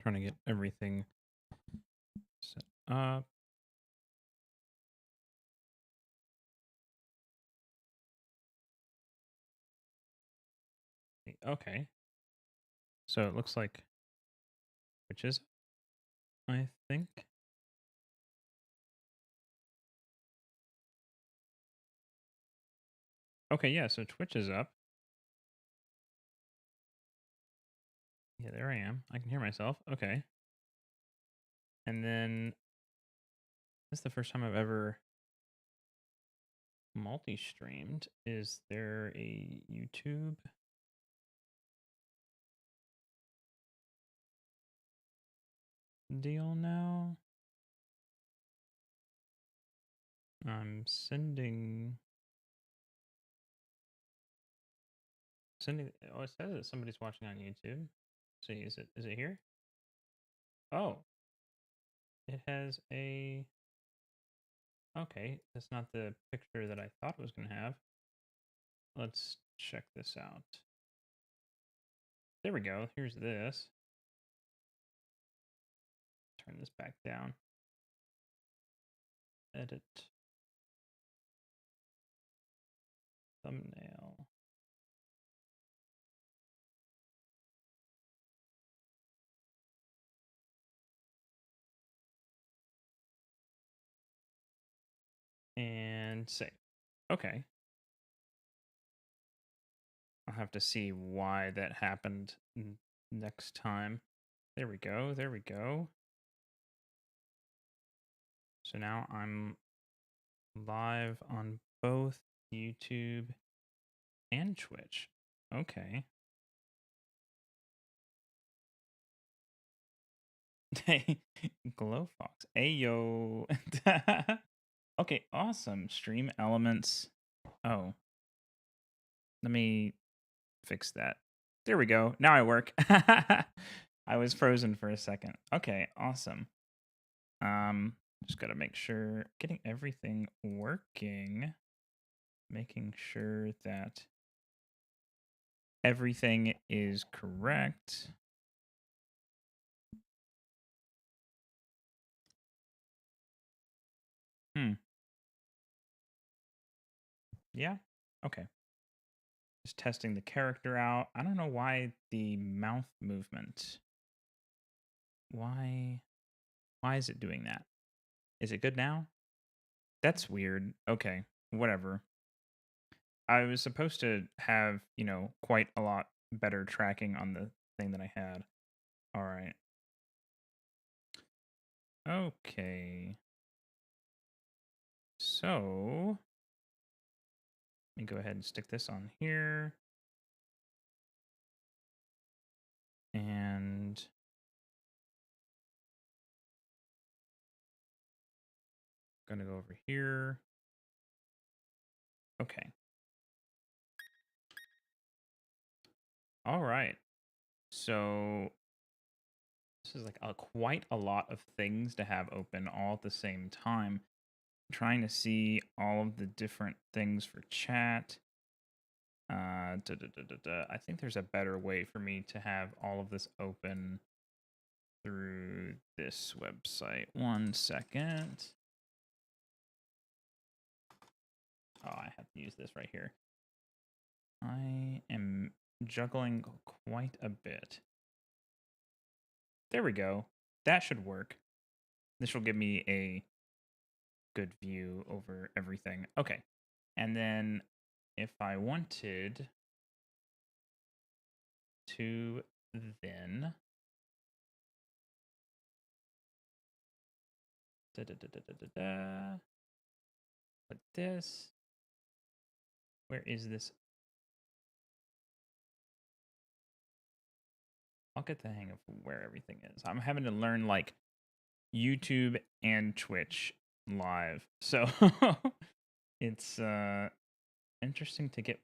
Trying to get everything set up. Okay. So it looks like Twitch is, I think. Okay, yeah, so Twitch is up. Yeah, there I am. I can hear myself. Okay. And then this is the first time I've ever multi-streamed. Is there a YouTube? Deal now? I'm sending. Oh, it says that somebody's watching on YouTube. See, is it here? Oh, it has a. Okay, that's not the picture that I thought it was going to have. Let's check this out. There we go. Here's this. Turn this back down. Edit. Thumbnail. And save. Okay. I'll have to see why that happened next time. There we go. There we go. So now I'm live on both YouTube and Twitch. Okay. Glow Fox. Ayo. Okay, awesome. Stream elements. Oh, let me fix that. There we go. Now I work. I was frozen for a second. Okay, awesome. Just gotta make sure getting everything working, making sure that everything is correct. Yeah. Okay. Just testing the character out. I don't know why the mouth movement. Why is it doing that? Is it good now? That's weird. Okay. Whatever. I was supposed to have, quite a lot better tracking on the thing that I had. All right. Okay. So, let me go ahead and stick this on here. And I'm going to go over here. Okay. All right. So, this is like quite a lot of things to have open all at the same time. I'm trying to see all of the different things for chat. I think there's a better way for me to have all of this open through this website. 1 second. Oh, I have to use this right here. I am juggling quite a bit. There we go. That should work. This will give me a good view over everything. Okay. And then if I wanted to then put this. Where is this? I'll get the hang of where everything is. I'm having to learn like YouTube and Twitch live. So it's interesting to get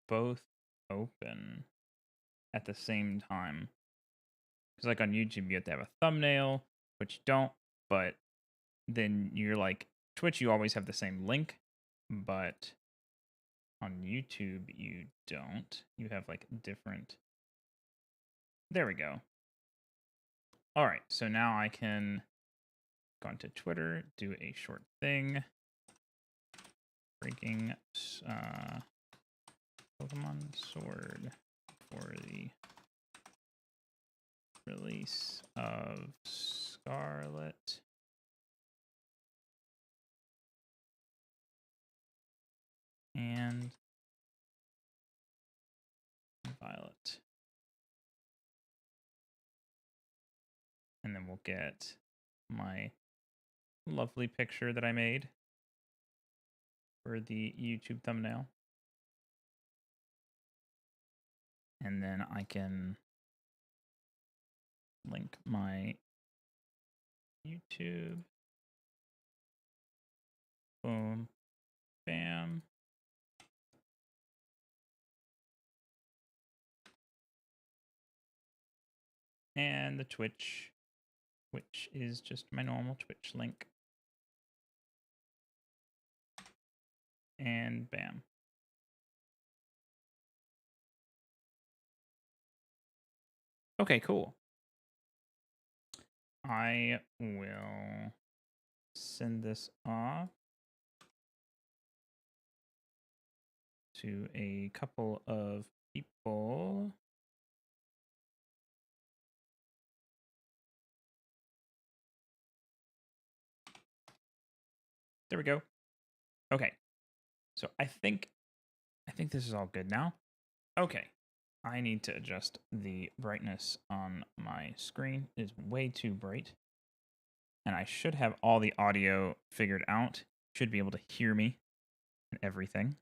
both open at the same time. Because like on YouTube you have to have a thumbnail, which you don't, but then you're like Twitch you always have the same link, but on YouTube you don't. You have like different. There we go. All right, so now I can go onto Twitter, do a short thing. Breaking Pokemon Sword for the release of Scarlet and Violet. And then we'll get my lovely picture that I made for the YouTube thumbnail. And then I can link my YouTube. Boom. Bam. And the Twitch, which is just my normal Twitch link. And bam. Okay, cool. I will send this off to a couple of people. There we go. Okay. So I think this is all good now. Okay. I need to adjust the brightness on my screen. It is way too bright. And I should have all the audio figured out. Should be able to hear me and everything.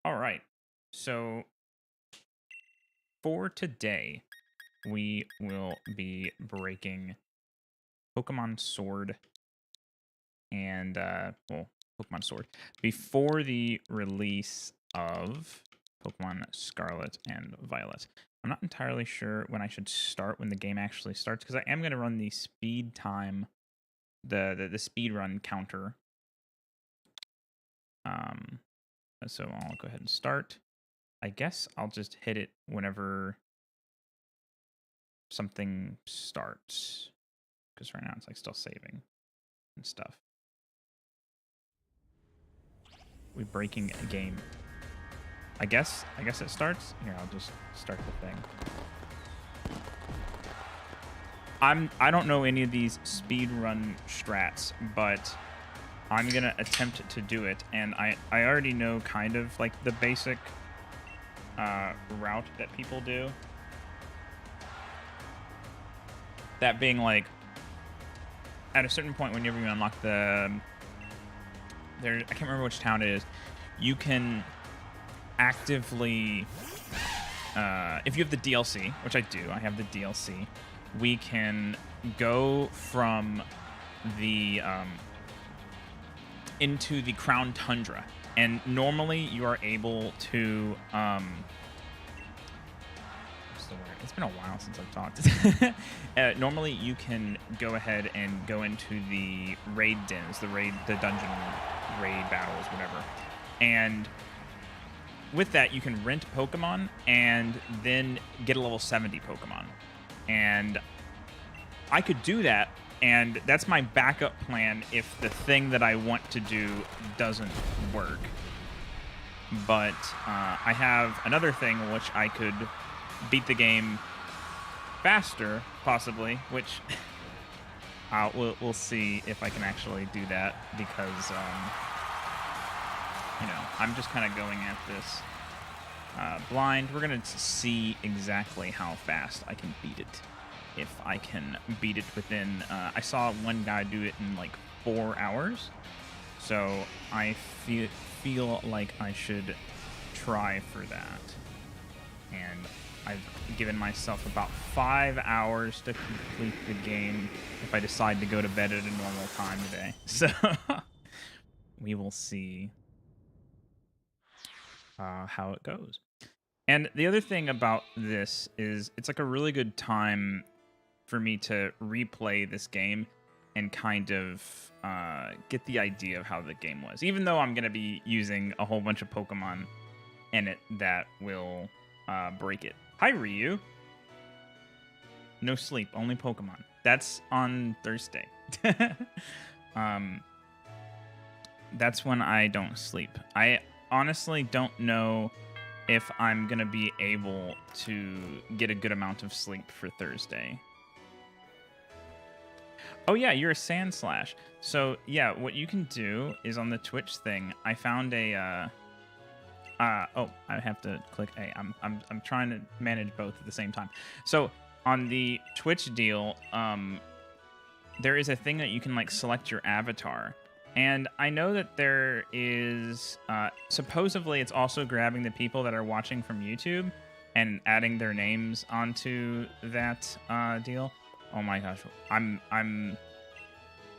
All right. So for today, we will be breaking Pokemon Sword and, well, Pokemon Sword before the release of Pokemon Scarlet and Violet. I'm not entirely sure when I should start, when the game actually starts, because I am going to run the speed time, the speed run counter. So I'll go ahead and start. I guess I'll just hit it whenever something starts, because right now it's like still saving and stuff. We breaking a game. I guess it starts. Here, I'll just start the thing. I don't know any of these speed run strats, but I'm gonna attempt to do it, and I already know kind of like the basic route that people do. That being like, at a certain point, whenever you unlock I can't remember which town it is, you can actively, if you have the DLC, which I do, I have the DLC, we can go from the into the Crown Tundra, and normally you are able to what's the word? It's been a while since I've talked. Normally you can go ahead and go into the raid dens, the dungeon raid battles, whatever, and with that you can rent Pokemon and then get a level 70 Pokemon. And I could do that, and that's my backup plan if the thing that I want to do doesn't work. But I have another thing which I could beat the game faster, possibly, which we'll see if I can actually do that, because you know, I'm just kind of going at this blind. We're going to see exactly how fast I can beat it. If I can beat it within... I saw one guy do it in like 4 hours. So I feel like I should try for that. And I've given myself about 5 hours to complete the game if I decide to go to bed at a normal time today. So we will see how it goes. And the other thing about this is it's like a really good time for me to replay this game and kind of get the idea of how the game was. Even though I'm going to be using a whole bunch of Pokemon in it that will break it. Hi, Ryu. No sleep, only Pokemon. That's on Thursday. That's when I don't sleep. I honestly don't know if I'm gonna be able to get a good amount of sleep for Thursday. Oh yeah, you're a Sandslash. So yeah, what you can do is on the Twitch thing, I found a oh, I have to click A. I'm trying to manage both at the same time. So on the Twitch deal, there is a thing that you can like select your avatar. And I know that there is supposedly it's also grabbing the people that are watching from YouTube and adding their names onto that deal. Oh my gosh. I'm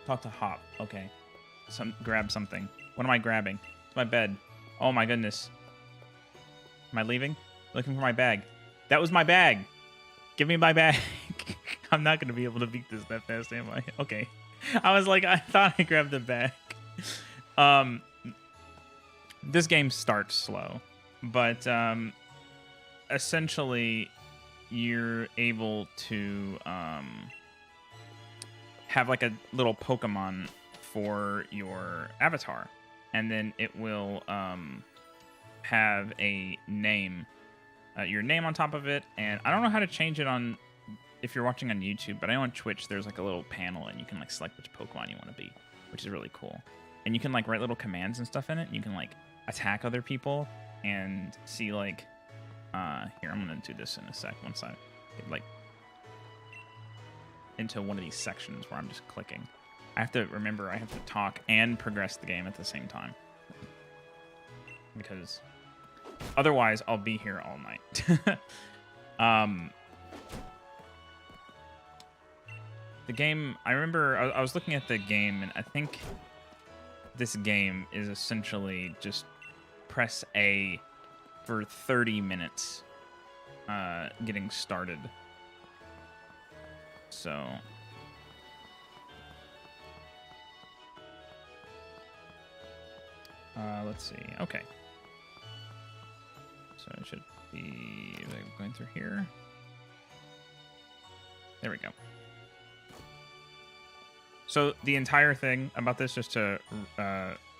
talk to Hop. Okay. Grab something. What am I grabbing? It's my bed. Oh my goodness. Am I leaving? Looking for my bag. That was my bag. Give me my bag. I'm not going to be able to beat this that fast, am I? Okay. I was like, I thought I grabbed the bag. This game starts slow, but essentially you're able to have like a little Pokemon for your avatar, and then it will have a name, your name on top of it. And I don't know how to change it on if you're watching on YouTube, but I know on Twitch there's like a little panel and you can like select which Pokemon you want to be, which is really cool. And you can like write little commands and stuff in it. And you can like attack other people and see like here, I'm gonna do this in a sec once I get like into one of these sections where I'm just clicking. I have to remember I have to talk and progress the game at the same time, because otherwise I'll be here all night. The game, I remember I was looking at the game, and I think this game is essentially just press A for 30 minutes getting started. So let's see. Okay. So it should be going through here. There we go. So the entire thing about this, just to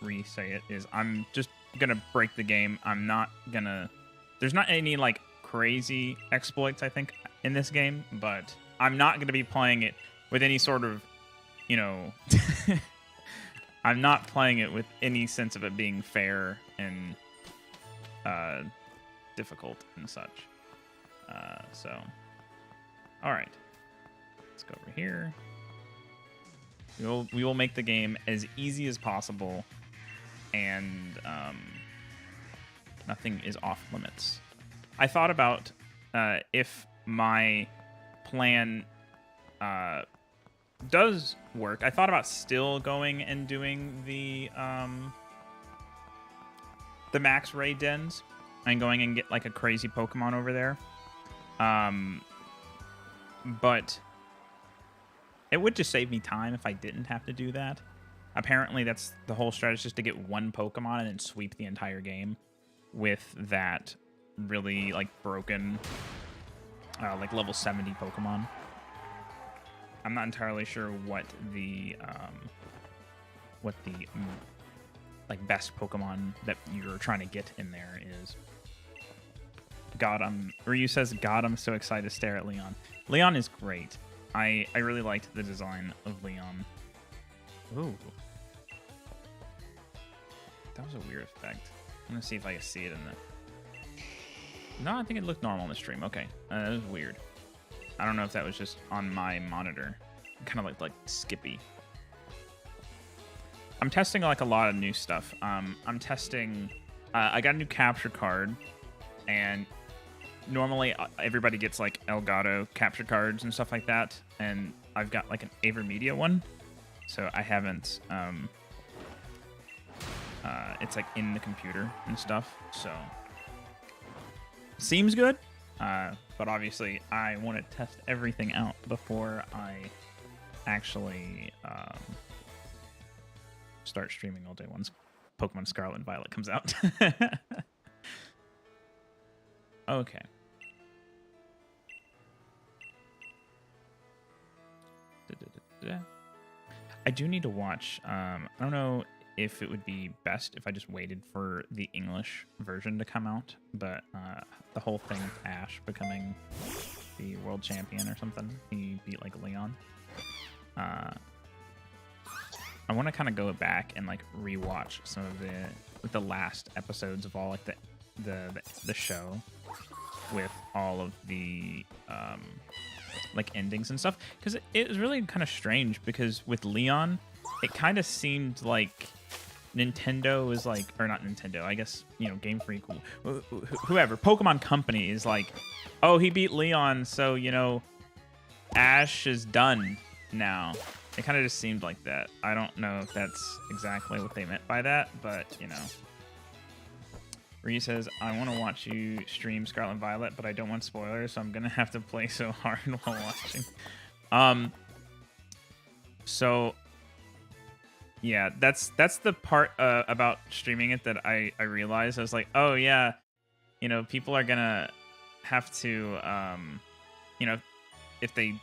re-say it, is I'm just gonna break the game. I'm not gonna. There's not any like crazy exploits, I think, in this game, but I'm not gonna be playing it with any sort of, you know, I'm not playing it with any sense of it being fair and difficult and such. So, all right, let's go over here. We will make the game as easy as possible, and nothing is off limits. I thought about if my plan does work. I thought about still going and doing the max raid dens and going and get like a crazy Pokemon over there. But it would just save me time if I didn't have to do that. Apparently, that's the whole strategy, just to get one Pokemon and then sweep the entire game with that really like broken, like level 70 Pokemon. I'm not entirely sure what the like best Pokemon that you're trying to get in there is. God, Ryu says, God, I'm so excited to stare at Leon. Leon is great. I really liked the design of Leon. Ooh. That was a weird effect. I'm gonna see if I can see it in the... No, I think it looked normal on the stream. Okay, that was weird. I don't know if that was just on my monitor. It kind of looked like Skippy. I'm testing like a lot of new stuff. I'm testing... I got a new capture card, and normally everybody gets like Elgato capture cards and stuff like that, and I've got like an AverMedia one, so I haven't it's like in the computer and stuff, so seems good, but obviously I want to test everything out before I actually start streaming all day once Pokemon Scarlet and Violet comes out. Okay. I do need to watch. I don't know if it would be best if I just waited for the English version to come out, but the whole thing with Ash becoming the world champion or something, he beat like Leon. I want to kind of go back and like rewatch some of the last episodes of all like the show with all of the like endings and stuff, because it was really kind of strange, because with Leon it kind of seemed like Nintendo is like, or not Nintendo, I guess, you know, Game Freak, whoever, Pokemon Company is like, oh, he beat Leon, so, you know, Ash is done now. It kind of just seemed like that. I don't know if that's exactly what they meant by that, but, you know. Ree says, I want to watch you stream Scarlet Violet, but I don't want spoilers, so I'm going to have to play so hard while watching. So, yeah, that's the part about streaming it that I realized. I was like, oh, yeah, you know, people are going to have to, you know, if they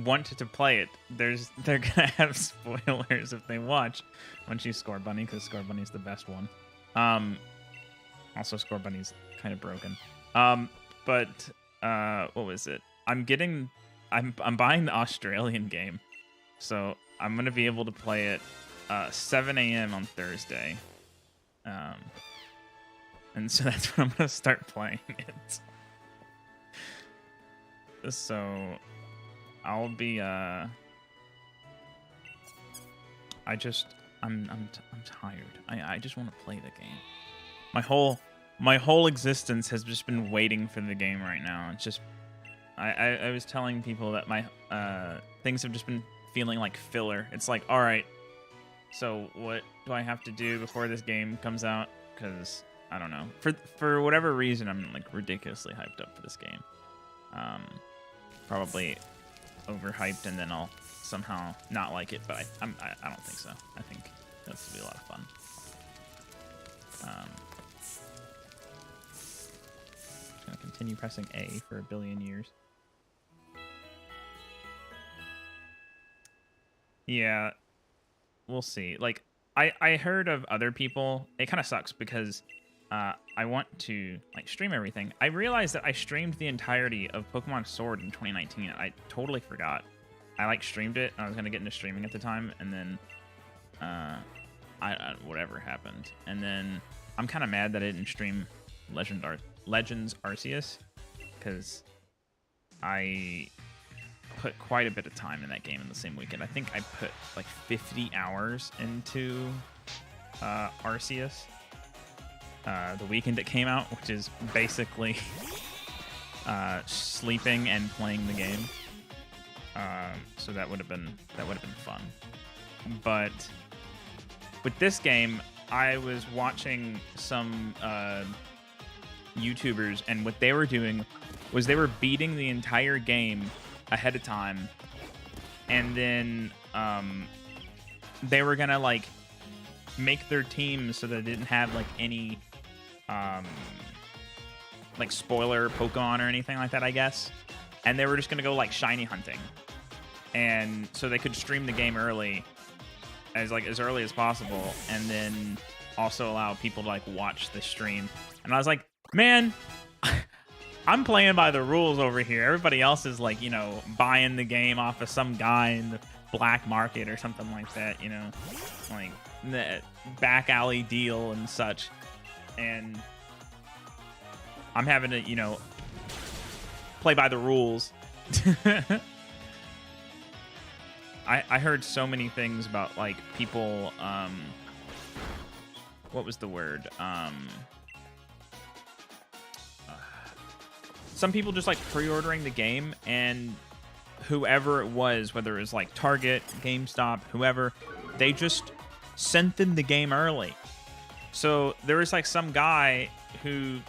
want to play it, they're going to have spoilers if they watch once you Score Bunny, because Score Bunny's the best one. Also, Score Bunny's kind of broken. But what was it? I'm buying the Australian game, so I'm gonna be able to play it 7 a.m. on Thursday. And so that's when I'm gonna start playing it. So I'll be I'm tired. I just want to play the game. My whole existence has just been waiting for the game right now. It's just I was telling people that my things have just been feeling like filler. It's like, all right, so what do I have to do before this game comes out? Because I don't know. For whatever reason, I'm like ridiculously hyped up for this game. Probably overhyped, and then I'll somehow not like it. But I don't think so. I think that's gonna be a lot of fun. Gonna continue pressing A for a billion years. Yeah, we'll see. Like, I heard of other people. It kind of sucks because I want to like stream everything. I realized that I streamed the entirety of Pokemon Sword in 2019. I totally forgot. I like streamed it. I was gonna get into streaming at the time, and then whatever happened. And then I'm kind of mad that I didn't stream Legends Arceus, because I put quite a bit of time in that game in the same weekend. I think I put like 50 hours into Arceus the weekend it came out, which is basically sleeping and playing the game. So that would have been fun. But with this game, I was watching some YouTubers, and what they were doing was they were beating the entire game ahead of time, and then they were gonna like make their team so that they didn't have like any like spoiler Pokemon or anything like that, I guess. And they were just gonna go like shiny hunting, and so they could stream the game early, as early as possible, and then also allow people to like watch the stream. And I was like, man, I'm playing by the rules over here. Everybody else is like, you know, buying the game off of some guy in the black market or something like that, you know, like the back alley deal and such. And I'm having to, you know, play by the rules. I heard so many things about like people, what was the word? Some people just like pre-ordering the game, and whoever it was, whether it was like Target, GameStop, whoever, they just sent them the game early. So there was like some guy who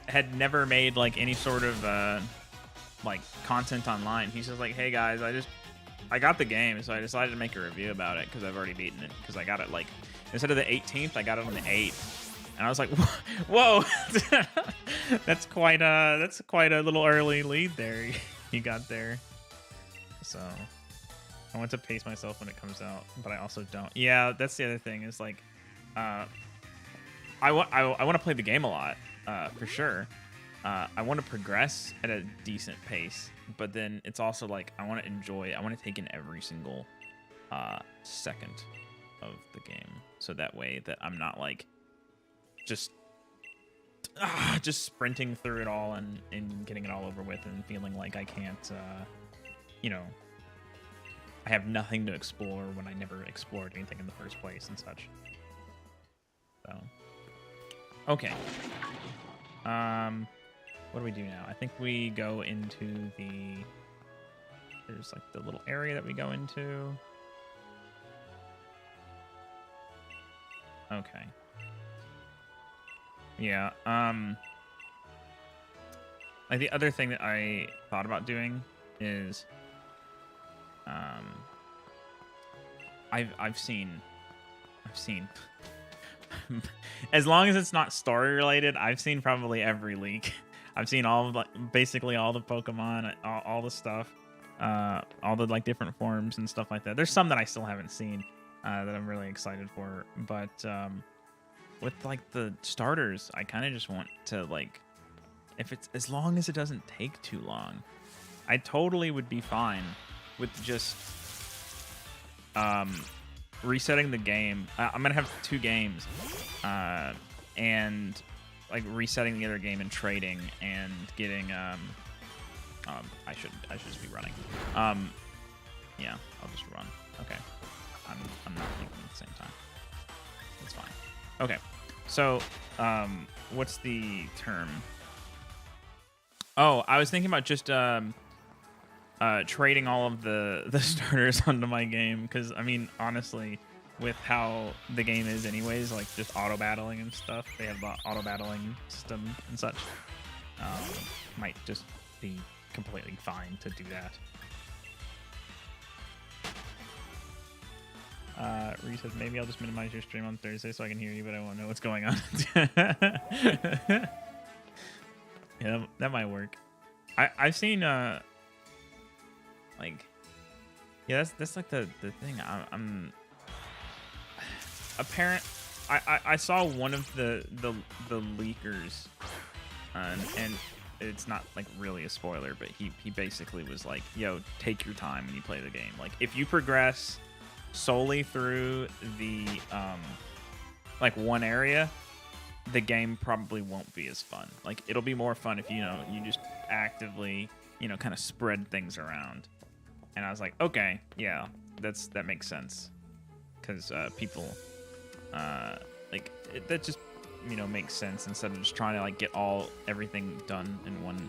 had never made like any sort of like content online. He's just like, hey guys, I got the game, so I decided to make a review about it because I've already beaten it, because I got it like, instead of the 18th, I got it on the 8th. And I was like, whoa, that's quite a little early lead there you got there. So I want to pace myself when it comes out, but I also don't. Yeah, that's the other thing is like, I want to play the game a lot, for sure. I want to progress at a decent pace, but then it's also like I want to enjoy. I want to take in every single second of the game, so that way that I'm not like just sprinting through it all and getting it all over with and feeling like I can't, you know, I have nothing to explore when I never explored anything in the first place and such. So, okay. What do we do now? I think we go into there's like the little area that we go into. Okay. Yeah, like the other thing that I thought about doing is, I've seen as long as it's not story related, I've seen probably every leak. I've seen all of, like, basically all the Pokemon, all the stuff, all the like different forms and stuff like that. There's some that I still haven't seen, that I'm really excited for, but with like the starters, I kind of just want to like, if it's as long as it doesn't take too long, I totally would be fine with just resetting the game. I'm gonna have 2 games, and like resetting the other game and trading and getting I should just be running. Yeah, I'll just run. Okay, I'm not thinking at the same time. It's fine. Okay, so what's the term? Oh, I was thinking about just trading all of the starters onto my game, because I mean, honestly, with how the game is anyways, like just auto battling and stuff, they have the auto battling system and such, might just be completely fine to do that. Reese says, maybe I'll just minimize your stream on Thursday so I can hear you, but I won't know what's going on. Yeah, that might work. I've seen like, yeah, that's like the thing. I'm apparent. I saw one of the leakers, and it's not like really a spoiler, but he basically was like, yo, take your time when you play the game. Like, if you progress solely through the like one area, the game probably won't be as fun. Like, it'll be more fun if, you know, you just actively, you know, kind of spread things around. And I was like, okay, yeah, that makes sense, because people like that just, you know, makes sense instead of just trying to like get everything done in one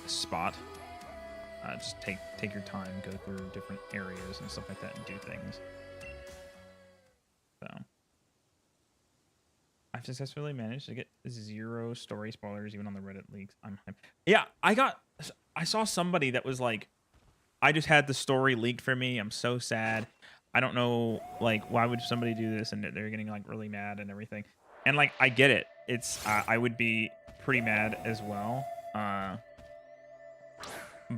spot. Just take your time, go through different areas and stuff like that, and do things. So I've successfully managed to get 0 story spoilers even on the Reddit leaks. I'm hyped. Yeah, I saw somebody that was like, I just had the story leaked for me. I'm so sad. I don't know, like, why would somebody do this? And they're getting like really mad and everything. And like, I get it. It's I would be pretty mad as well.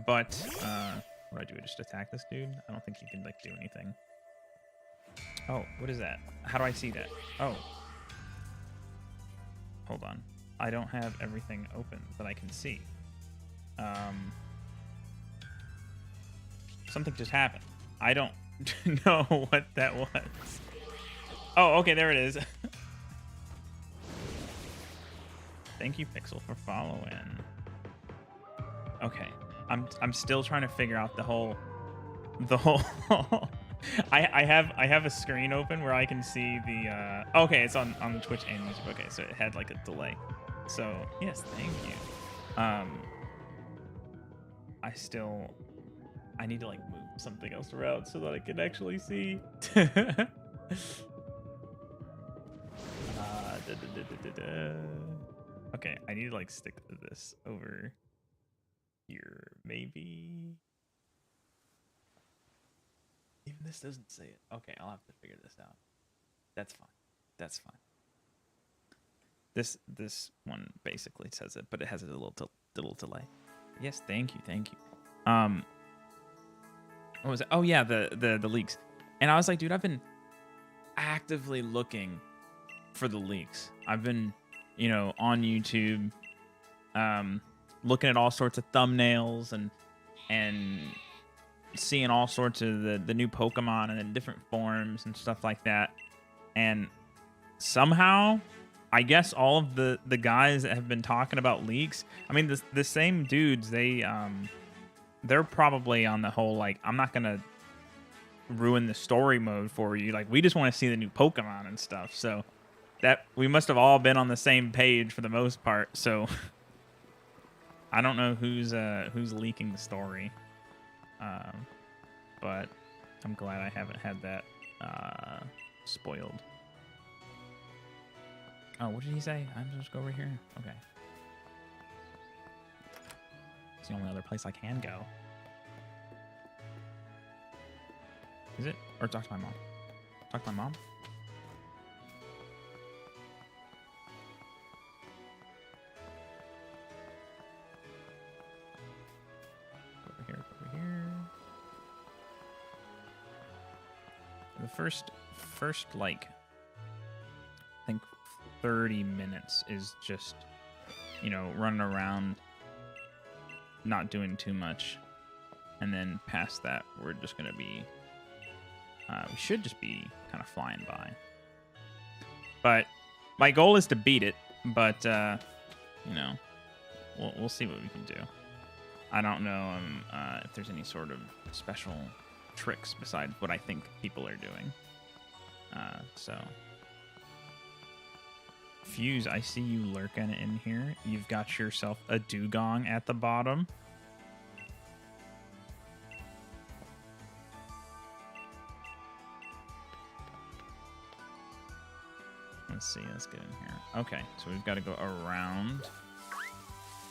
But what do I do? Just attack this dude? I don't think he can like do anything. Oh, what is that? How do I see that? Oh, hold on. I don't have everything open that I can see. Something just happened. I don't know what that was. Oh, okay, there it is. Thank you, Pixel, for following. Okay, I'm still trying to figure out the whole. I have a screen open where I can see the. Okay, it's on Twitch and YouTube. Okay, so it had like a delay. So yes, thank you. I need to like move something else around so that I can actually see. Okay, I need to like stick this over here, maybe. Even this doesn't say it. Okay, I'll have to figure this out. That's fine. That's fine. This one basically says it, but it has a little delay. Yes, thank you. What was it? Oh yeah, the leaks. And I was like, dude, I've been actively looking for the leaks. I've been, on YouTube, looking at all sorts of thumbnails and seeing all sorts of the new Pokemon and in different forms and stuff like that. And somehow, I guess all of the guys that have been talking about leaks, I mean, the same dudes, they're probably on the whole, like, I'm not going to ruin the story mode for you. Like, we just want to see the new Pokemon and stuff. So that we must have all been on the same page for the most part. So I don't know who's leaking the story. But I'm glad I haven't had that spoiled. Oh, what did he say? I'm just go over here? Okay. It's the only other place I can go. Is it? Or talk to my mom. Talk to my mom? Go over here, go over here. The first like, I think 30 minutes is just, running around, not doing too much. And then past that, we're just going to be, we should just be kind of flying by. But my goal is to beat it, but, we'll see what we can do. I don't know if there's any sort of special tricks besides what I think people are doing. So... Fuse, I see you lurking in here. You've got yourself a dugong at the bottom. Let's see, let's get in here. Okay, so we've got to go around.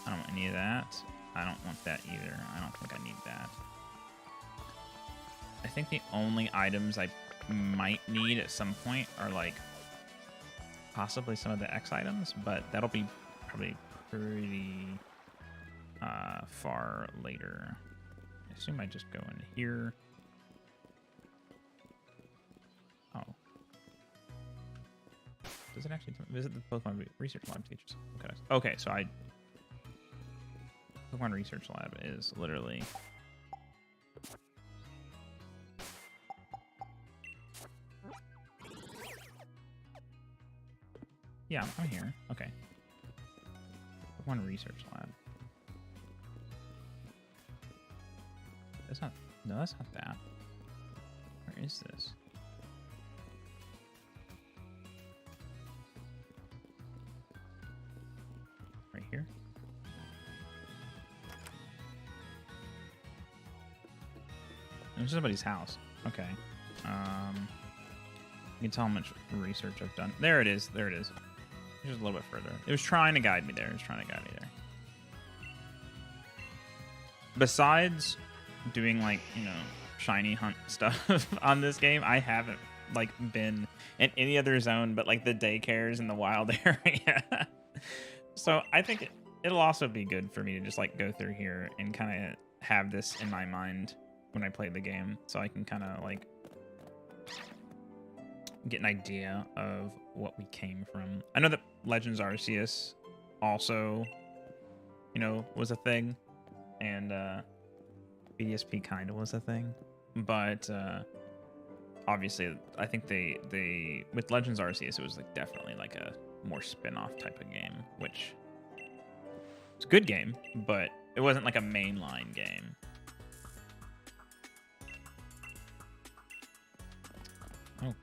I don't want any of that. I don't want that either. I don't think I need that. I think the only items I might need at some point are like possibly some of the X items, but that'll be probably pretty far later. I assume I just go in here. Oh. Does it actually visit the Pokemon Research Lab teachers? Okay, so Pokemon Research Lab is literally... Yeah, I'm here. Okay. Pokemon Research Lab. That's not... No, that's not that. Where is this? Right here? There's somebody's house. Okay. You can tell how much research I've done. There it is. There it is. Just a little bit further. It was trying to guide me there. Besides doing, like, shiny hunt stuff on this game, I haven't, like, been in any other zone but, like, the daycares in the wild area. So I think it'll also be good for me to just, like, go through here and kind of have this in my mind when I play the game. So I can kind of, like, get an idea of what we came from. I know that Legends Arceus also, was a thing, and BDSP kind of was a thing, but obviously I think they with Legends Arceus it was like definitely like a more spin-off type of game, which it's a good game, but it wasn't like a mainline game. Okay.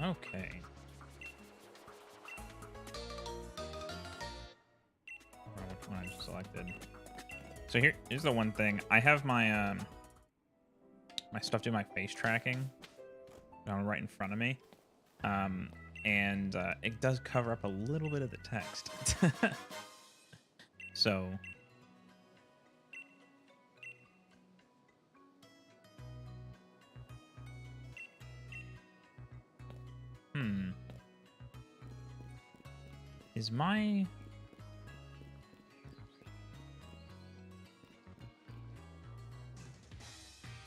Okay. Which one I just selected? So here's the one thing. I have my my stuff doing my face tracking right in front of me, and it does cover up a little bit of the text. So Is my...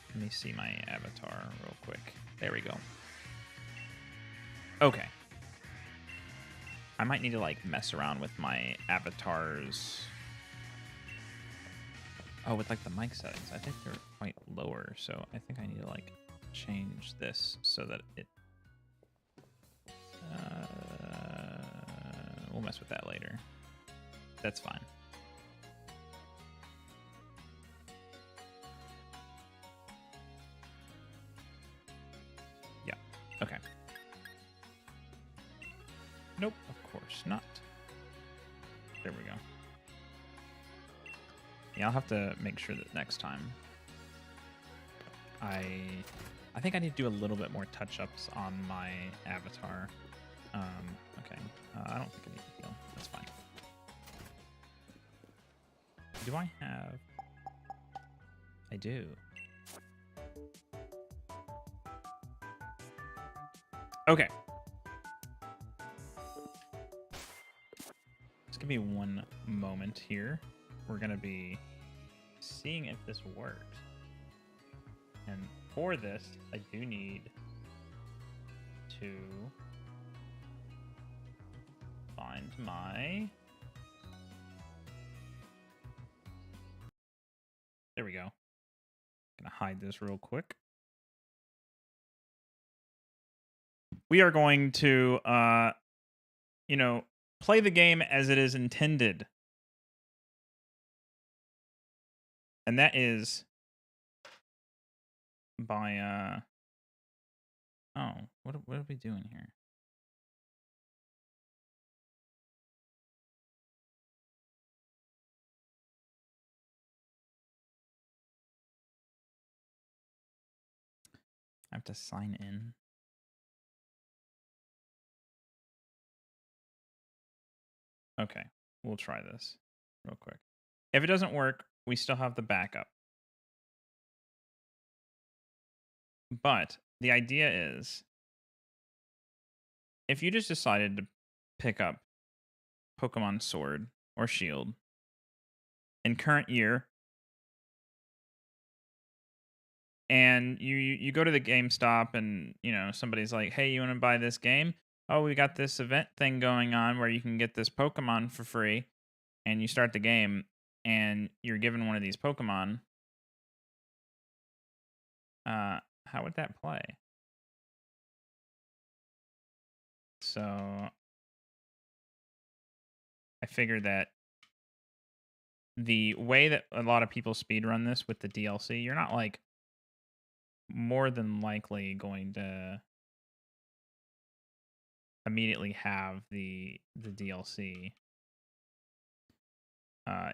Let me see my avatar real quick. There we go. Okay. I might need to, like, mess around with my avatars. Oh, with, like, the mic settings. I think they're quite lower, so I think I need to, like, change this so that it... we'll mess with that later. That's fine. Yeah, okay. Nope, of course not. There we go. Yeah, I'll have to make sure that next time I think I need to do a little bit more touch-ups on my avatar. Okay. I don't think I need to heal. That's fine. Do I have... I do. Okay. Just give me one moment here. We're going to be seeing if this works. And for this, I do need to find my... There we go. Gonna hide this real quick. We are going to, you know, play the game as it is intended. And that is by, oh, what are we doing here? I have to sign in. Okay, we'll try this real quick. If it doesn't work, we still have the backup. But the idea is, if you just decided to pick up Pokemon Sword or Shield in current year, and you go to the GameStop and, you know, somebody's like, hey, you want to buy this game? Oh, we got this event thing going on where you can get this Pokemon for free, and you start the game and you're given one of these Pokemon. How would that play? So I figured that the way that a lot of people speedrun this with the DLC, you're not like more than likely going to immediately have the DLC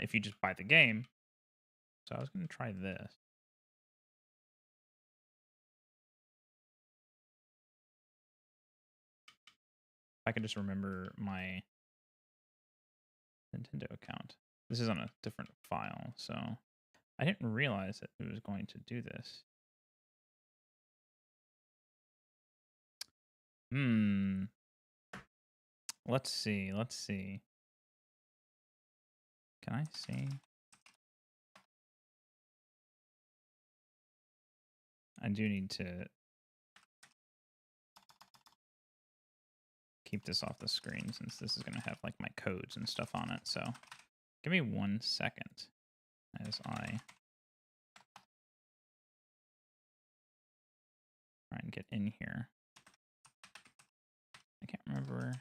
if you just buy the game. So I was going to try this. I could just remember my Nintendo account. This is on a different file, so I didn't realize that it was going to do this. Let's see. Let's see. Can I see? I do need to keep this off the screen since this is going to have like my codes and stuff on it. So give me 1 second as I try and get in here. I can't remember.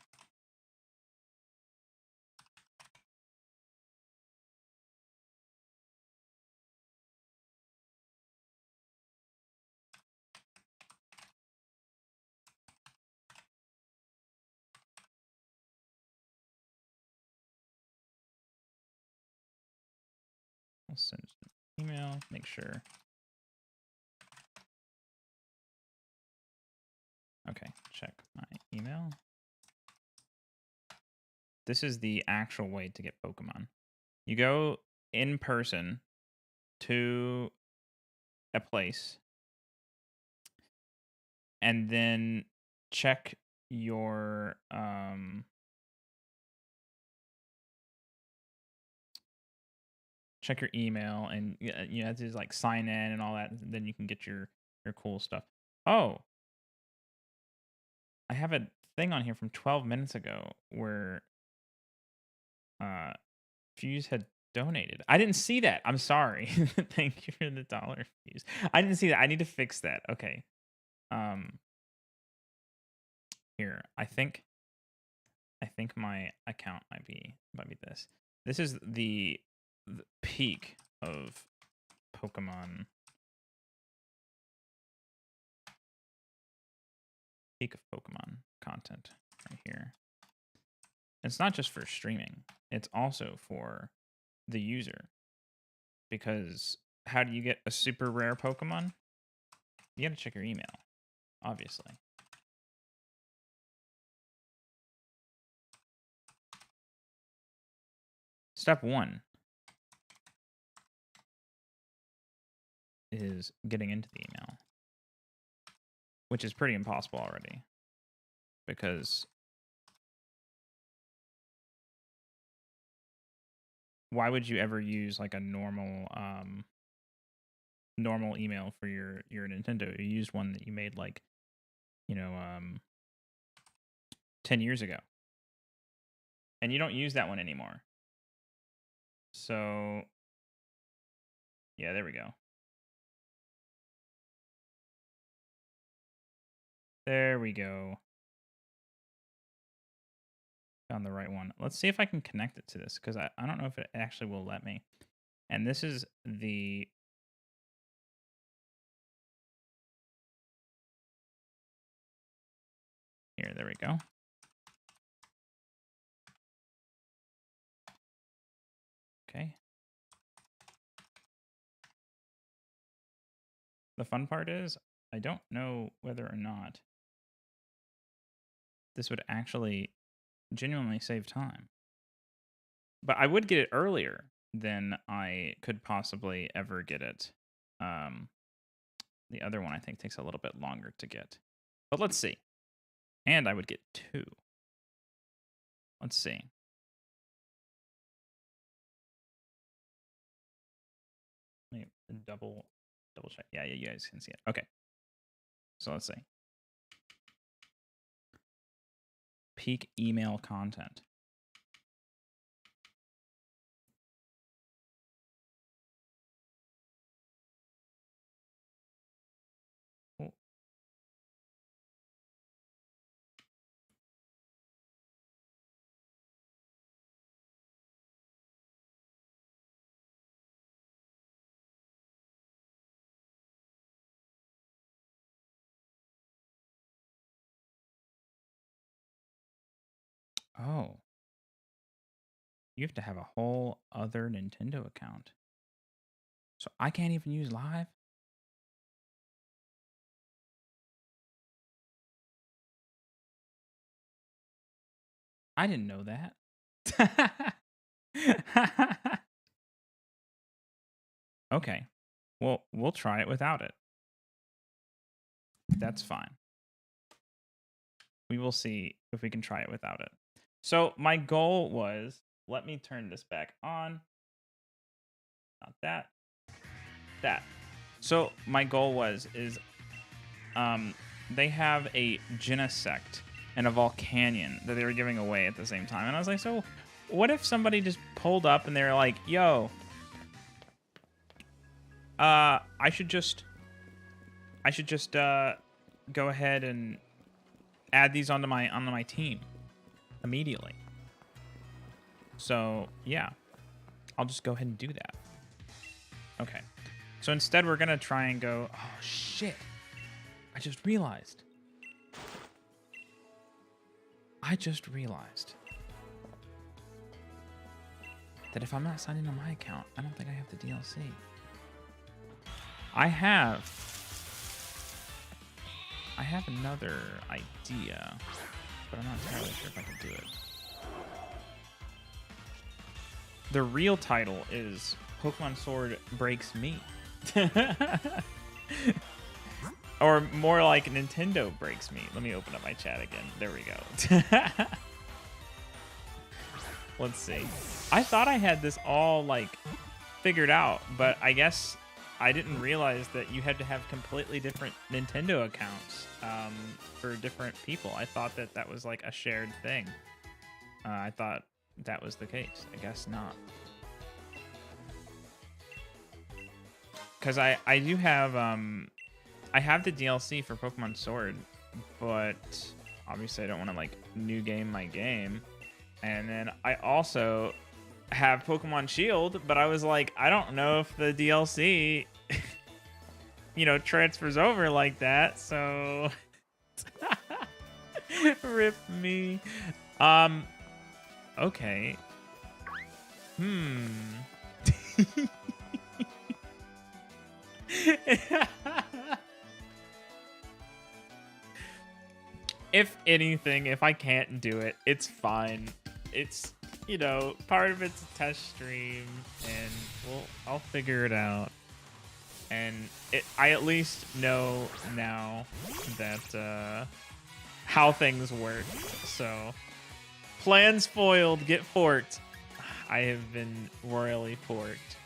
I'll send an email, make sure. Okay, check my email. This is the actual way to get Pokemon. You go in person to a place and then check your check your email, and you have to like sign in and all that. And then you can get your cool stuff. Oh, I have a thing on here from 12 minutes ago where Fuse had donated. I didn't see that. I'm sorry. Thank you for the dollar, Fuse. I didn't see that. I need to fix that. Okay. Here. I think my account might be this. This is the peak of Pokemon. Peak of Pokemon content right here. It's not just for streaming. It's also for the user. Because how do you get a super rare Pokemon? You got to check your email, obviously. Step 1 is getting into the email, which is pretty impossible already, because why would you ever use like a normal email for your Nintendo? You used one that you made like 10 years ago, and you don't use that one anymore. So yeah, there we go. There we go. Found the right one. Let's see if I can connect it to this, because I don't know if it actually will let me. And this is the... Here, there we go. Okay. The fun part is, I don't know whether or not this would actually genuinely save time. But I would get it earlier than I could possibly ever get it. The other one, I think, takes a little bit longer to get. But let's see. And I would get 2. Let's see. Let me double check. Yeah, you guys can see it. Okay. So let's see. Peak email content. Oh. Oh. You have to have a whole other Nintendo account. So I can't even use Live? I didn't know that. Okay. Well, we'll try it without it. That's fine. We will see if we can try it without it. So my goal was, let me turn this back on. Not that. That. So my goal is they have a Genesect and a Volcanion that they were giving away at the same time. And I was like, so what if somebody just pulled up and they're like, yo, I should just go ahead and add these onto my team immediately. So yeah, I'll just go ahead and do that. Okay. So instead we're gonna try and go, oh shit. I just realized that if I'm not signed into my account, I don't think I have the DLC. I have another idea, but I'm not entirely sure if I can do it. The real title is Pokemon Sword Breaks Me. Or more like Nintendo breaks me. Let me open up my chat again. There we go. Let's see. I thought I had this all like figured out, but I guess I didn't realize that you had to have completely different Nintendo accounts for different people. I thought that that was like a shared thing. I thought that was the case. I guess not. Because I do have I have the DLC for Pokemon Sword, but obviously I don't want to like new game my game. And then I also have Pokemon Shield, but I was like, I don't know if the DLC, you know, transfers over like that. So rip me. Okay. If anything, if I can't do it, it's fine. It's, you know, part of it's a test stream, and I'll figure it out. And I at least know now that how things work. So, plans foiled, get forked. I have been royally forked.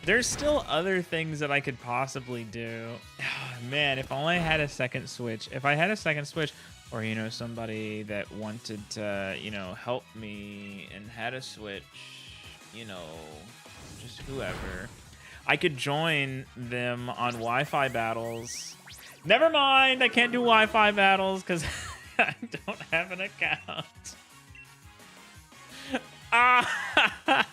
There's still other things that I could possibly do. Oh, man, if only I had a second Switch. If I had a second Switch, or, you know, somebody that wanted to, you know, help me and had a Switch, you know, just whoever, I could join them on Wi-Fi battles. Never mind, I can't do Wi-Fi battles because I don't have an account. Ah!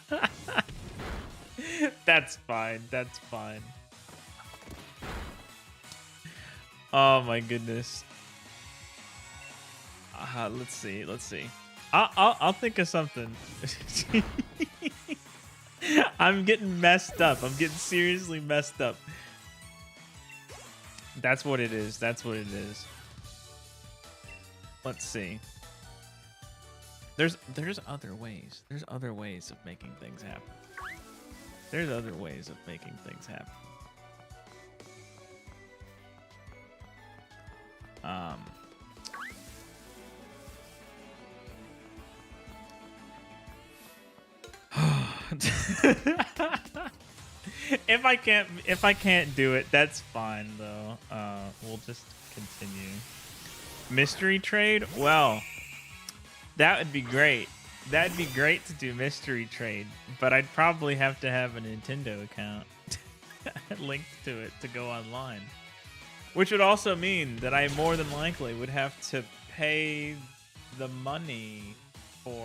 That's fine. That's fine. Oh my goodness. Let's see. Let's see. I'll think of something. I'm getting messed up. I'm getting seriously messed up. That's what it is. That's what it is. Let's see. There's other ways. There's other ways of making things happen. There's other ways of making things happen. If I can't do it, that's fine though. We'll just continue. Mystery trade? Well, that would be great. That'd be great to do mystery trade, but I'd probably have to have a Nintendo account linked to it to go online. Which would also mean that I more than likely would have to pay the money for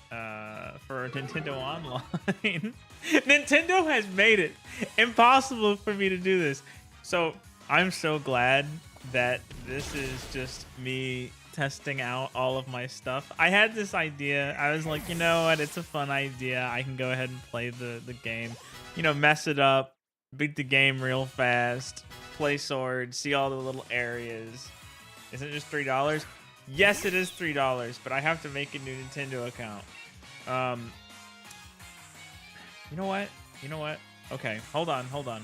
Nintendo Online. Nintendo has made it impossible for me to do this. So I'm so glad that this is just me testing out all of my stuff. I had this idea. I was like, you know what? It's a fun idea. I can go ahead and play the game. You know, mess it up, beat the game real fast, play Sword, see all the little areas. Isn't it just $3? Yes, it is $3, but I have to make a new Nintendo account. You know what? You know what? Okay, hold on. Hold on.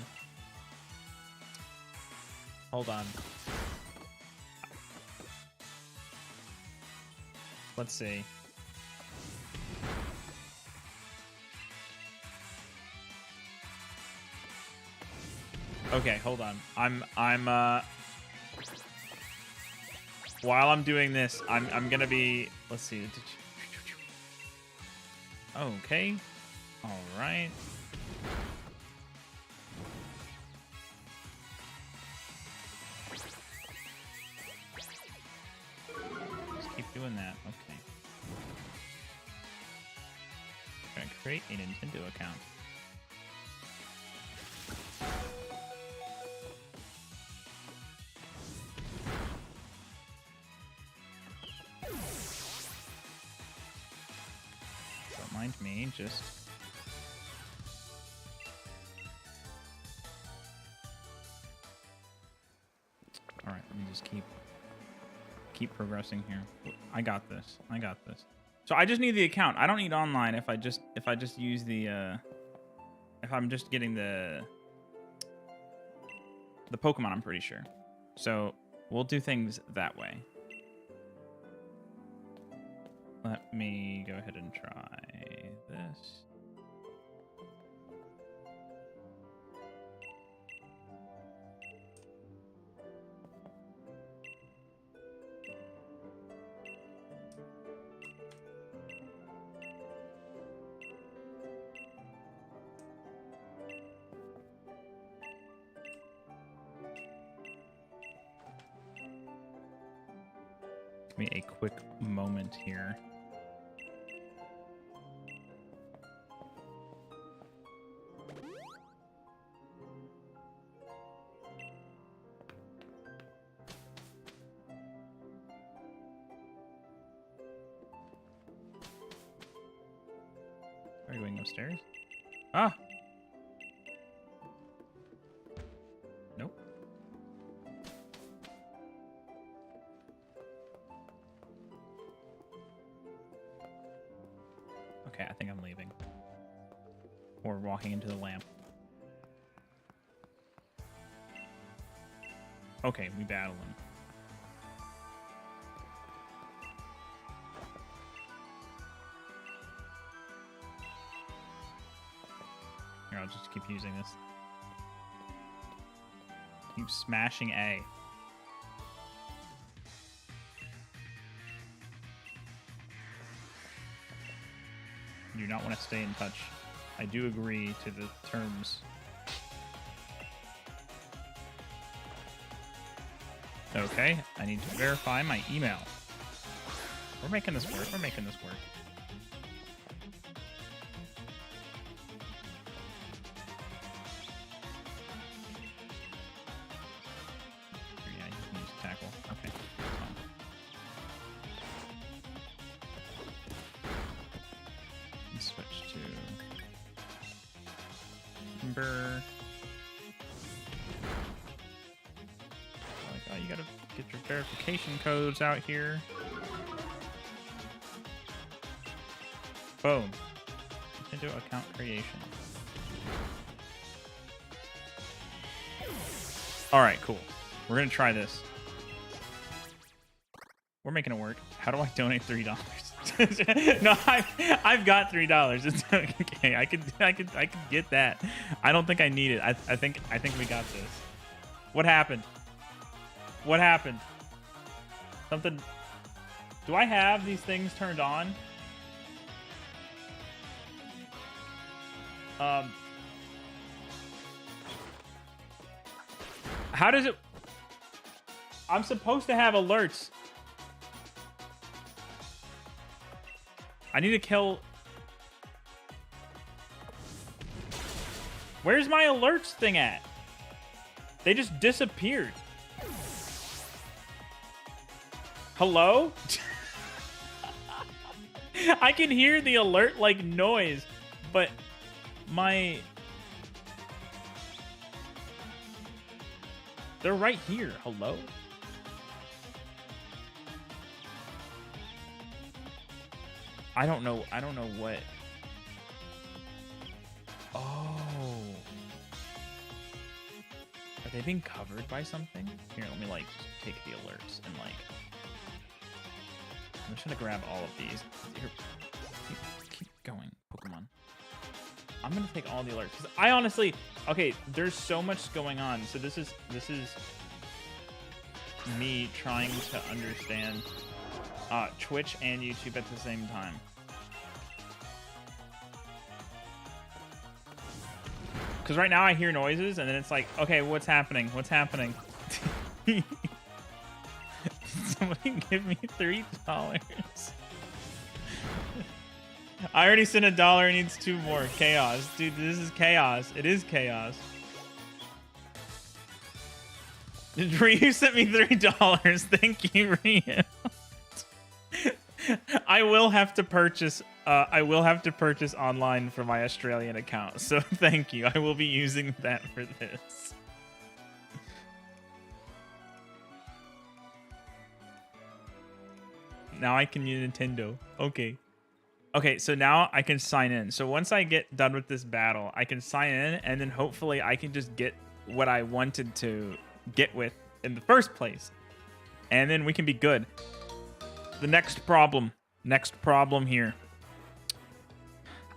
Let's see. Okay, hold on. While I'm doing this, I'm gonna be, let's see. Okay. All right. Just keep doing that. Okay. I'm gonna create a Nintendo account. Don't mind me, just... Alright, let me just keep progressing here. I got this. I got this. So I just need the account. I don't need online if I just use the if I'm just getting the the Pokemon, I'm pretty sure. So we'll do things that way. Let me go ahead and try this. Give me a quick moment here. Are you going upstairs? Ah! Nope. Okay, I think I'm leaving. Or walking into the lamp. Okay, we battle him. Here, I'll just keep using this. Keep smashing A. You do not want to stay in touch. I do agree to the terms. Okay, I need to verify my email. We're making this work. We're making this work. Yeah, you can use tackle. Okay, that's fine. Let's switch to Timber. Like, oh, you gotta get your verification codes out here. Boom. Into account creation. All right, cool. We're gonna try this. We're making it work. How do I donate $3? No, I've got $3. It's okay. I could get that. I don't think I need it. I think we got this. What happened? What happened? Something. Do I have these things turned on? How does it? I'm supposed to have alerts. I need to kill. Where's my alerts thing at? They just disappeared. Hello? I can hear the alert like noise, but my... They're right here. Hello? I don't know what. Oh. Are they being covered by something? Here, let me like take the alerts and like. I'm just gonna grab all of these. Here, keep going, Pokemon. I'm gonna take all the alerts because I honestly, okay, there's so much going on. So this is me trying to understand Twitch and YouTube at the same time. Because right now I hear noises and then it's like, okay, what's happening? What's happening? Somebody give me $3. I already sent $1. It needs 2 more. Chaos. Dude, this is chaos. It is chaos. Ryu sent me $3. Thank you, Ryu. I will have to purchase online for my Australian account. So thank you. I will be using that for this. Now I can use Nintendo. Okay. Okay, so now I can sign in. So once I get done with this battle, I can sign in and then hopefully I can just get what I wanted to get with in the first place. And then we can be good. The next problem here.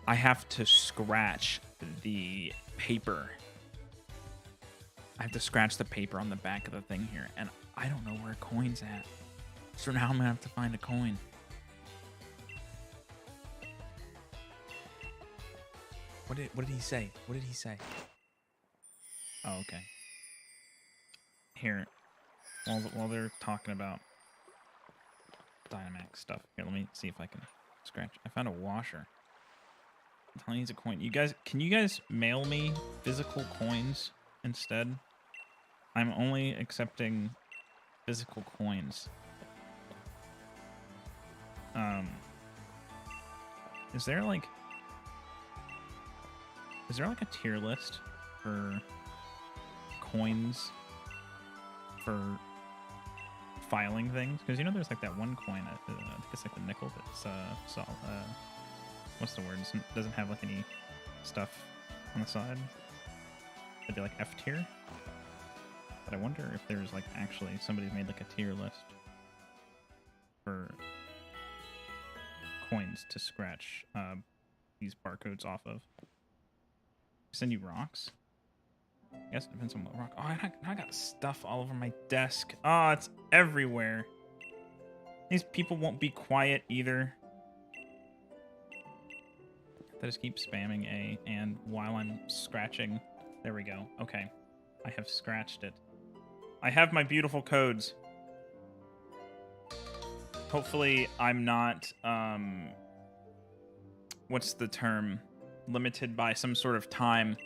I have to scratch the paper. I have to scratch the paper on the back of the thing here, and I don't know where a coin's at. So now I'm gonna have to find a coin. What did he say? What did he say? Oh, okay. Here, while they're talking about Dynamax stuff, here, let me see if I can scratch. I found a washer. I'm telling you, it's a coin. You guys, can you guys mail me physical coins instead? I'm only accepting physical coins. Is there like a tier list for coins for filing things? Because you know there's like that one coin, I think it's like the nickel that's what's the word? It doesn't have like any stuff on the side. It'd be like F tier. But I wonder if there's like actually somebody's made like a tier list for coins to scratch these barcodes off of. Send you rocks? I guess it depends on what rock. Oh, I got stuff all over my desk. Oh, it's everywhere. These people won't be quiet either. I just keep spamming A, and while I'm scratching, there we go. Okay, I have scratched it. I have my beautiful codes. Hopefully, I'm not, what's the term? Limited by some sort of time.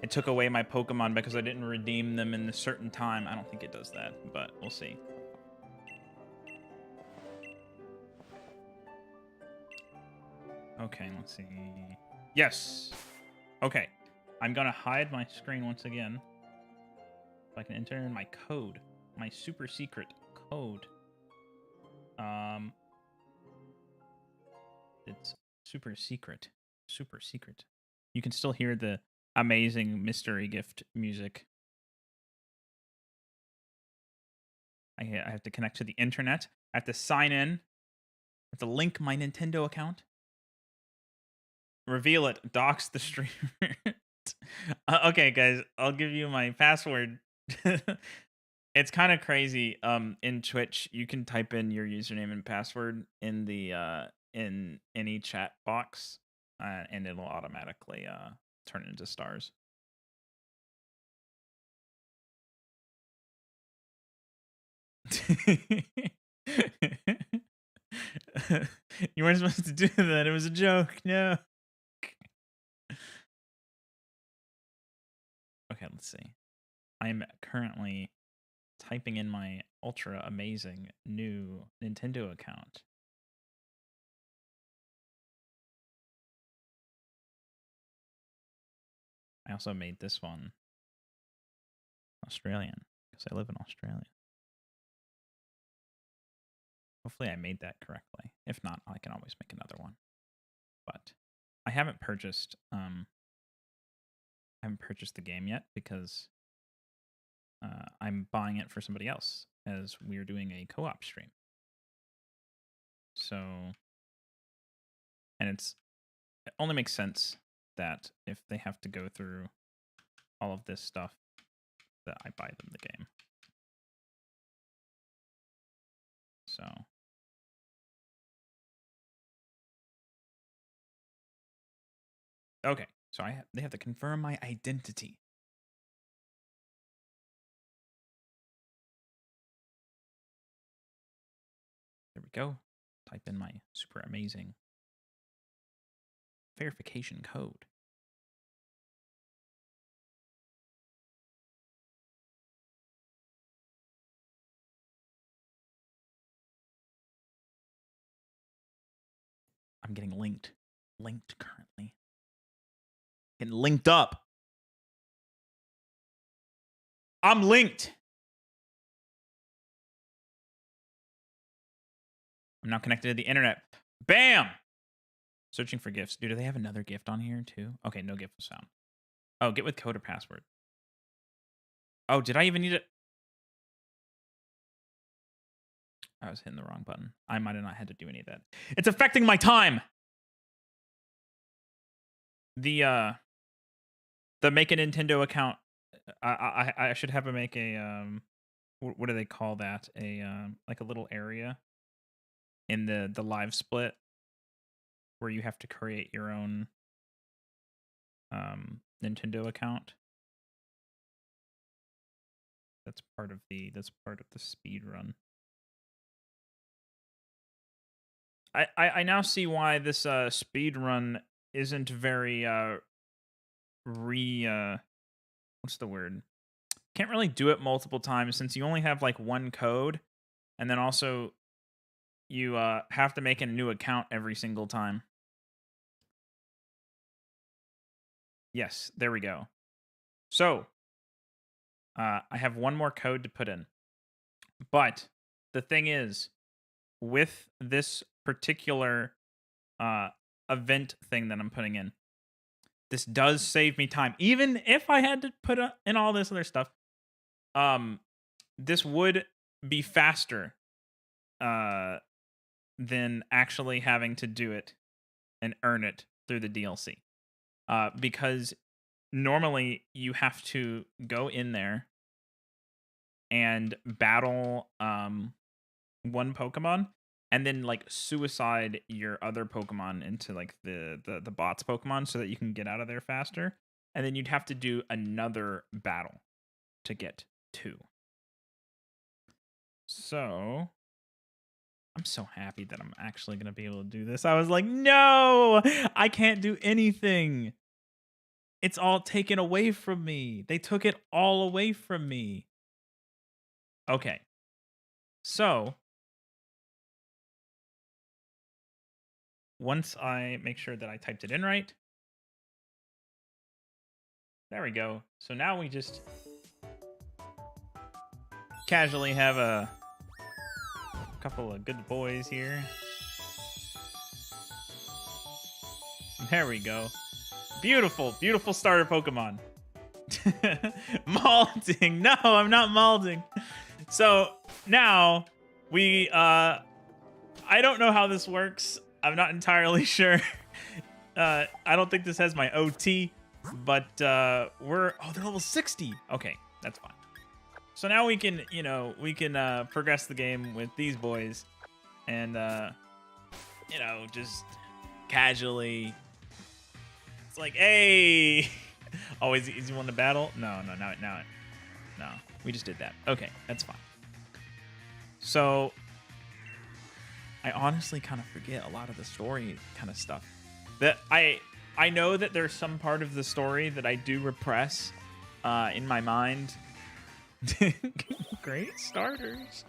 It took away my Pokemon because I didn't redeem them in a certain time. I don't think it does that, but we'll see. Okay, let's see. Yes! Okay. I'm gonna hide my screen once again. If I can enter in my code. My super secret code. It's super secret. Super secret. You can still hear the amazing mystery gift music. I have to connect to the internet. I have to sign in. I have to link my Nintendo account. Reveal it. Dox the streamer. Okay, guys. I'll give you my password. It's kind of crazy. In Twitch, you can type in your username and password in the in any chat box, and it'll automatically turn into stars. You weren't supposed to do that. It was a joke. No. Okay, let's see. I'm currently typing in my ultra amazing new Nintendo account. I also made this one Australian because I live in Australia. Hopefully I made that correctly. If not, I can always make another one. But I haven't purchased the game yet because I'm buying it for somebody else as we're doing a co-op stream. So, and it only makes sense that if they have to go through all of this stuff, that I buy them the game. So, okay. So they have to confirm my identity. There we go. Type in my super amazing verification code. I'm getting linked currently. Getting linked up. I'm linked. I'm now connected to the internet. Bam! Searching for gifts. Dude, do they have another gift on here too? Okay, no gift was found. Oh, get with code or password. Oh, did I even need it? I was hitting the wrong button. I might have not had to do any of that. It's affecting my time. The make a Nintendo account. I should have to make a what do they call that? A like a little area in the live split where you have to create your own Nintendo account. That's part of the speed run. I now see why this speed run isn't very what's the word? Can't really do it multiple times since you only have like one code, and then also you have to make a new account every single time. Yes, there we go. So I have one more code to put in, but the thing is, with this particular event thing that I'm putting in, this does save me time. Even if I had to put in all this other stuff, this would be faster than actually having to do it and earn it through the DLC. Because normally you have to go in there and battle one Pokemon and then like suicide your other Pokemon into like the bots Pokemon so that you can get out of there faster. And then you'd have to do another battle to get 2. So I'm so happy that I'm actually going to be able to do this. I was like, no, I can't do anything. It's all taken away from me. They took it all away from me. Okay. So once I make sure that I typed it in right. There we go. So now we just casually have a couple of good boys here. There we go. Beautiful, beautiful starter Pokemon. Malding. No, I'm not Malding. So now we, I don't know how this works. I'm not entirely sure. I don't think this has my OT, but they're level 60. Okay, that's fine. So now we can, progress the game with these boys and, just casually. It's like, hey, always easy one to battle. No, we just did that. Okay, that's fine. So I honestly kind of forget a lot of the story kind of stuff. That I know that there's some part of the story that I do repress in my mind. Great starters.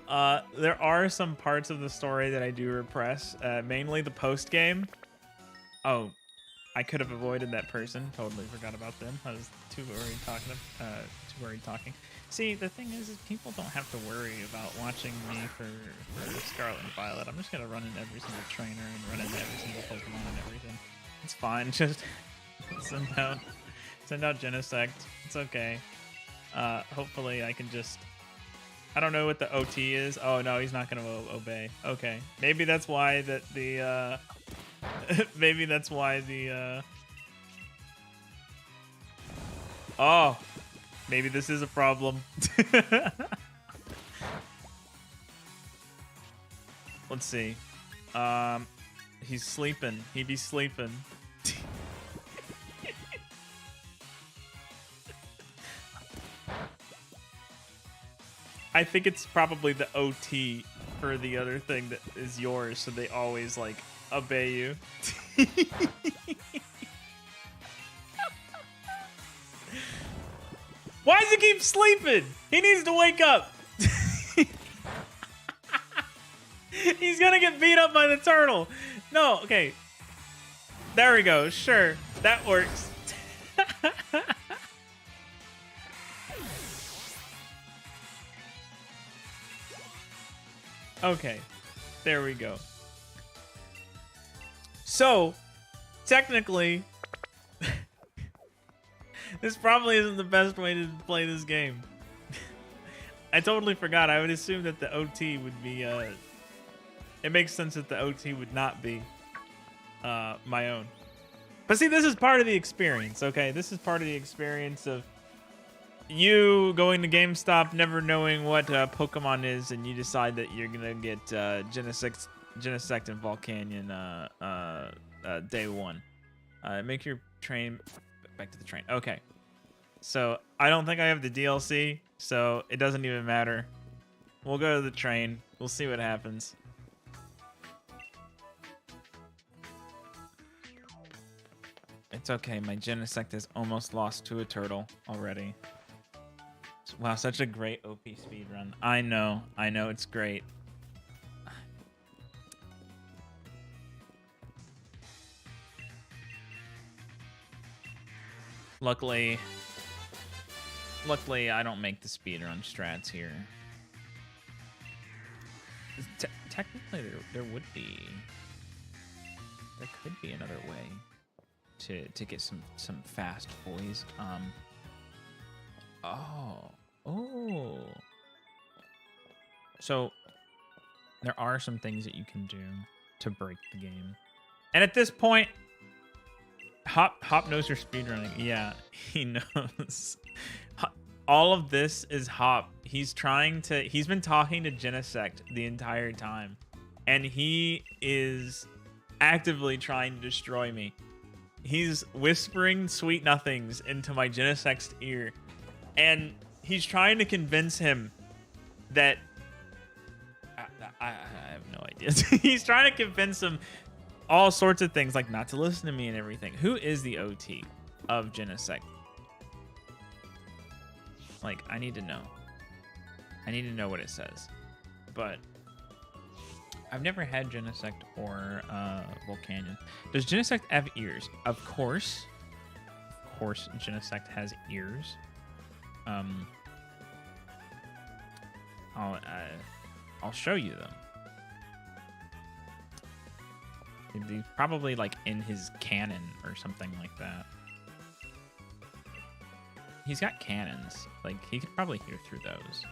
There are some parts of the story that I do repress, mainly the post game. Oh, I could have avoided that person. Totally forgot about them. I was too worried talking. See, the thing is people don't have to worry about watching me for Scarlet and Violet. I'm just gonna run in every single trainer and run into every single Pokemon and everything. It's fine. Just send out Genesect. It's okay. Hopefully I can just. I don't know what the OT is. Oh no, he's not gonna obey. Okay, maybe that's why the. Maybe that's why the. Oh, maybe this is a problem. Let's see. He's sleeping. He be sleeping. I think it's probably the OT for the other thing that is yours, so they always like obey you. Why does he keep sleeping? He needs to wake up. He's gonna get beat up by the turtle. No, okay. There we go. Sure, that works. Okay, there we go. So, technically, This probably isn't the best way to play this game. I totally forgot. I would assume that the OT would be, it makes sense that the OT would not be, my own. But see, this is part of the experience, okay? This is part of the experience of you going to GameStop, never knowing what Pokemon is, and you decide that you're gonna get Genesect and Volcanion day one. Make your train back to the train. Okay. So I don't think I have the DLC, so it doesn't even matter. We'll go to the train. We'll see what happens. It's okay. My Genesect is almost lost to a turtle already. Wow, such a great OP speedrun. I know. It's great. Luckily, I don't make the speedrun strats here. Technically, there would be. There could be another way to get some fast boys. Oh. So there are some things that you can do to break the game. And at this point, Hop knows your speedrunning. Yeah, he knows. All of this is Hop. He's been talking to Genesect the entire time. And he is actively trying to destroy me. He's whispering sweet nothings into my Genesect's ear. And he's trying to convince him that... I have no idea. He's trying to convince him all sorts of things, like not to listen to me and everything. Who is the OT of Genesect? Like, I need to know. I need to know what it says. But I've never had Genesect or Volcanion. Does Genesect have ears? Of course. Of course, Genesect has ears. I'll show you them. He's probably like in his cannon or something like that. He's got cannons. Like, he could probably hear through those.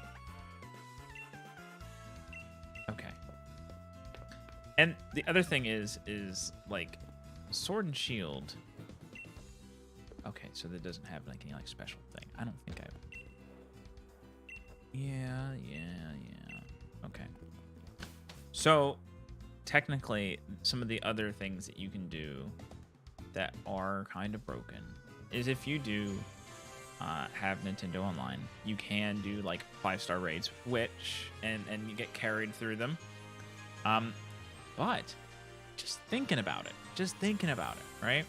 Okay. And the other thing is like Sword and Shield. Okay, so that doesn't have like any like special thing. I don't think I. Yeah. Okay. So technically, some of the other things that you can do that are kind of broken is if you do have Nintendo Online, you can do like 5-star raids, which and you get carried through them. But just thinking about it, right?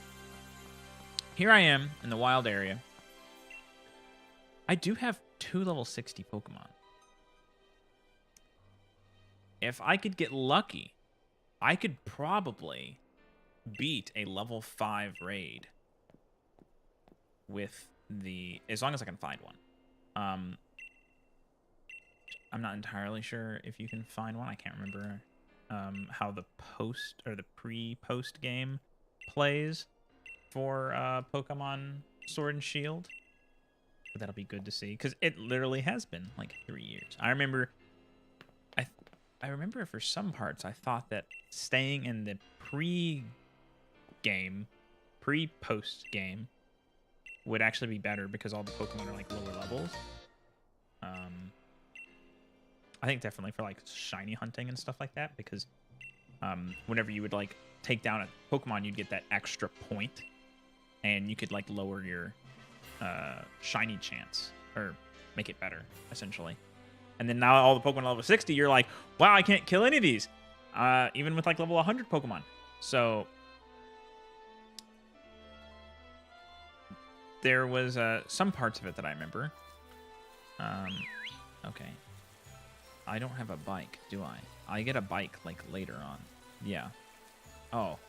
Here I am in the wild area. I do have 2 level 60 Pokemon. If I could get lucky, I could probably beat a level 5 raid with as long as I can find one. I'm not entirely sure if you can find one. I can't remember how the post or the pre-post game plays for Pokemon Sword and Shield. But that'll be good to see because it literally has been like 3 years. I remember for some parts I thought that staying in the pre-post game would actually be better because all the Pokemon are like lower levels. I think definitely for like shiny hunting and stuff like that, because whenever you would like take down a Pokemon, you'd get that extra point, and you could like lower your shiny chance or make it better essentially. And then now all the Pokemon level 60, you're like, wow, I can't kill any of these, even with like level 100 Pokemon. So there was some parts of it that I remember. Okay. I don't have a bike, do I? I get a bike like later on. Yeah. Oh.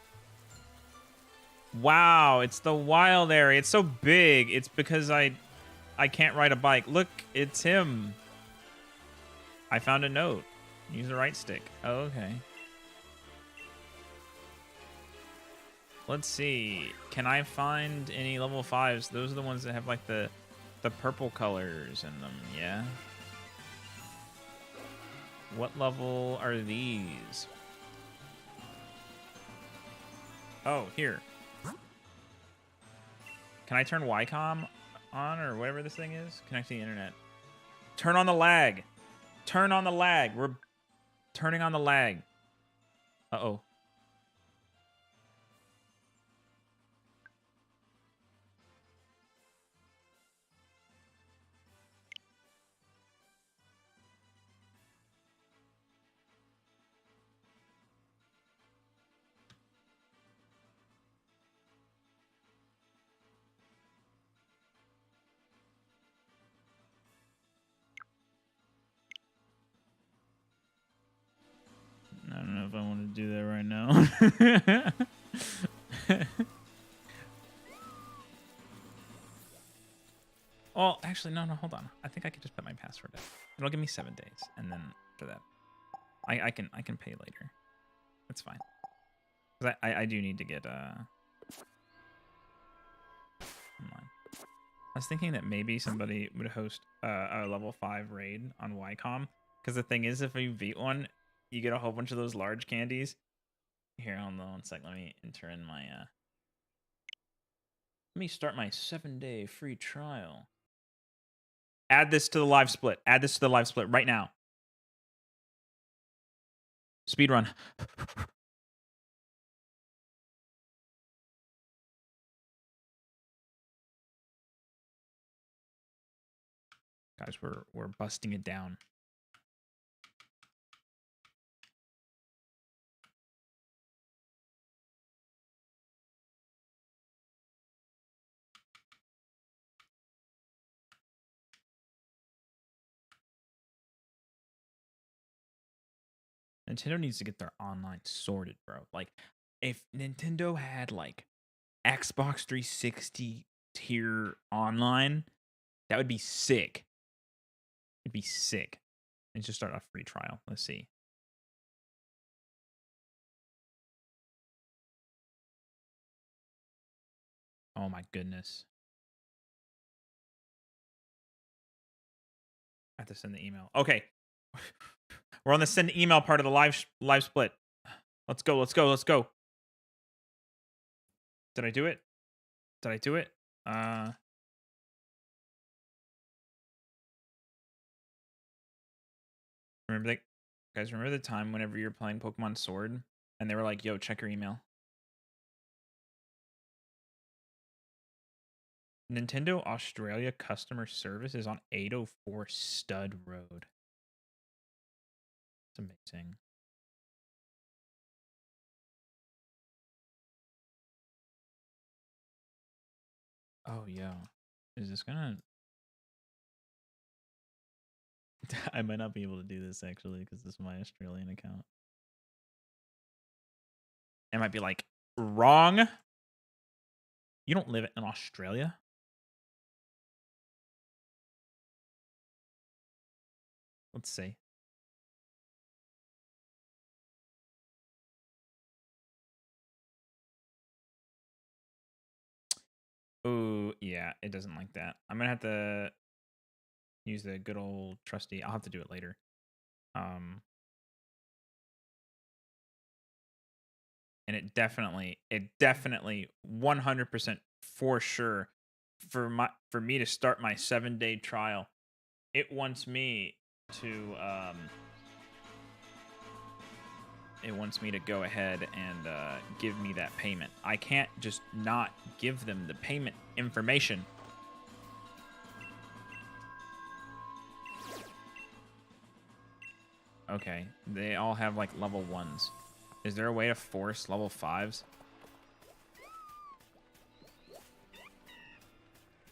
Wow, it's the wild area. It's so big. It's because I can't ride a bike. Look, it's him. I found a note. Use the right stick. Oh, okay. Let's see. can I find any level 5s? Those are the ones that have like the purple colors in them, yeah? What level are these? Oh, here. Can I turn Wycom on or whatever this thing is? Connect to the internet. Turn on the lag. Turn on the lag. We're turning on the lag. Uh-oh. I don't know if I want to do that right now. Well, actually, no, hold on. I think I could just put my password in. It'll give me 7 days, and then after that, I can pay later. That's fine. 'Cause I do need to get online. I was thinking that maybe somebody would host a level 5 raid on Wycom. Because the thing is, if you beat one, you get a whole bunch of those large candies. Here, hold on one sec. Let me enter in my... Let me start my 7-day free trial. Add this to the live split. Add this to the live split right now. Speed run. Guys, we're busting it down. Nintendo needs to get their online sorted, bro. Like, if Nintendo had, like, Xbox 360 tier online, that would be sick. It'd be sick. Let's just start a free trial. Let's see. Oh my goodness. I have to send the email. Okay. We're on the send email part of the live split. Let's go. Did I do it? Remember that, guys, remember the time whenever you're playing Pokemon Sword and they were like, yo, check your email. Nintendo Australia customer service is on 804 Stud Road. It's amazing. Oh, yeah. Is this gonna... I might not be able to do this, actually, because this is my Australian account. It might be like, wrong. You don't live in Australia? Let's see. Oh, yeah, it doesn't like that. I'm gonna have to use the good old trusty. I'll have to do it later. And it definitely 100% for sure for me to start my 7-day trial, it wants me to go ahead and give me that payment. I can't just not give them the payment information. Okay, they all have like level 1s. Is there a way to force level 5s?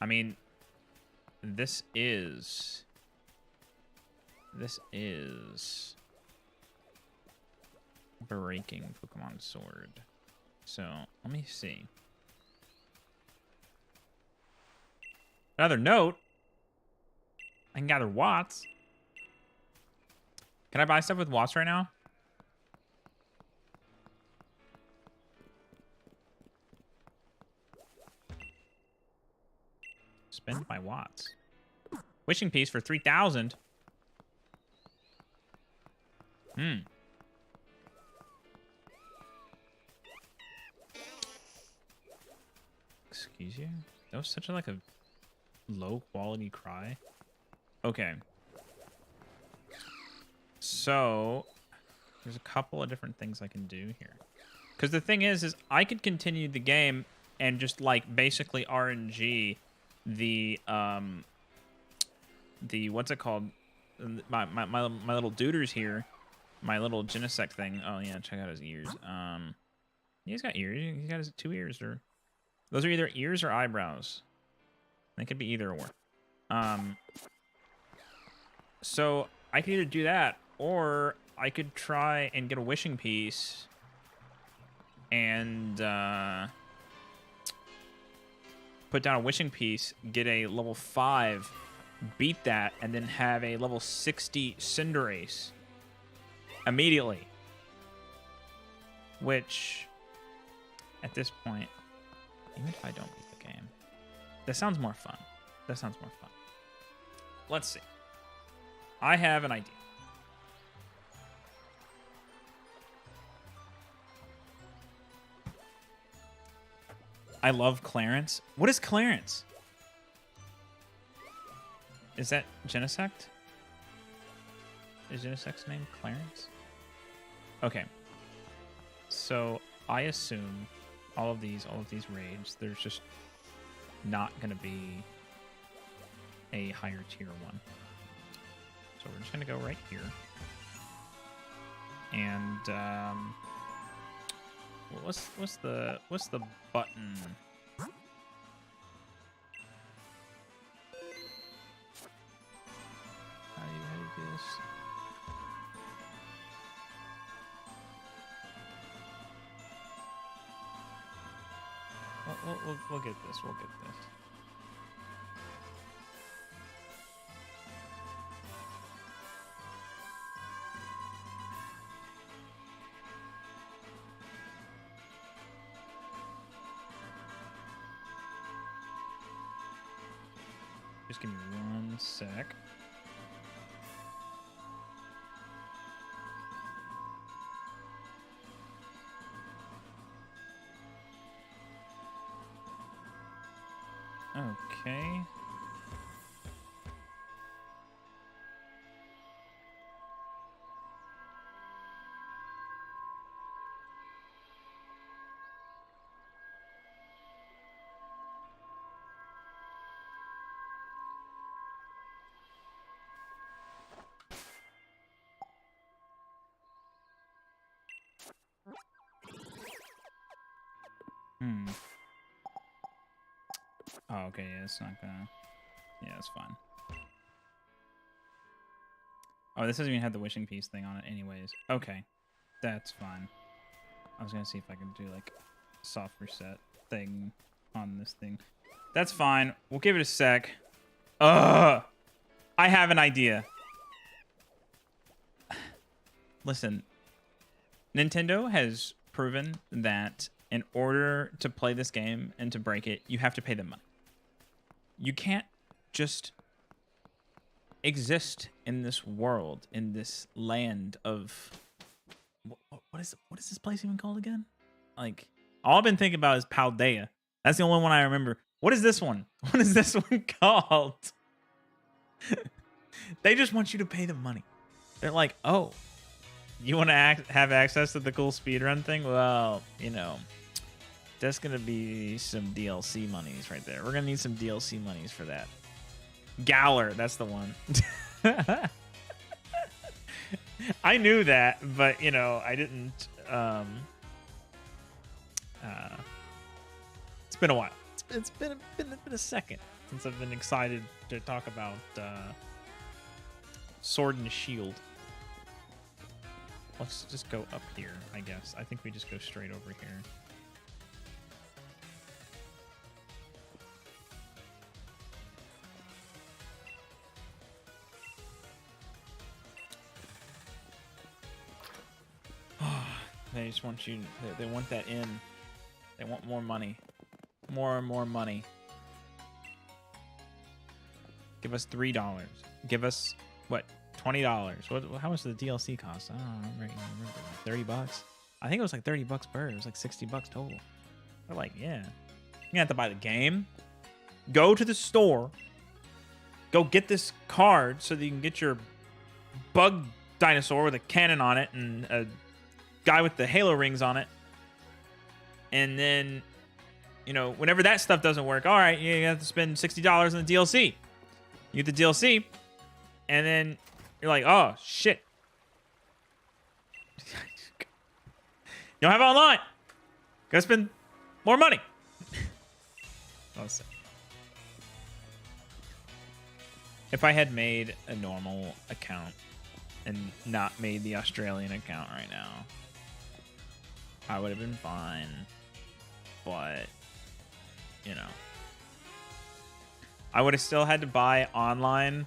I mean, this is breaking Pokemon Sword. So, let me see. Another note. I can gather Watts. Can I buy stuff with Watts right now? spend my watts. Wishing piece for 3,000. Excuse you? That was such a, like a low quality cry. Okay. So there's a couple of different things I can do here. Because the thing is I could continue the game and just like basically RNG the what's it called? My little duders here. My little Genesect thing. Oh yeah, check out his ears. He's got ears. He's got his 2 ears, or those are either ears or eyebrows. They could be either or. So I could either do that, or I could try and get a wishing piece and put down a wishing piece, get a level 5, beat that, and then have a level 60 Cinderace immediately. Which, at this point, even if I don't beat the game, that sounds more fun. That sounds more fun. Let's see. I have an idea. I love Clarence. What is Clarence? Is that Genesect? Is Genesect's name Clarence? Okay. So I assume all of these raids, there's just not gonna be a higher tier one. So we're just gonna go right here. And what's the button? How do you do this? We'll get this. We'll get this. Just give me 1 sec. Okay. Oh, okay, yeah, it's not gonna... Yeah, it's fine. Oh, this doesn't even have the wishing piece thing on it anyways. Okay, that's fine. I was gonna see if I can do, like, a soft reset thing on this thing. That's fine. We'll give it a sec. Ugh! I have an idea. Listen, Nintendo has proven that in order to play this game and to break it, you have to pay them money. You can't just exist in this world, in this land of... What is this place even called again? Like, all I've been thinking about is Paldea. That's the only one I remember. What is this one? What is this one called? They just want you to pay them money. They're like, oh, you want to have access to the cool speedrun thing? Well, you know, that's going to be some DLC monies right there. We're going to need some DLC monies for that. Galar, that's the one. I knew that, but, you know, I didn't... it's been a while. It's been a second since I've been excited to talk about Sword and Shield. Let's just go up here, I guess. I think we just go straight over here. They just want you... They want that in. They want more money. More and more money. Give us $3. Give us what? $20. What? How much did the DLC cost? I don't remember. Like $30. I think it was like $30 per. It was like $60 total. They're like, yeah, you have to buy the game. Go to the store. Go get this card so that you can get your bug dinosaur with a cannon on it and a guy with the halo rings on it. And then, you know, whenever that stuff doesn't work, all right, you have to spend $60 on the DLC. You get the DLC, and then you're like, oh, shit. You don't have it online. Gotta spend more money. If I had made a normal account and not made the Australian account right now, I would have been fine. But, you know, I would have still had to buy online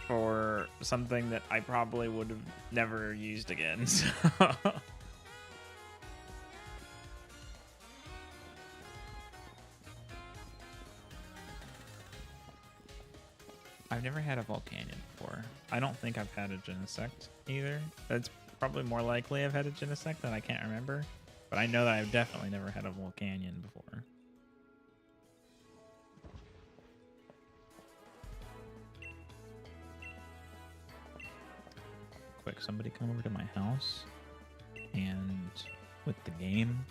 for something that I probably would have never used again. So. I've never had a Volcanion before. I don't think I've had a Genesect either. That's probably more likely I've had a Genesect that I can't remember. But I know that I've definitely never had a Volcanion before. Quick, somebody come over to my house and with the game,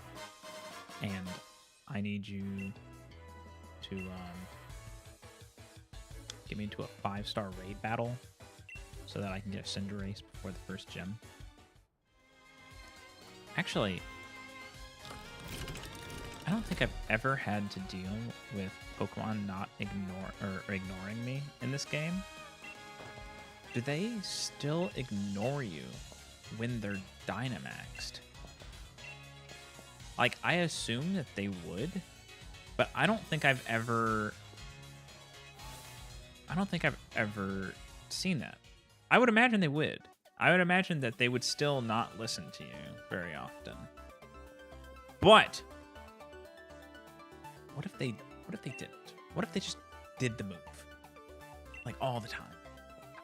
and I need you to get me into a 5-star raid battle so that I can get a Cinderace before the first gym. Actually, I don't think I've ever had to deal with Pokemon not ignoring me in this game. Do they still ignore you when they're Dynamaxed? Like, I assume that they would, but I don't think I've ever seen that. I would imagine they would. I would imagine that they would still not listen to you very often. But what if they didn't? What if they just did the move? Like all the time.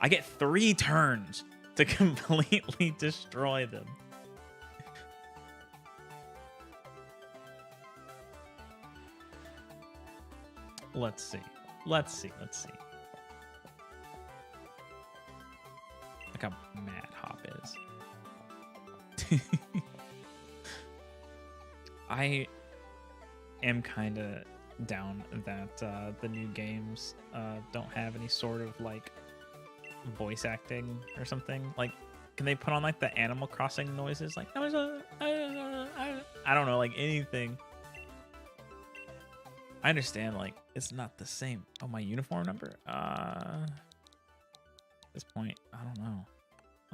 I get 3 turns to completely destroy them. Let's see. Look how mad Hop is. I am kind of down that the new games don't have any sort of like voice acting or something. Like, can they put on like the Animal Crossing noises? Like, I don't know, like anything. I understand, like, it's not the same. Oh, my uniform number? At this point, I don't know.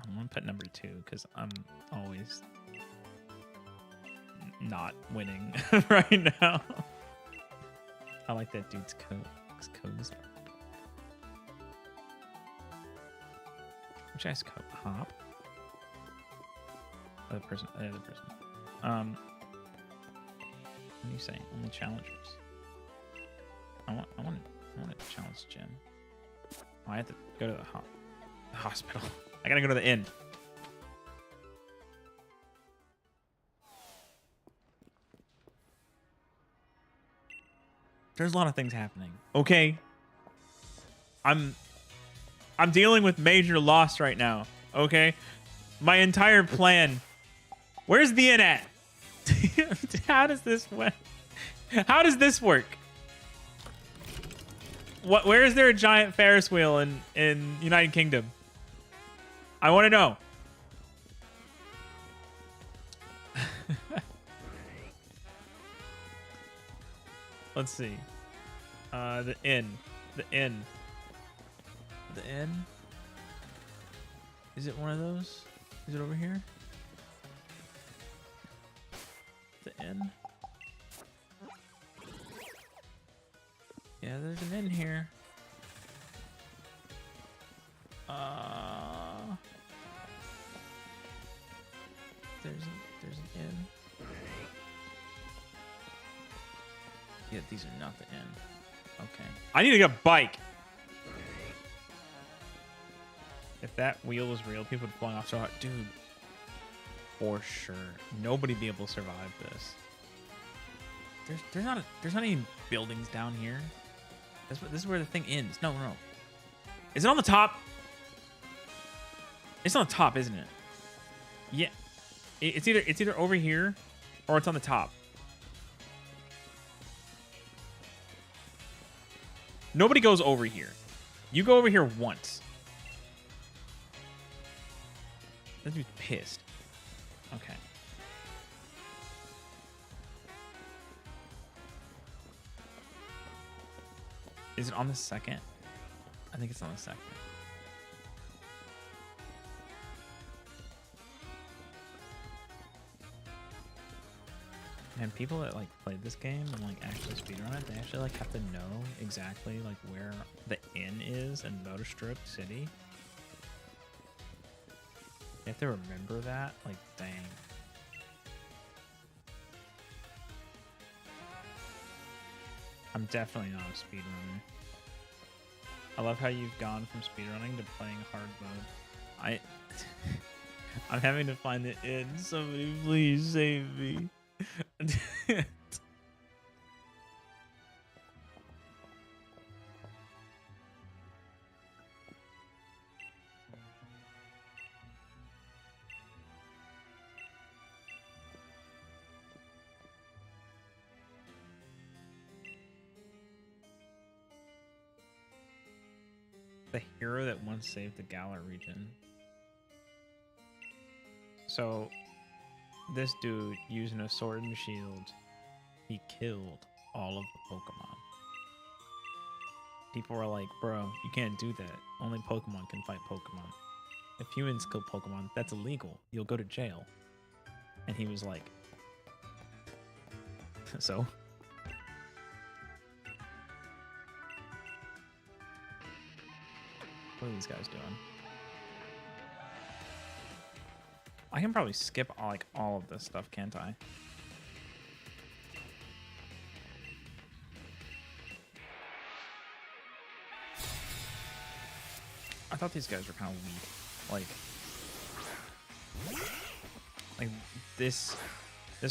I'm gonna put number 2 because I'm always not winning right now. I like that dude's coat. His coat is... Which guy's coat? Hop? The other person. What are you saying? Only challengers. I want to challenge Jim. Oh, I have to go to the hospital. I gotta go to the inn. There's a lot of things happening. Okay. I'm dealing with major loss right now. Okay. My entire plan. Where's the inn at? How does this work? How does this work? Where is there a giant Ferris wheel in United Kingdom? I want to know. Let's see. The inn. Is it one of those? Is it over here? The inn. Yeah, there's an inn here. There's an inn. Yeah, these are not the inn. Okay. I need to get a bike. If that wheel was real, people would fly off so hard. Dude, for sure. Nobody be able to survive this. There's not any buildings down here. This is where the thing ends. No. Is it on the top? It's on the top, isn't it? Yeah. It's either over here or it's on the top. Nobody goes over here. You go over here once. That dude's pissed. Okay. Is it on the second? I think it's on the second. And people that like played this game and like actually speedrun it, they actually like have to know exactly like where the inn is in Motorstrip City. You have to remember that. Like, dang. I'm definitely not a speedrunner. I love how you've gone from speedrunning to playing hard mode. I'm having to find the inn. Somebody please save me. The hero that once saved the Galar region. So this dude, using a sword and shield, he killed all of the Pokemon. People were like, bro, you can't do that. Only Pokemon can fight Pokemon. If humans kill Pokemon, that's illegal. You'll go to jail. And he was like, so? What are these guys doing? I can probably skip like all of this stuff, can't I? I thought these guys were kind of weak. Like this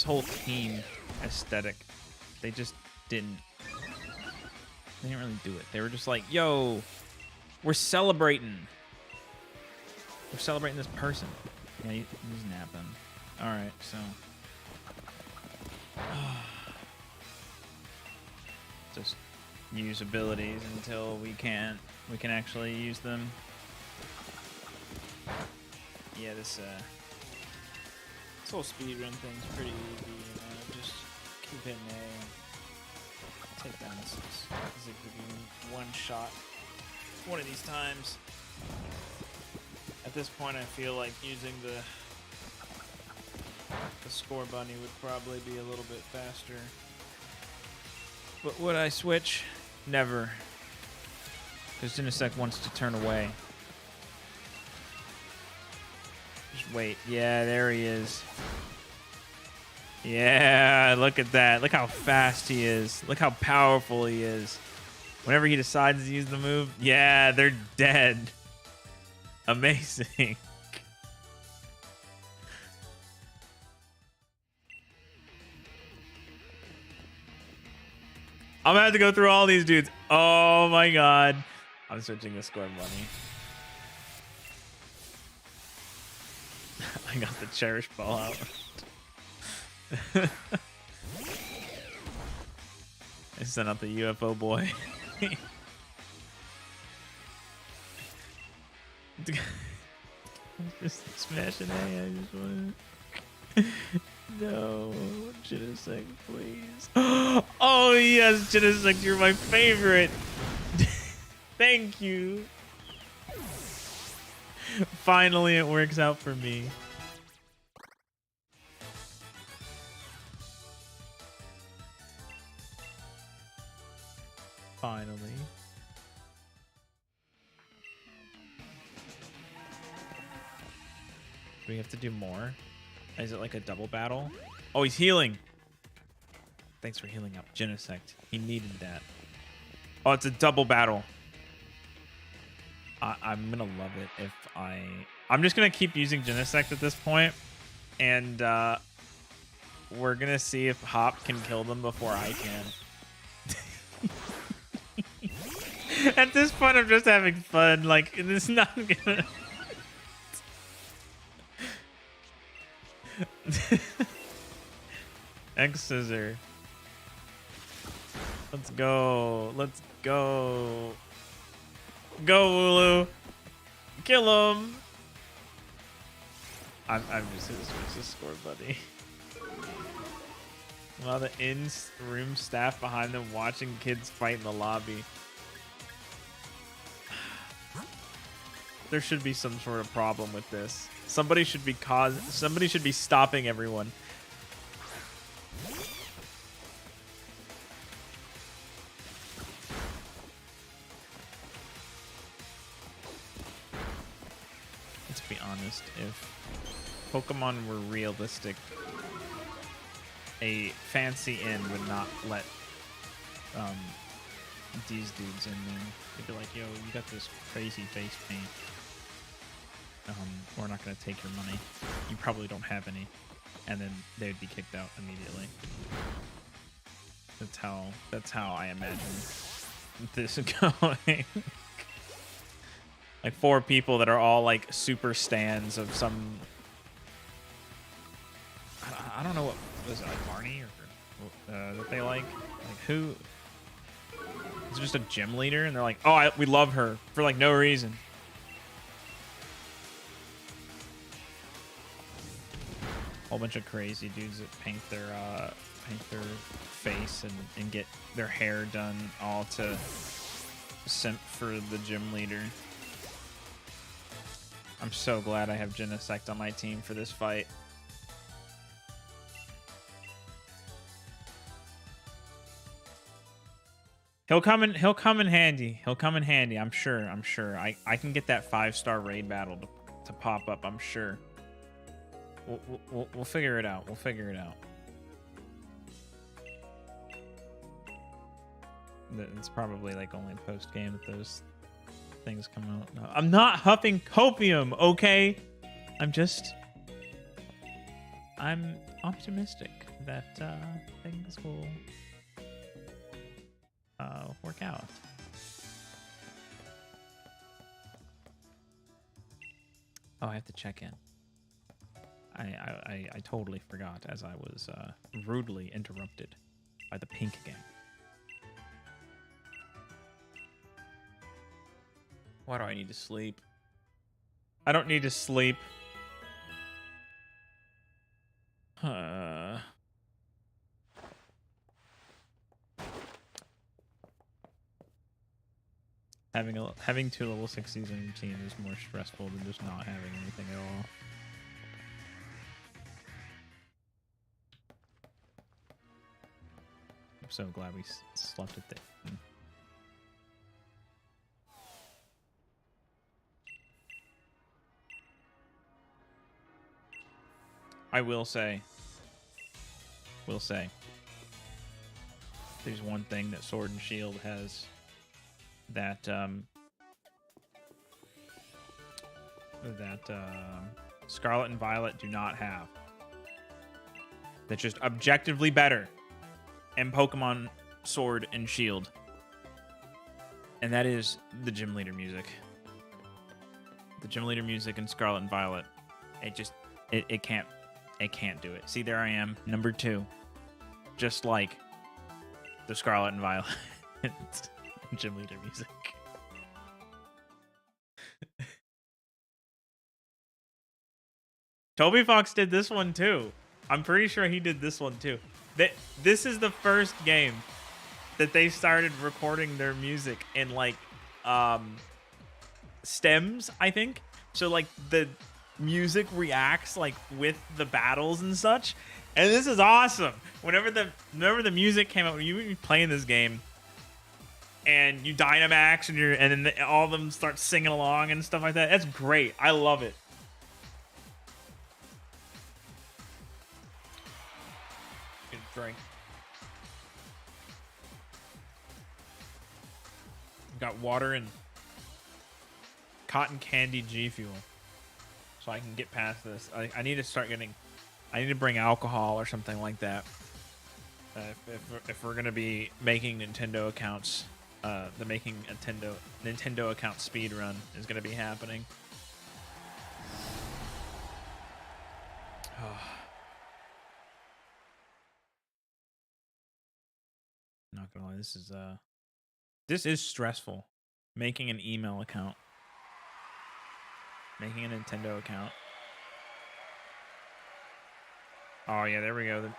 whole team aesthetic, they just didn't really do it. They were just like, yo, we're celebrating. We're celebrating this person. Yeah, he's napping. All right, so just use abilities until we can actually use them. Yeah, this whole speedrun thing's pretty easy. You know, just keep hitting A. Take down this Zigzagoon one shot. One of these times. At this point, I feel like using the score bunny would probably be a little bit faster. But would I switch? Never. Because Genesect wants to turn away. Just wait. Yeah, there he is. Yeah, look at that. Look how fast he is. Look how powerful he is. Whenever he decides to use the move, yeah, they're dead. Amazing. I'm gonna have to go through all these dudes. Oh my god. I'm switching the score bunny. I got the cherish ball out. I sent out the UFO boy. Just smashing A. I just want to. No, Genesect, please. Oh yes, Genesect, you're my favorite. Thank you. Finally, it works out for me. Finally. Do we have to do more? Is it like a double battle? Oh, he's healing. Thanks for healing up Genesect. He needed that. Oh, it's a double battle. I'm gonna love it if I'm just gonna keep using Genesect at this point, and we're gonna see if Hop can kill them before I can. At this point, I'm just having fun. Like, it's not gonna. X scissor. Let's go. Let's go. Go, Wooloo. Kill him. I'm just a score buddy. While the in-room staff behind them watching kids fight in the lobby. There should be some sort of problem with this. Somebody should be stopping everyone. Let's be honest, if Pokemon were realistic, a fancy inn would not let these dudes in there. They'd be like, yo, you got this crazy face paint. We're not going to take your money. You probably don't have any. And then they'd be kicked out immediately. That's how I imagine this going. Like 4 people that are all like super stans of some. I don't know what was it, like Barney or that they like. Like who? It's just a gym leader, and they're like, oh, we love her for like no reason. Whole bunch of crazy dudes that paint their face and get their hair done, all to simp for the gym leader. I'm so glad I have Genesect on my team for this fight. He'll come in handy. He'll come in handy. I'm sure. I can get that 5-star raid battle to pop up. I'm sure. We'll figure it out. We'll figure it out. It's probably like only post game that those things come out. No, I'm not huffing copium, okay? I'm optimistic that things will work out. Oh, I have to check in. I totally forgot as I was rudely interrupted by the Pink Gang. Why do I need to sleep? I don't need to sleep. Having 2 level 6 season teams is more stressful than just not having anything at all. I'm so glad we slept at the inn. I will say, there's one thing that Sword and Shield has that Scarlet and Violet do not have. That's just objectively better in Pokemon Sword and Shield. And that is the gym leader music. The gym leader music in Scarlet and Violet. It can't do it. See, there I am, number 2. Just like the Scarlet and Violet gym leader music. Toby Fox did this one too. I'm pretty sure he did this one too. This is the first game that they started recording their music in like stems, I think. So like the music reacts like with the battles and such. And this is awesome. Whenever the music came out, when you were playing this game and you Dynamax and then all of them start singing along and stuff like that. That's great. I love it. Good drink. Got water and cotton candy G Fuel, so I can get past this. I need to start getting. I need to bring alcohol or something like that. If we're gonna be making Nintendo accounts, the making Nintendo account speed run is gonna be happening. Not gonna lie, this is stressful. Making an email account, making a Nintendo account. Oh yeah, there we go.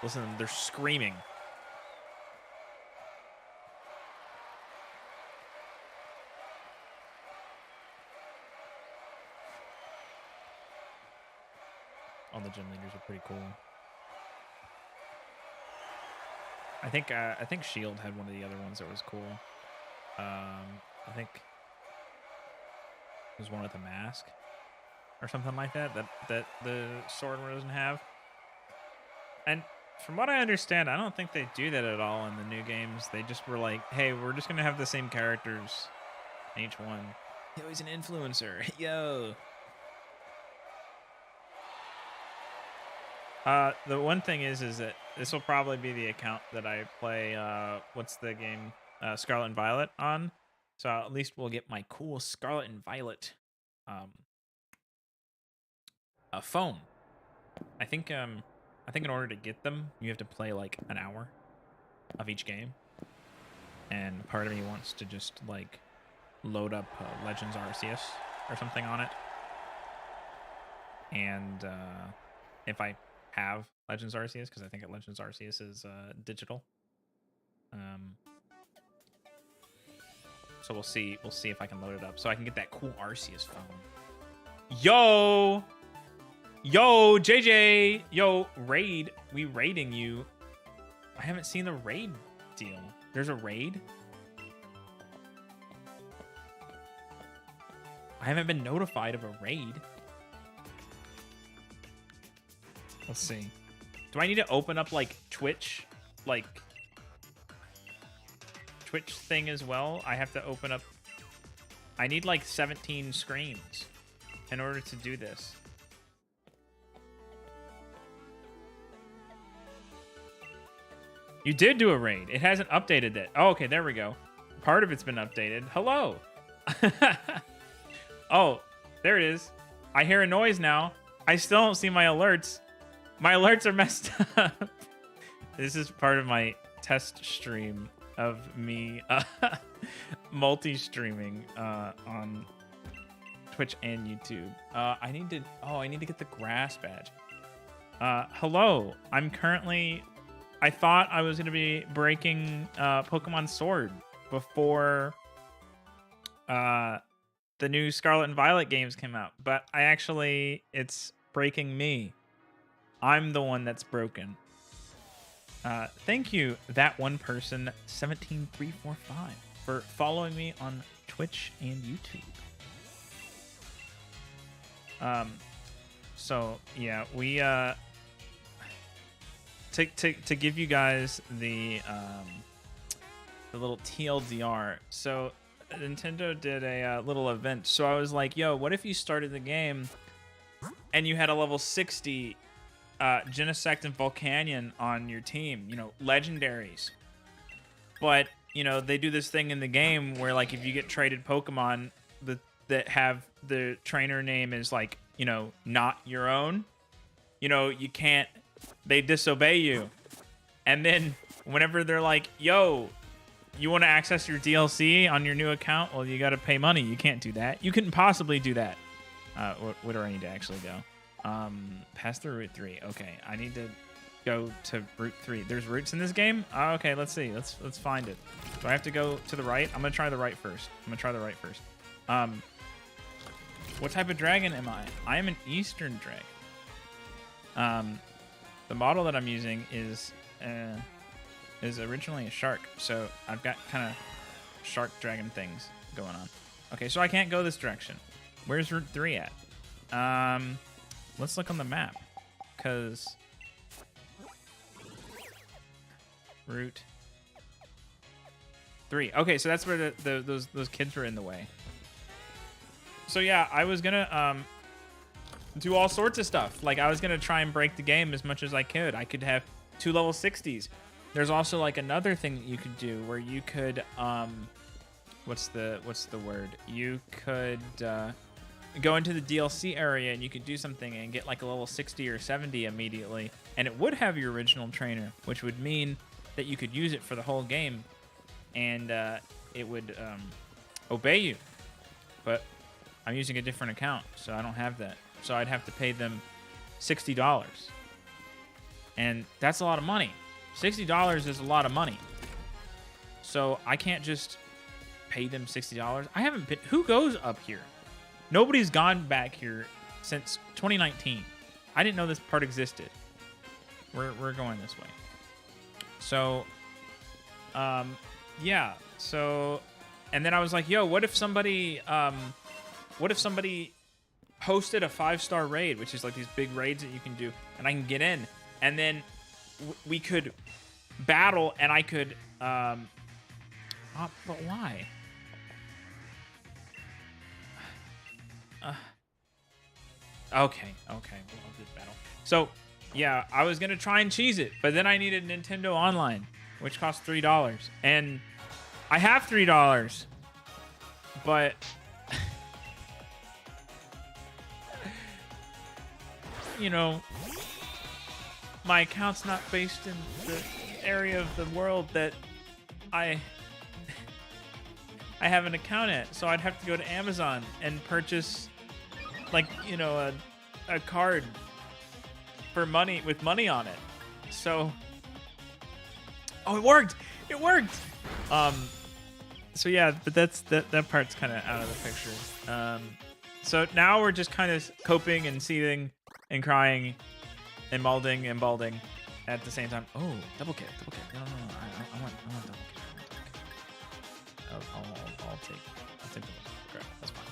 Listen, they're screaming. All the gym leaders are pretty cool. I think Shield had one of the other ones that was cool. I think it was one with a mask or something like that that the sword doesn't have. And from what I understand, I don't think they do that at all in the new games. They just were like, hey, we're just gonna have the same characters in each one. Yo, he's an influencer. Yo. The one thing is that this will probably be the account that I play, what's the game, Scarlet and Violet on. So at least we'll get my cool Scarlet and Violet, phone. I think in order to get them, you have to play like an hour of each game. And part of me wants to just like load up Legends Arceus or something on it. And if I have Legends Arceus, because I think Legends Arceus is digital. So we'll see if I can load it up so I can get that cool Arceus phone. Yo, JJ, yo, raid. We raiding you. I haven't seen the raid deal. There's a raid. I haven't been notified of a raid. Let's see. Do I need to open up like Twitch thing as well? I have to open up. I need like 17 screens in order to do this. You did do a raid. It hasn't updated it. Oh, okay, there we go. Part of it's been updated. Hello. Oh, there it is. I hear a noise now. I still don't see my alerts. My alerts are messed up. This is part of my test stream of me multi-streaming on Twitch and YouTube. I need to get the grass badge. Hello. I'm currently... I thought I was going to be breaking Pokemon Sword before the new Scarlet and Violet games came out. But it's breaking me. I'm the one that's broken. Thank you, that one person, 17345, for following me on Twitch and YouTube. So yeah, we to give you guys the little TLDR. So Nintendo did a little event. So I was like, yo, what if you started the game and you had a level 60 Genesect and Volcanion on your team, legendaries. But, they do this thing in the game where, like, if you get traded Pokemon that have the trainer name is, like, not your own, you can't, they disobey you. And then whenever they're like, yo, you want to access your DLC on your new account? Well, you got to pay money. You can't do that. You couldn't possibly do that. Where do I need to actually go? Pass through Route 3. Okay, I need to go to Route 3. There's routes in this game? Okay, let's see. Let's find it. Do I have to go to the right? I'm gonna try the right first. What type of dragon am I? I am an Eastern dragon. The model that I'm using is originally a shark, so I've got kind of shark dragon things going on. Okay, so I can't go this direction. Where's Route 3 at? Let's look on the map, because Route 3. Okay, so that's where those kids were in the way. So yeah, I was gonna do all sorts of stuff. Like I was gonna try and break the game as much as I could. I could have 2 level 60s. There's also like another thing that you could do where you could what's the word? You could go into the DLC area and you could do something and get like a level 60 or 70 immediately, and it would have your original trainer, which would mean that you could use it for the whole game, and it would obey you. But I'm using a different account, so I don't have that. So I'd have to pay them $60, and that's a lot of money. $60 is a lot of money, so I can't just pay them $60. I haven't been. Who goes up here? Nobody's gone back here since 2019. I didn't know this part existed. We're going this way. So, yeah. So, and then I was like, yo, what if somebody hosted a 5-star raid, which is like these big raids that you can do, and I can get in, and then we could battle, and I could, but why? Okay, we'll do battle. So, yeah, I was gonna try and cheese it, but then I needed Nintendo Online, which costs $3, and I have $3, but you know, my account's not based in the area of the world that I have an account at, so I'd have to go to Amazon and purchase, like, you know, a card for money with money on it. So, oh, it worked! It worked! So yeah, but that part's kind of out of the picture. So now we're just kind of coping and seething and crying and molding and balding at the same time. Oh, double kick. No, I want double kick. I'll take the crap. That's fine.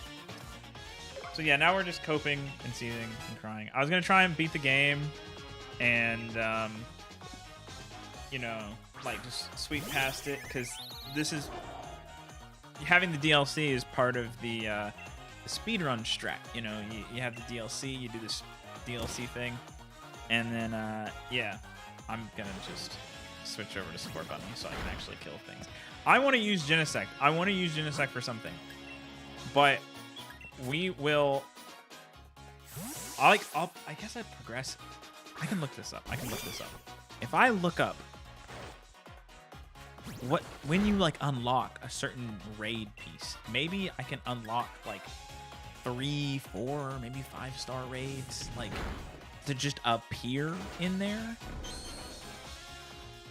So yeah, now we're just coping and seething and crying. I was gonna try and beat the game, and you know, like just sweep past it, because this is having the DLC is part of the speedrun strat. You know, you have the DLC, you do this DLC thing, and then yeah, I'm gonna just switch over to Support Bunny so I can actually kill things. I want to use Genesect. I want to use Genesect for something, but we will. I guess I progress. I can look this up. If I look up when you like unlock a certain raid piece, maybe I can unlock like 3, 4, maybe 5-star raids, like to just appear in there.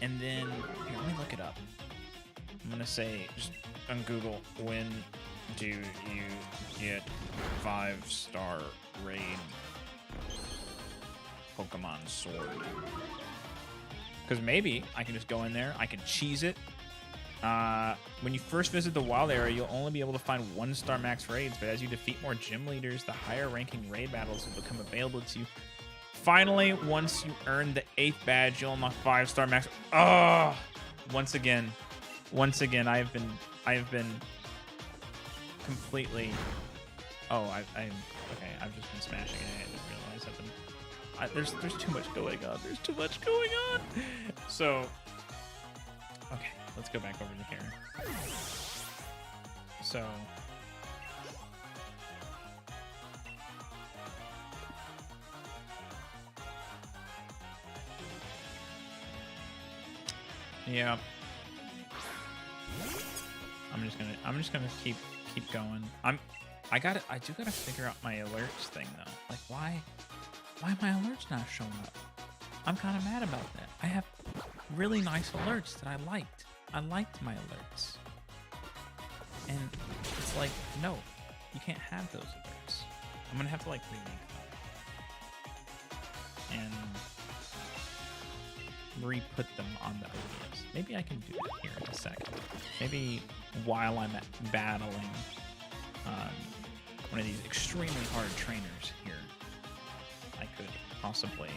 And then here, let me look it up. I'm gonna say just on Google, when do you get 5-star raid Pokemon Sword? Because maybe I can just go in there, I can cheese it. When you first visit the wild area, you'll only be able to find 1-star max raids, but as you defeat more gym leaders, the higher ranking raid battles will become available to you. Finally, once you earn the 8th badge, you'll unlock 5-star max. Oh, once again, I have been completely. Oh, I'm okay. I've just been smashing it. I didn't realize there's too much going on. There's too much going on. So, okay, let's go back over to here. So. Yeah. I'm just gonna keep going. I do gotta figure out my alerts thing though. Like why are my alerts not showing up? I'm kind of mad about that. I have really nice alerts that I liked. I liked my alerts. And it's like, no, you can't have those alerts. I'm gonna have to like remake them. And re-put them on the OBS. Maybe I can do it here in a second. Maybe while I'm battling one of these extremely hard trainers here, I could possibly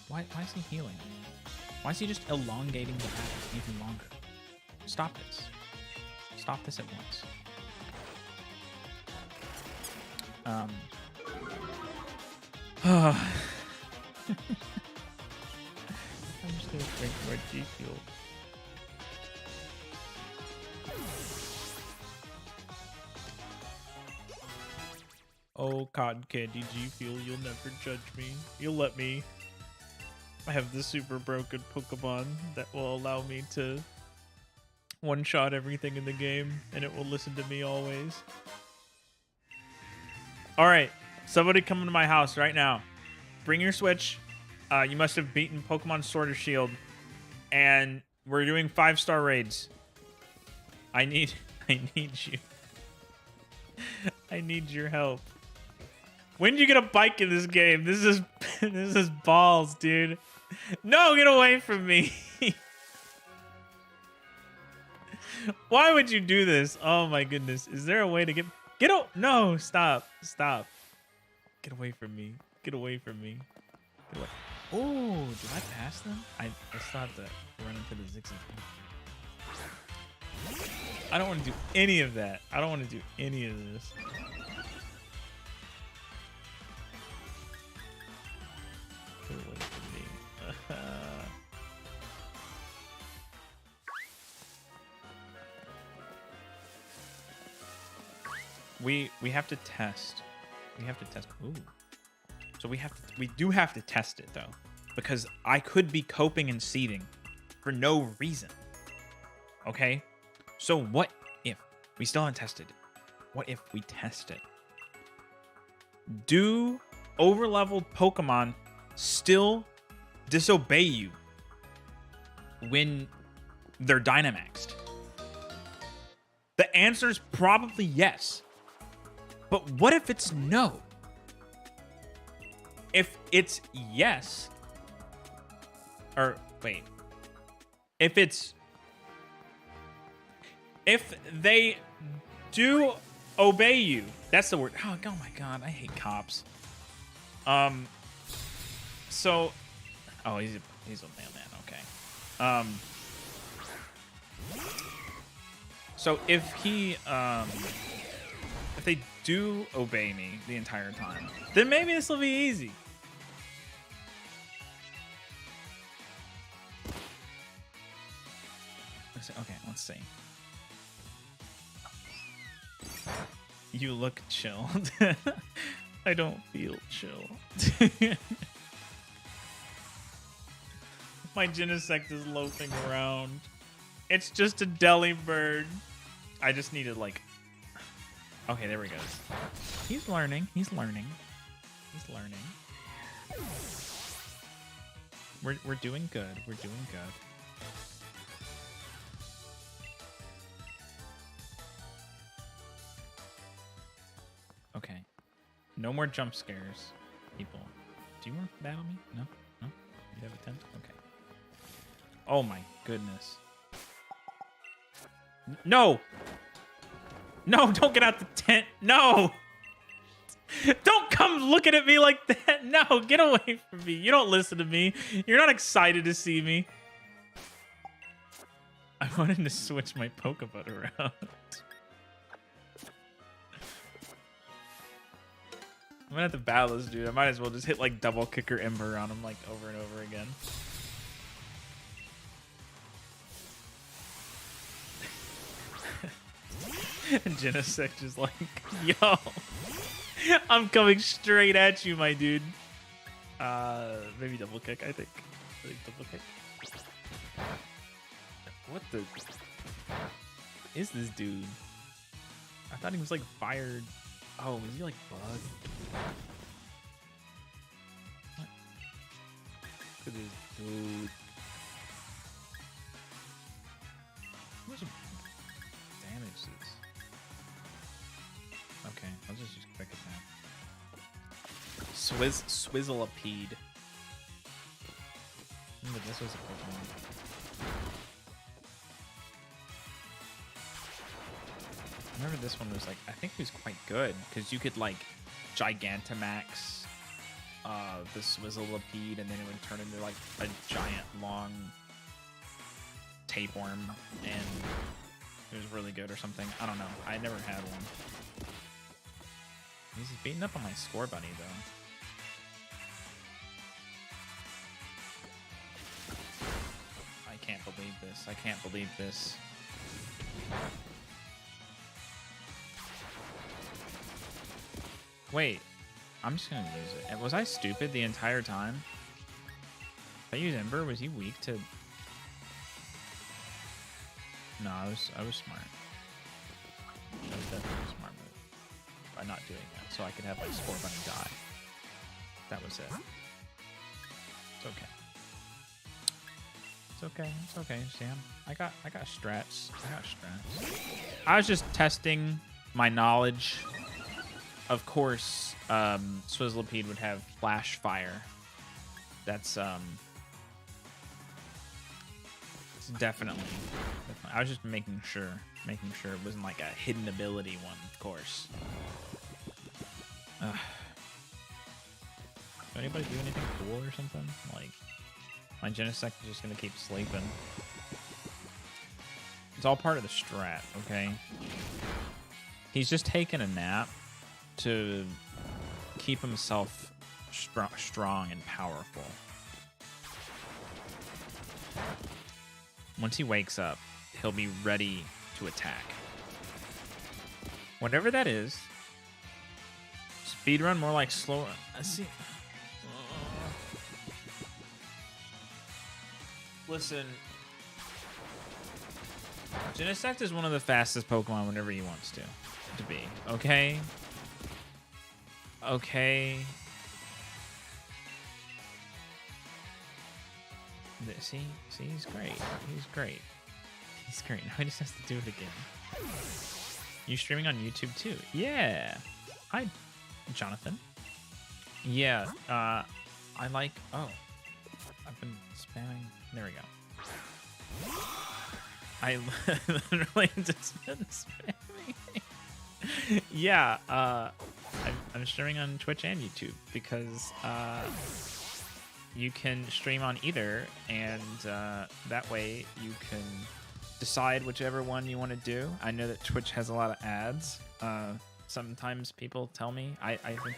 why is he healing? Why is he just elongating the battle even longer? Stop this. Stop this at once. I'm just gonna drink more G Fuel. Oh, cotton candy G Fuel, you'll never judge me. You'll let me. I have the super broken Pokemon that will allow me to one-shot everything in the game, and it will listen to me always. All right, somebody come to my house right now. Bring your Switch. You must have beaten Pokemon Sword or Shield, and we're doing 5-star raids. I need you. I need your help. When did you get a bike in this game? This is balls, dude. No, get away from me. Why would you do this? Oh my goodness. Is there a way to get no, stop. Get away from me. Get away from me. Get away. Oh, did I pass them? I still have to run into the zigzag. I don't want to do any of that. I don't want to do any of this. Get away from me. We have to test. We have to test. Ooh. So we do have to test it though, because I could be coping and seeding for no reason. Okay? So what if we still haven't tested it? What if we test it? Do overleveled Pokemon still disobey you when they're Dynamaxed? The answer is probably yes. But what if it's no? If it's yes, or wait, if they do obey you, that's the word. Oh my god, I hate cops. So, oh, he's a mailman. Okay. So if they do obey me the entire time, then maybe this will be easy. Okay, let's see. You look chill. I don't feel chill. My Genesect is loafing around. It's just a Delibird. I just needed like... Okay, there we go. He's learning. He's learning. He's learning. We're doing good. We're doing good. Okay. No more jump scares, people. Do you want to battle me? No? No? You have a tent? Okay. Oh my goodness. No! No, don't get out the tent. No! Don't come looking at me like that. No, get away from me. You don't listen to me. You're not excited to see me. I wanted to switch my Pokeball around. I'm gonna have to battle this dude. I might as well just hit like double kicker Ember on him like over and over again. And Genesect is like, yo, I'm coming straight at you, my dude. Maybe double kick, I think double kick. What the is this dude? I thought he was like fired. Oh, is he like bug? What? Look at this dude. How much damage is this? Okay, I'll just use quick attack. Swizzleapede. Remember, this was a Pokemon. I remember this one was like, I think it was quite good because you could like Gigantamax this Swizzleipede, and then it would turn into like a giant long tapeworm, and it was really good or something. I don't know. I never had one. He's beating up on my score bunny though. I can't believe this. I can't believe this. Wait, I'm just gonna use it. Was I stupid the entire time? If I use Ember, was he weak to? No, I was smart. That was definitely a smart move by not doing that, so I could have my Score Bunny die. That was it. It's okay. It's okay. It's okay, Sam. I got strats. I was just testing my knowledge. Of course, Swizzleipede would have Flash Fire. That's it's definitely. I was just making sure it wasn't like a hidden ability one, of course. Ugh. Did anybody do anything cool or something? Like, my Genesect is just gonna keep sleeping. It's all part of the strat, okay? He's just taking a nap to keep himself strong and powerful. Once he wakes up, he'll be ready to attack. Whatever that is. Speedrun more like slow. I see. Listen. Genesect is one of the fastest Pokemon whenever he wants to be. Okay? Okay. See, he's great. He's great. He's great. Now he just has to do it again. You streaming on YouTube too? Yeah. Hi, Jonathan. Yeah. I like. Oh, I've been spamming. There we go. I literally just been spamming. Yeah. I'm streaming on Twitch and YouTube because you can stream on either, and that way you can decide whichever one you want to do. I know that Twitch has a lot of ads. Sometimes people tell me I think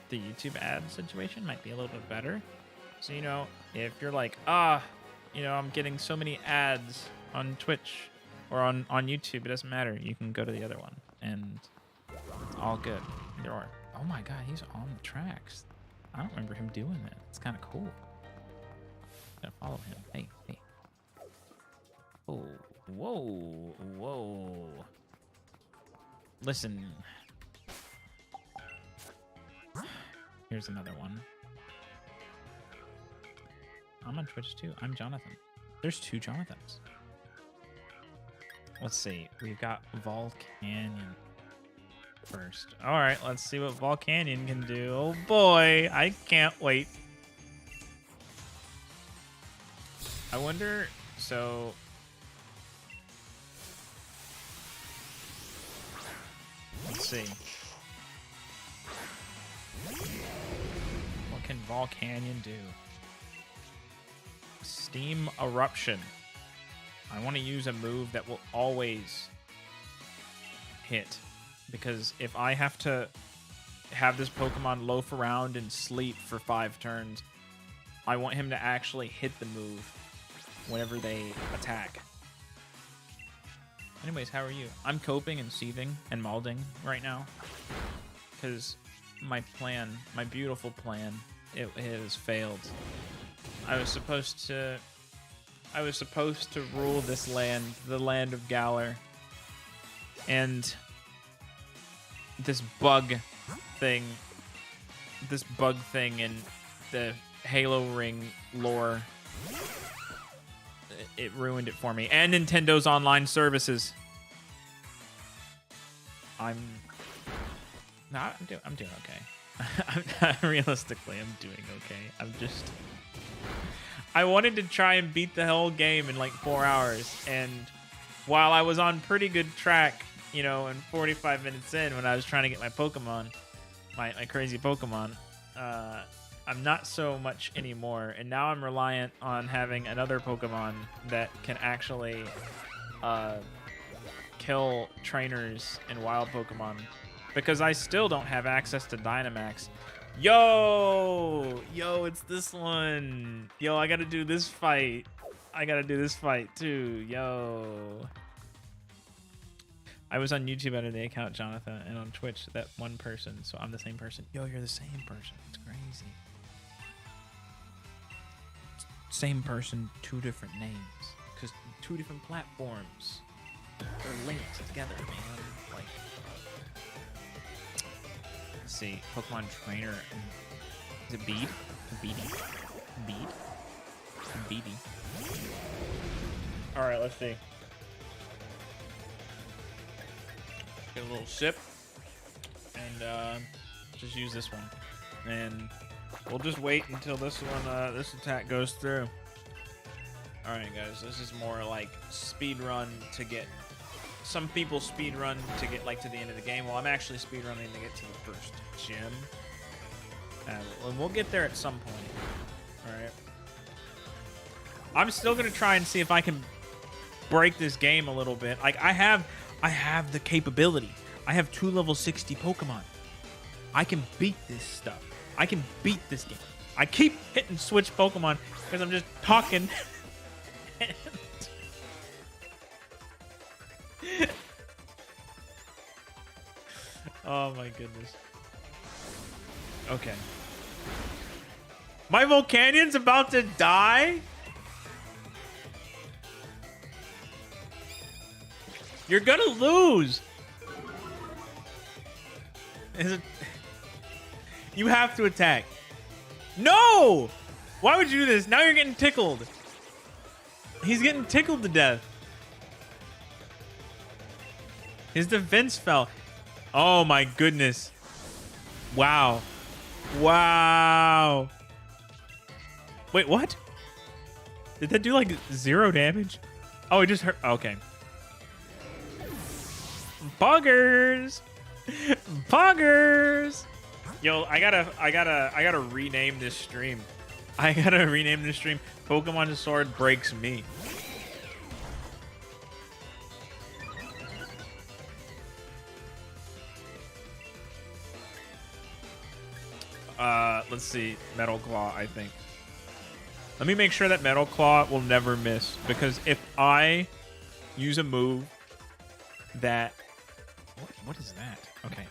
the YouTube ad situation might be a little bit better. So, you know, if you're like, you know, I'm getting so many ads on Twitch or on YouTube, it doesn't matter. You can go to the other one, and it's all good. There are. Oh my God, he's on the tracks. I don't remember him doing that. It's kind of cool. Gotta follow him. Hey. Oh, whoa. Listen. Here's another one. I'm on Twitch too. I'm Jonathan. There's 2 Jonathans. Let's see. We've got Volcanyon first. All right, let's see what Volcanyon can do. Oh boy, I can't wait. I wonder, so let's see. What can Volcanyon do? Steam Eruption. I want to use a move that will always hit. Because if I have to have this Pokemon loaf around and sleep for 5 turns, I want him to actually hit the move whenever they attack. Anyways, how are you? I'm coping and seething and malding right now. Because my plan, my beautiful plan, it has failed. I was supposed to rule this land, the land of Galar. And this bug thing in the Halo Ring lore, it ruined it for me. And Nintendo's online services. I'm doing okay. Realistically, I'm doing okay. I wanted to try and beat the whole game in like 4 hours, and while I was on pretty good track, you know, and 45 minutes in when I was trying to get my Pokemon, my crazy Pokemon, I'm not so much anymore, and now I'm reliant on having another Pokemon that can actually kill trainers in wild Pokemon, because I still don't have access to Dynamax. Yo, it's this one. Yo, I gotta do this fight. I gotta do this fight too. Yo. I was on YouTube under the account Jonathan, and on Twitch that one person, so I'm the same person. Yo, you're the same person. It's crazy. Same person, two different names, because two different platforms. They're linked together, man. Like, let's see, Pokemon Trainer. Is it Bead? Bead? All right, let's see. Get a little sip, and just use this one, and we'll just wait until this one, this attack goes through. All right, guys, this is more like speed run to get. Some people speed run to get like to the end of the game. Well, I'm actually speed running to get to the first gym. We'll get there at some point. All right. I'm still gonna try and see if I can break this game a little bit. Like I have the capability. I have 2 level 60 Pokemon. I can beat this stuff. I can beat this game. I keep hitting switch Pokemon because I'm just talking. Oh my goodness. Okay. My Volcanion's about to die? You're gonna lose. Is it? You have to attack. No! Why would you do this? Now you're getting tickled. He's getting tickled to death. His defense fell. Oh my goodness. Wow. Wow. Wait, what? Did that do like 0 damage? Oh, it just hurt. Okay. Buggers. Buggers. Yo, I gotta rename this stream. I gotta rename this stream. Pokemon Sword breaks me. Let's see. Metal Claw, I think. Let me make sure that Metal Claw will never miss, because if I use a move that... What is that? Okay,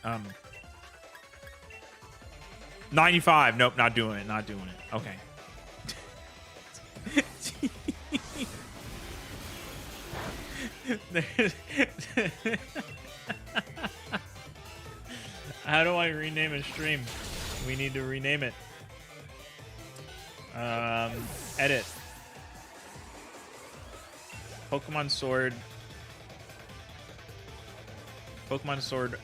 95. Nope, not doing it. Not doing it. Okay. How do I rename a stream? We need to rename it. Edit. Pokemon Sword. Pokemon Sword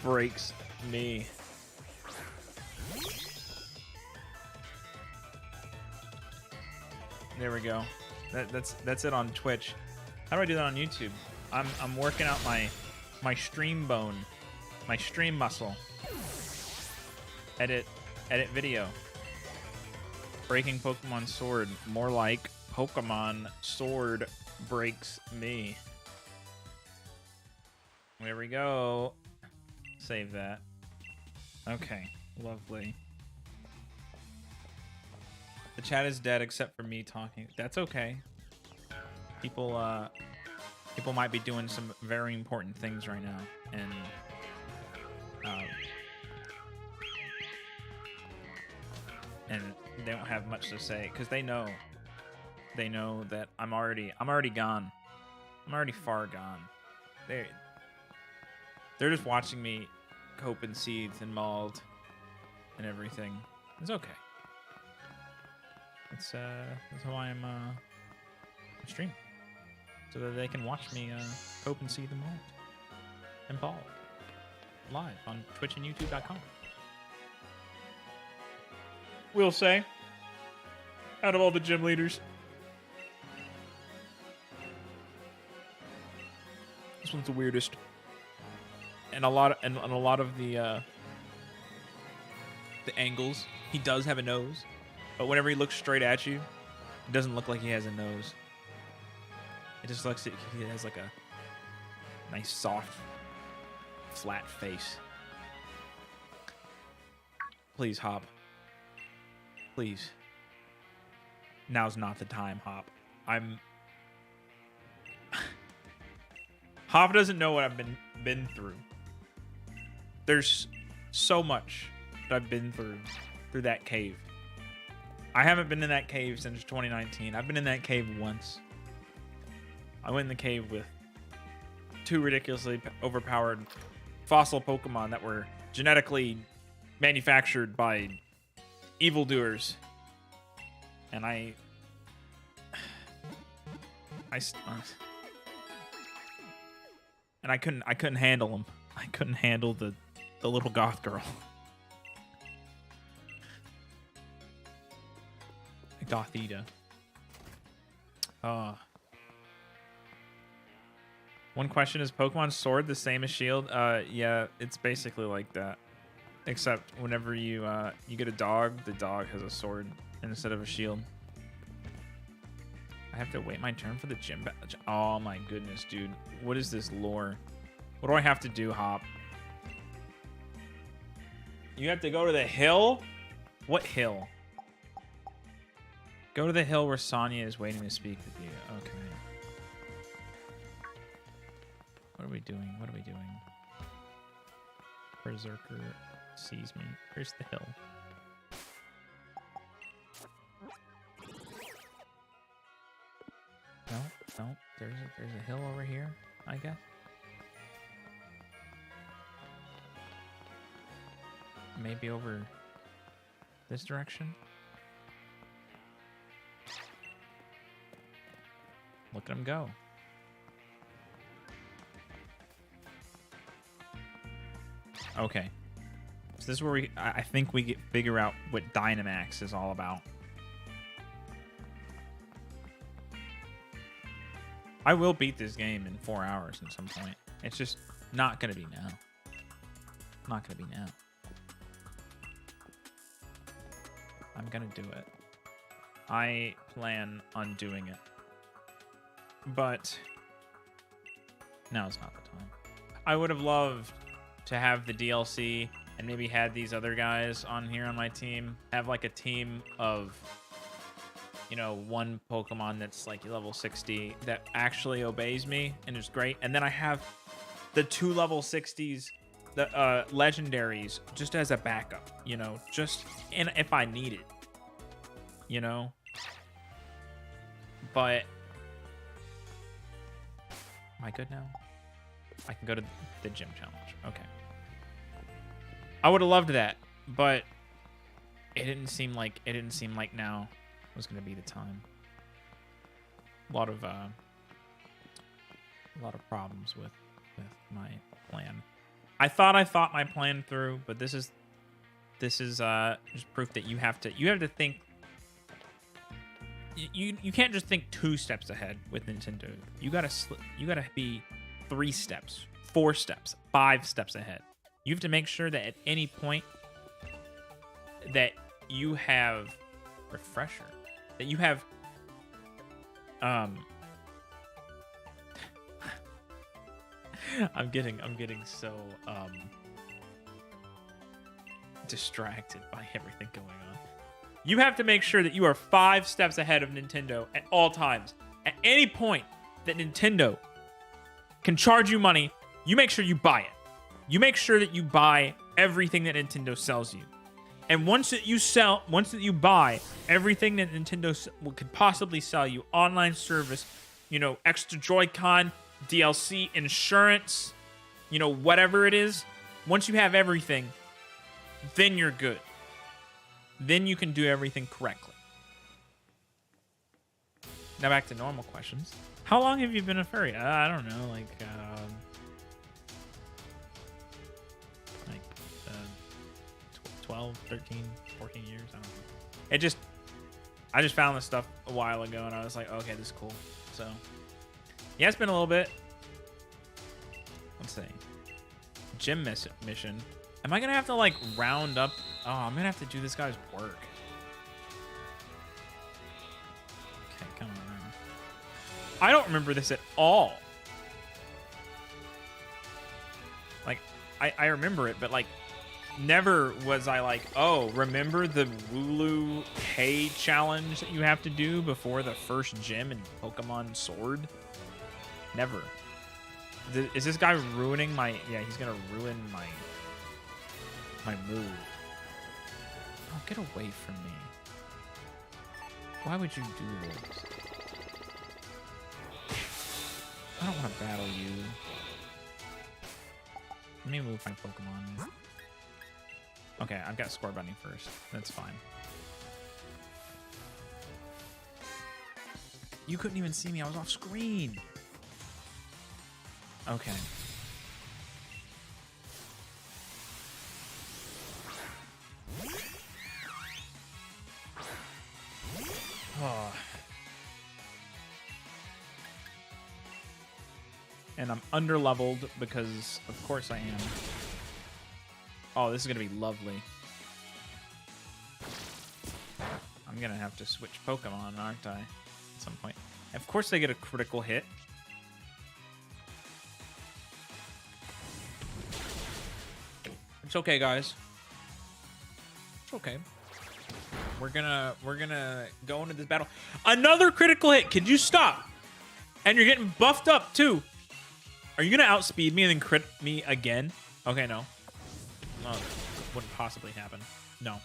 breaks me. There we go. That's it on Twitch. How do I do that on YouTube? I'm working out my stream bone, my stream muscle. Edit video. Breaking Pokemon Sword. More like Pokemon Sword breaks me. There we go. Save that. Okay, lovely. The chat is dead except for me talking. That's okay. People might be doing some very important things right now, and they don't have much to say because they know that I'm already gone. I'm already far gone. They're just watching me cope and seethe and mauled and everything. It's okay. That's how I'm stream, so that they can watch me cope and seethe and mauled and ball live on Twitch and YouTube.com. We'll say, out of all the gym leaders, this one's the weirdest, and a lot of the angles He does have a nose, but whenever he looks straight at you, it doesn't look like he has a nose. It just looks like he has like a nice, soft, flat face. Please, Hop. Please. Now's not the time, Hop. Hop doesn't know what I've been through. There's so much that I've been through that cave. I haven't been in that cave since 2019. I've been in that cave once. I went in the cave with 2 ridiculously overpowered fossil Pokemon that were genetically manufactured by evildoers. And I couldn't handle them. I couldn't handle the little goth girl. Gothita. One question, is Pokemon Sword the same as Shield? Yeah, it's basically like that. Except whenever you get a dog, the dog has a sword instead of a shield. I have to wait my turn for the gym badge. Oh my goodness, dude. What is this lore? What do I have to do, Hop? You have to go to the hill? What hill? Go to the hill where Sonia is waiting to speak with you. Okay. What are we doing? What are we doing? Berserker sees me. Where's the hill? No. There's a hill over here, I guess. Maybe over this direction. Look at him go. Okay. So this is where I think we figure out what Dynamax is all about. I will beat this game in 4 hours at some point. It's just not going to be now. Not going to be now. I'm going to do it. I plan on doing it. But now's not the time. I would have loved to have the DLC and maybe had these other guys on here on my team. Have like a team of, you know, one Pokemon that's like level 60 that actually obeys me and is great. And then I have the 2 level 60s, the legendaries, just as a backup, you know, just in if I need it, you know. But am I good now? I can go to the gym challenge. Okay. I would have loved that, but it didn't seem like now was going to be the time. A lot of problems with my plan. I thought my plan through, but this is just proof that you have to think. You can't just think 2 steps ahead with Nintendo. You gotta be 3 steps, 4 steps, 5 steps ahead. You have to make sure that at any point that you have refresher, that you have I'm getting so distracted by everything going on. You have to make sure that you are 5 steps ahead of Nintendo at all times. At any point that Nintendo can charge you money, you make sure you buy it. You make sure that you buy everything that Nintendo sells you. And once that you buy everything that Nintendo could possibly sell you, online service, you know, extra Joy-Con, DLC, insurance, you know, whatever it is, once you have everything, then you're good. Then you can do everything correctly. Now back to normal questions. How long have you been a furry? I don't know, like 12, 13, 14 years. I don't know. I just found this stuff a while ago and I was like, okay, this is cool. So yeah, it's been a little bit. Let's see. Gym mission. Am I gonna have to like round up Oh, I'm gonna have to do this guy's work. Okay, come on. I don't remember this at all. Like, I remember it, but like, never was I like, oh, remember the Wooloo Hay challenge that you have to do before the first gym in Pokemon Sword? Never. Is this guy ruining my... Yeah, he's gonna ruin my move. Oh, get away from me. Why would you do this? I don't want to battle you. Let me move my Pokemon. Okay, I've got Scorbunny first. That's fine. You couldn't even see me. I was off screen. Okay. Oh. And I'm underleveled because, of course, I am. Oh, this is going to be lovely. I'm going to have to switch Pokemon, aren't I? At some point. Of course, they get a critical hit. It's okay, guys. It's okay. We're gonna go into this battle. Another critical hit. Could you stop? And you're getting buffed up too. Are you gonna outspeed me and then crit me again? Okay, no. No, that wouldn't possibly happen. No.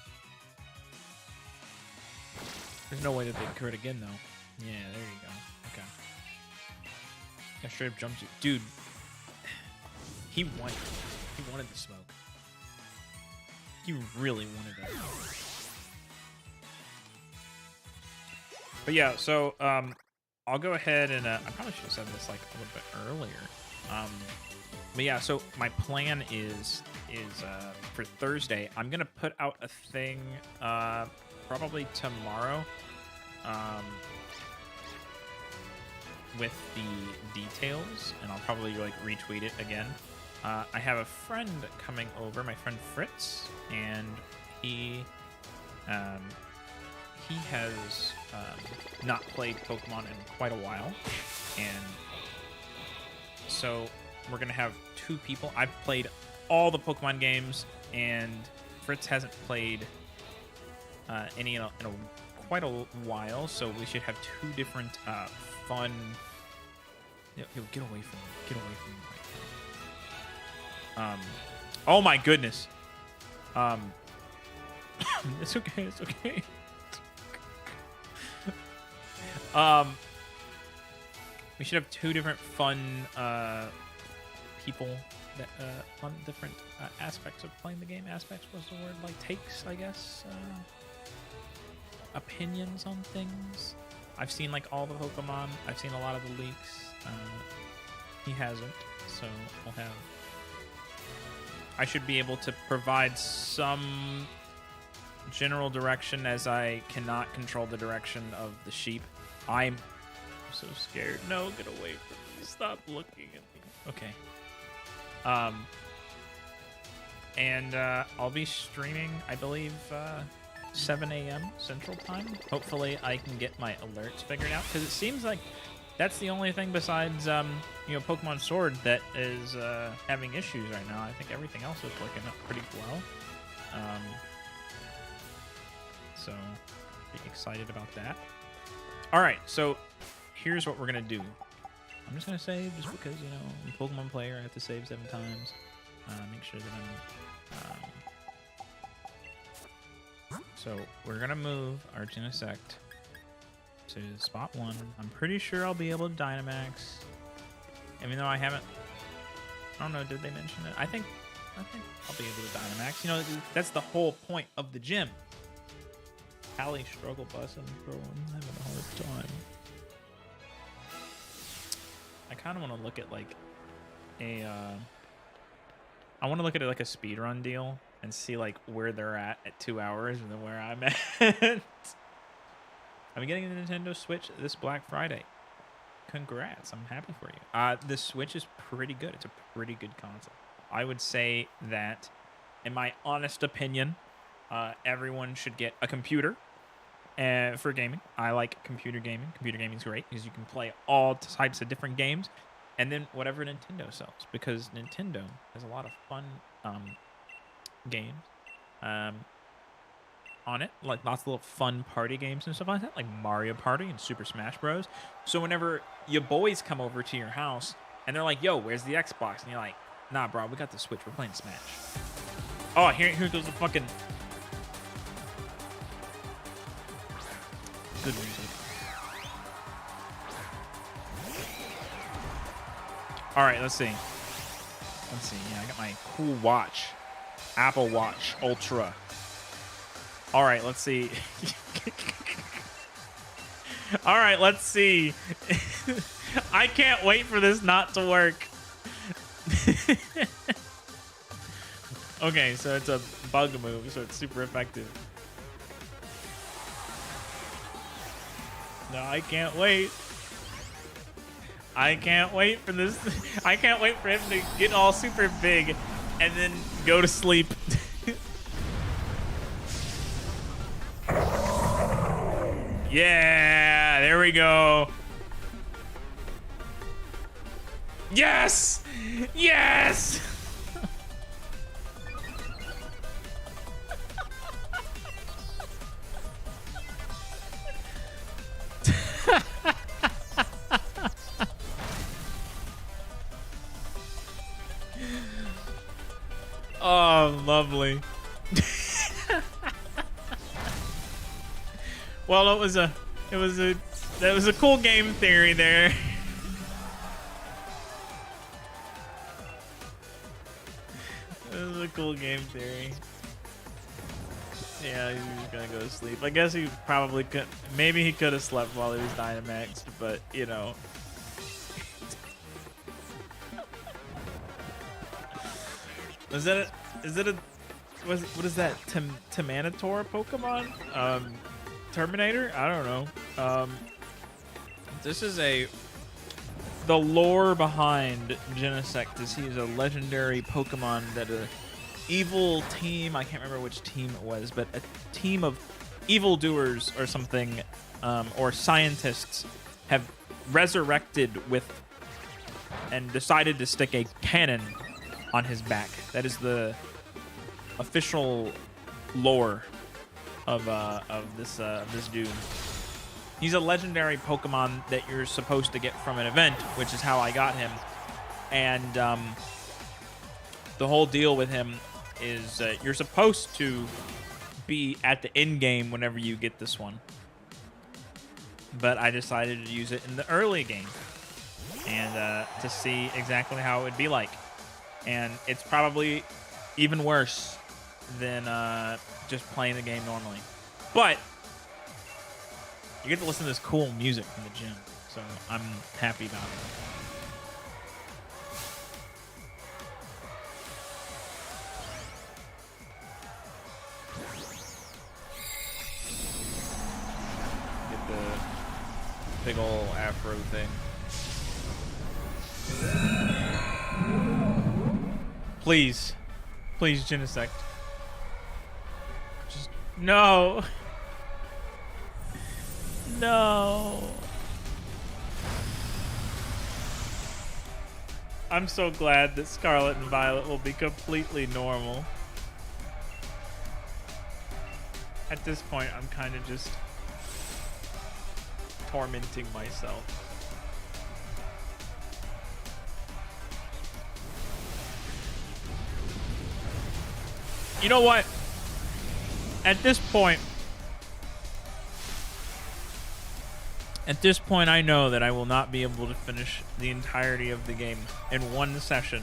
There's no way that they'd crit again though. Yeah, there you go. Okay. I straight up jumped you, dude. He wanted the smoke. He really wanted that. But yeah, so I'll go ahead and I probably should have said this like a little bit earlier. But yeah, so my plan is for Thursday, I'm gonna put out a thing probably tomorrow with the details, and I'll probably like retweet it again. I have a friend coming over, my friend Fritz, and he has not played Pokemon in quite a while, and so we're gonna have two people. I've played all the Pokemon games, and Fritz hasn't played any in quite a while, so we should have two different fun... Yo, get away from me. Get away from me. Oh my goodness. It's okay, it's okay. We should have two different fun people that on different aspects of playing the game. Aspects was the word, like takes, I guess. Opinions on things. I've seen like all the Pokemon. I've seen a lot of the leaks. He hasn't, so we'll have... I should be able to provide some general direction, as I cannot control the direction of the sheep. I'm so scared. No, get away from me. Stop looking at me. Okay. And I'll be streaming, I believe, 7 a.m. Central Time. Hopefully I can get my alerts figured out, because it seems like that's the only thing besides, Pokemon Sword that is having issues right now. I think everything else is working up pretty well. So, be excited about that. All right, so here's what we're gonna do. I'm just gonna save, just because I'm a Pokemon player. I have to save 7 times. Make sure that I'm. So we're gonna move Articuno to spot 1. I'm pretty sure I'll be able to Dynamax, even though I haven't. I don't know. Did they mention it? I think I'll be able to Dynamax. That's the whole point of the gym. Hallie struggle busing, bro. I'm having a hard time. I kind of want to look at like a. I want to look at it like a speedrun deal and see like where they're at 2 hours and then where I'm at. I'm getting a Nintendo Switch this Black Friday. Congrats. I'm happy for you. The Switch is pretty good. It's a pretty good console. I would say that, in my honest opinion, everyone should get a computer for gaming. I like computer gaming. Computer gaming is great because you can play all types of different games, and then whatever Nintendo sells, because Nintendo has a lot of fun games on it, like lots of little fun party games and stuff like that, like Mario Party and Super Smash Bros. So whenever your boys come over to your house and they're like, yo, where's the Xbox? And you're like, nah, bro, we got the Switch. We're playing Smash. Oh, here goes the fucking... Good music. All right, let's see. Let's see. Yeah, I got my cool watch. Apple Watch Ultra. All right, let's see. All right, let's see. I can't wait for this not to work. Okay, so it's a bug move, so it's super effective. No, I can't wait. I can't wait for this. I can't wait for him to get all super big and then go to sleep. Yeah, there we go. Yes! Yes! Oh, lovely. Well, that was a cool game theory there. That was a cool game theory. Yeah, he's gonna go to sleep. I guess he probably could. Maybe he could have slept while he was Dynamaxed, but you know. Is what is that? Terminator Pokemon? Terminator? I don't know. This is the lore behind Genesect is he is a legendary Pokemon that a evil team, I can't remember which team it was, but a team of evildoers or something, or scientists have resurrected with and decided to stick a cannon on his back. That is the official lore of this dude. He's a legendary Pokemon that you're supposed to get from an event, which is how I got him. And the whole deal with him is you're supposed to be at the end game whenever you get this one. But I decided to use it in the early game and to see exactly how it would be like. And it's probably even worse than just playing the game normally. But you get to listen to this cool music from the gym, so I'm happy about it. Get the big ol' afro thing. Please. Please, Genesect. Just... No! No! I'm so glad that Scarlet and Violet will be completely normal. At this point, I'm kind of just tormenting myself. You know what? At this point, I know that I will not be able to finish the entirety of the game in one session,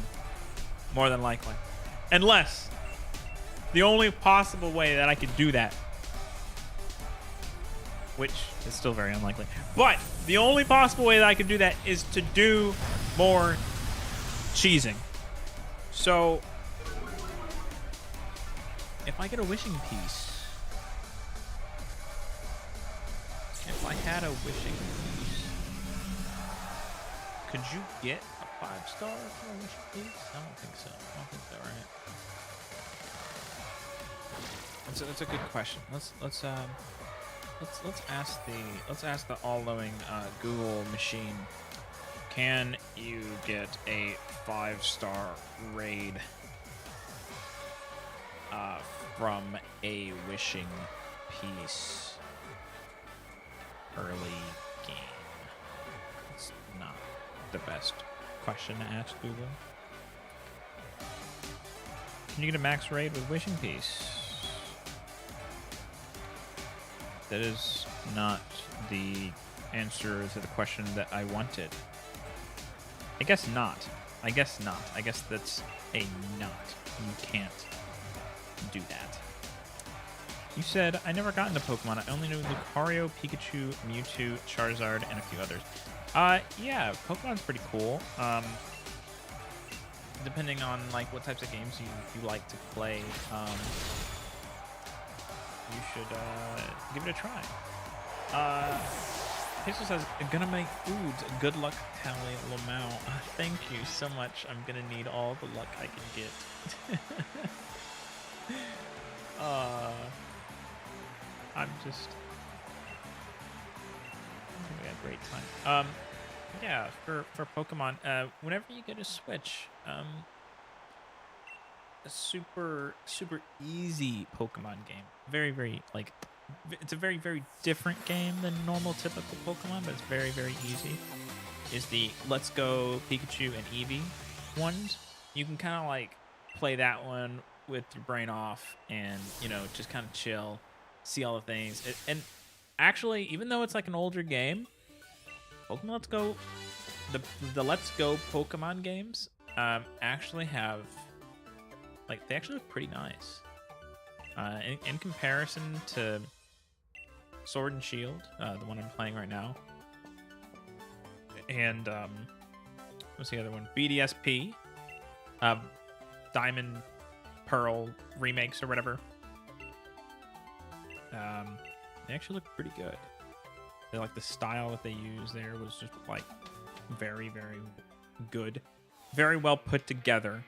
more than likely. Unless, the only possible way that I could do that, which is still very unlikely, but the only possible way that I could do that is to do more cheesing. So, if I get a wishing piece, if I had a wishing piece, could you get a 5-star for a wishing piece? I don't think so. I don't think so, right? That's a good question. Let's ask the all-knowing Google machine. Can you get a 5-star raid from a wishing piece early game? It's not the best question to ask Google. Can you get a max raid with wishing piece? That is not the answer to the question that I wanted. I guess not. I guess that's a not. You can't do that. You said, I never got into Pokemon. I only knew Lucario, Pikachu, Mewtwo, Charizard, and a few others. Yeah, Pokemon's pretty cool. Depending on like what types of games you like to play, you should give it a try. Hazel says, gonna make foods. Good luck, Tally Lamau. Thank you so much. I'm gonna need all the luck I can get. I'm just having a great time. Yeah, for Pokemon, whenever you get a Switch, a super easy Pokemon game. Very like, it's a very different game than normal typical Pokemon, but it's very easy. Is the Let's Go Pikachu and Eevee ones. You can kind of like play that one with your brain off and, you know, just kind of chill, see all the things. And actually, even though it's like an older game, Pokemon Let's Go, the Let's Go Pokemon games actually have, like, they actually look pretty nice. In comparison to Sword and Shield, the one I'm playing right now, and what's the other one? BDSP, Diamond Pearl remakes or whatever. They actually look pretty good. They, like, the style that they used there was just like very good, very well put together.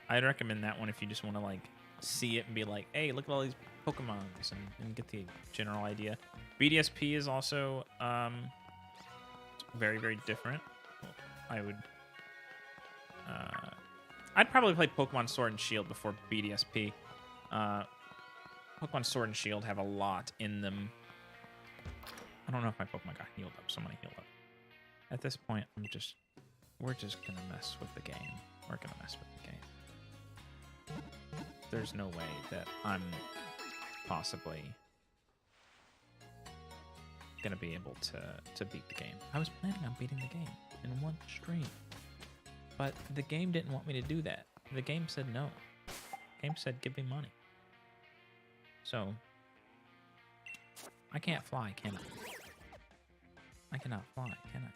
I'd recommend that one if you just want to like see it and be like, hey, look at all these Pokemons and get the general idea. BDSP is also very different. I'd probably play Pokemon Sword and Shield before BDSP. Pokemon Sword and Shield have a lot in them. I don't know if my Pokemon got healed up. Somebody healed up. At this point, we're just gonna mess with the game. We're gonna mess with the game. There's no way that I'm possibly gonna be able to beat the game. I was planning on beating the game in one stream, but the game didn't want me to do that. The game said no. The game said give me money. So I can't fly, can I? I cannot fly, can I?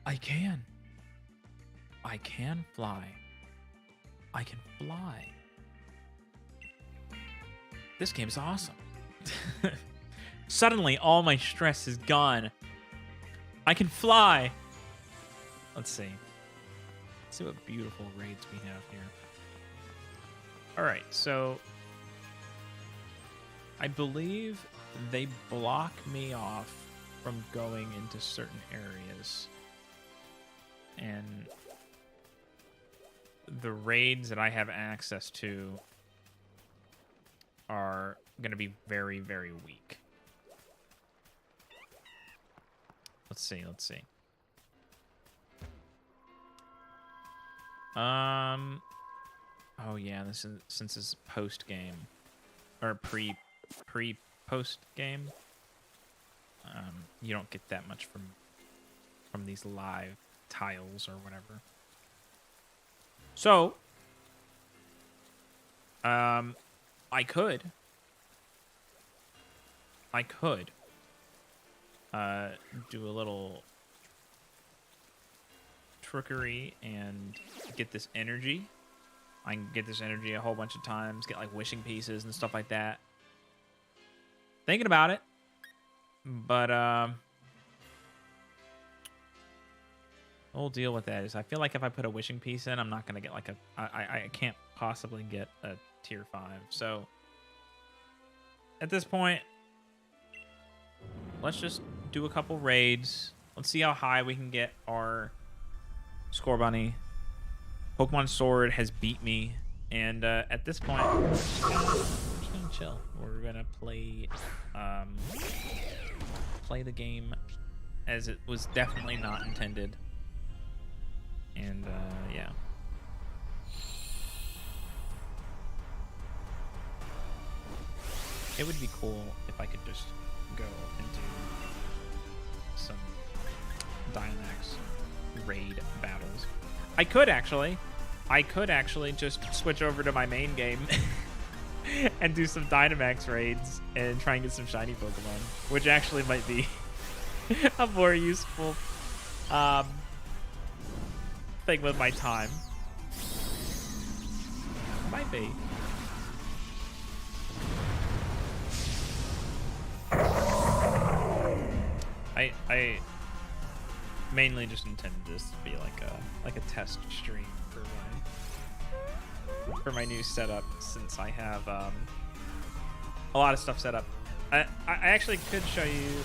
I can. I can fly. I can fly. This game's awesome. Suddenly, all my stress is gone. I can fly. Let's see. Let's see what beautiful raids we have here. All right, so I believe they block me off from going into certain areas. And the raids that I have access to are going to be very weak. Let's see. Oh yeah, this is, since it's post game or post game, you don't get that much from these live tiles or whatever. So, I could do a little trickery and get this energy. I can get this energy a whole bunch of times, get like wishing pieces and stuff like that. Thinking about it, but the whole deal with that is I feel like if I put a wishing piece in, I'm not gonna get like I can't possibly get a tier 5. So at this point, let's just do a couple raids. Let's see how high we can get our Scorbunny. Pokemon Sword has beat me, and at this point, we're just gonna chill. We're gonna play the game as it was definitely not intended. And yeah. It would be cool if I could just go and do some Dynamax raid battles. I could actually just switch over to my main game and do some Dynamax raids and try and get some shiny Pokemon, which actually might be a more useful thing with my time. Might be. I mainly just intended this to be like a test stream for my new setup, since I have a lot of stuff set up. I actually could show you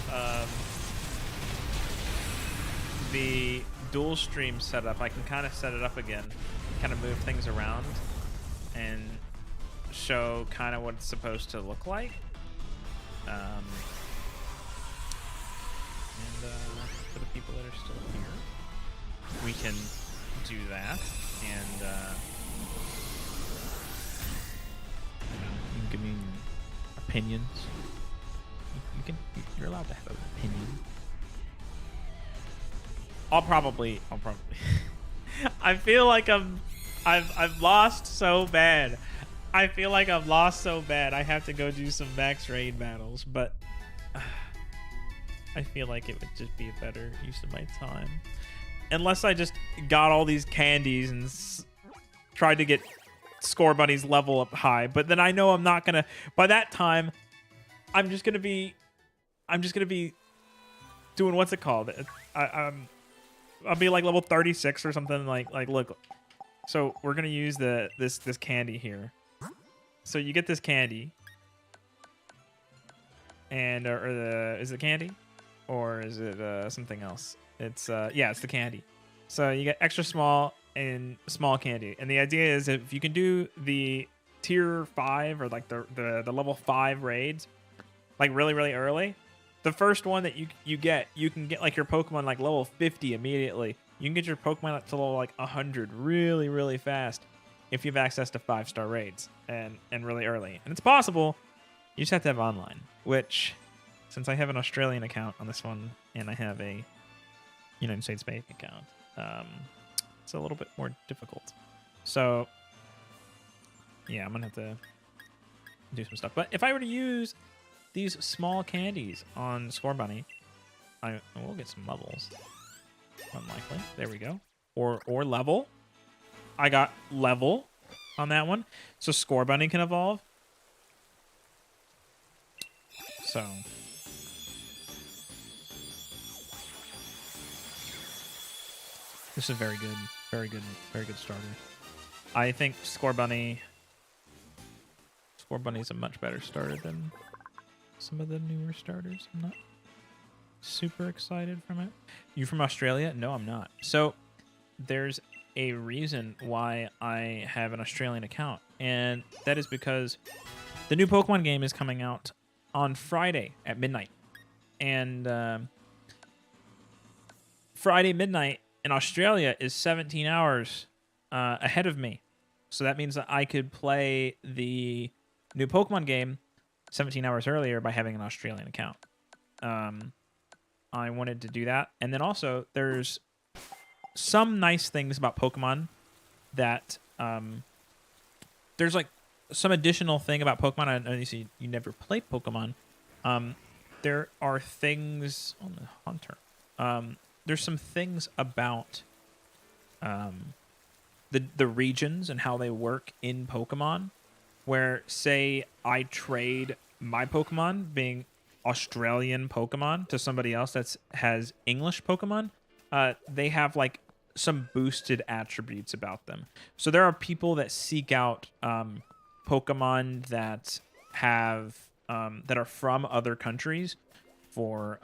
the dual stream setup. I can kind of set it up again, kind of move things around, and show kind of what it's supposed to look like. And for the people that are still here, we can do that, and you can give me opinions. You're allowed to have an opinion. I'll probably I feel like I've lost so bad. I feel like I've lost so bad. I have to go do some max raid battles, but I feel like it would just be a better use of my time. Unless I just got all these candies and tried to get Scorbunny's level up high, but then I know I'm not gonna. By that time, I'm just gonna be doing, what's it called? I'll be like level 36 or something. Like look. So we're gonna use this candy here. So you get this candy, and is it candy, or is it something else? It's yeah, it's the candy. So you get extra small and small candy, and the idea is if you can do the tier 5 or like the level 5 raids, like really early, the first one that you can get like your Pokemon like level 50 immediately. You can get your Pokemon up to level like 100 really fast if you have access to 5-star raids and really early. And it's possible. You just have to have online, which, since I have an Australian account on this one and I have a United States bank account, it's a little bit more difficult. So yeah, I'm gonna have to do some stuff. But if I were to use these small candies on Scorbunny, I will get some levels. Unlikely. There we go. Or level. I got level on that one. So Scorbunny can evolve. So this is very good starter. I think Scorbunny's a much better starter than some of the newer starters. I'm not super excited from it. You from Australia? No, I'm not. So there's a reason why I have an Australian account, and that is because the new Pokemon game is coming out on Friday at midnight. And Friday midnight in Australia is 17 hours ahead of me. So that means that I could play the new Pokemon game 17 hours earlier by having an Australian account. I wanted to do that. And then also, there's some nice things about Pokemon that there's like some additional thing about Pokemon. I know you never played Pokemon. There are things on the Hunter. There's some things about the regions and how they work in Pokemon, where, say, I trade my Pokemon being Australian Pokemon to somebody else that has English Pokemon. They have like some boosted attributes about them. So there are people that seek out Pokemon that have that are from other countries for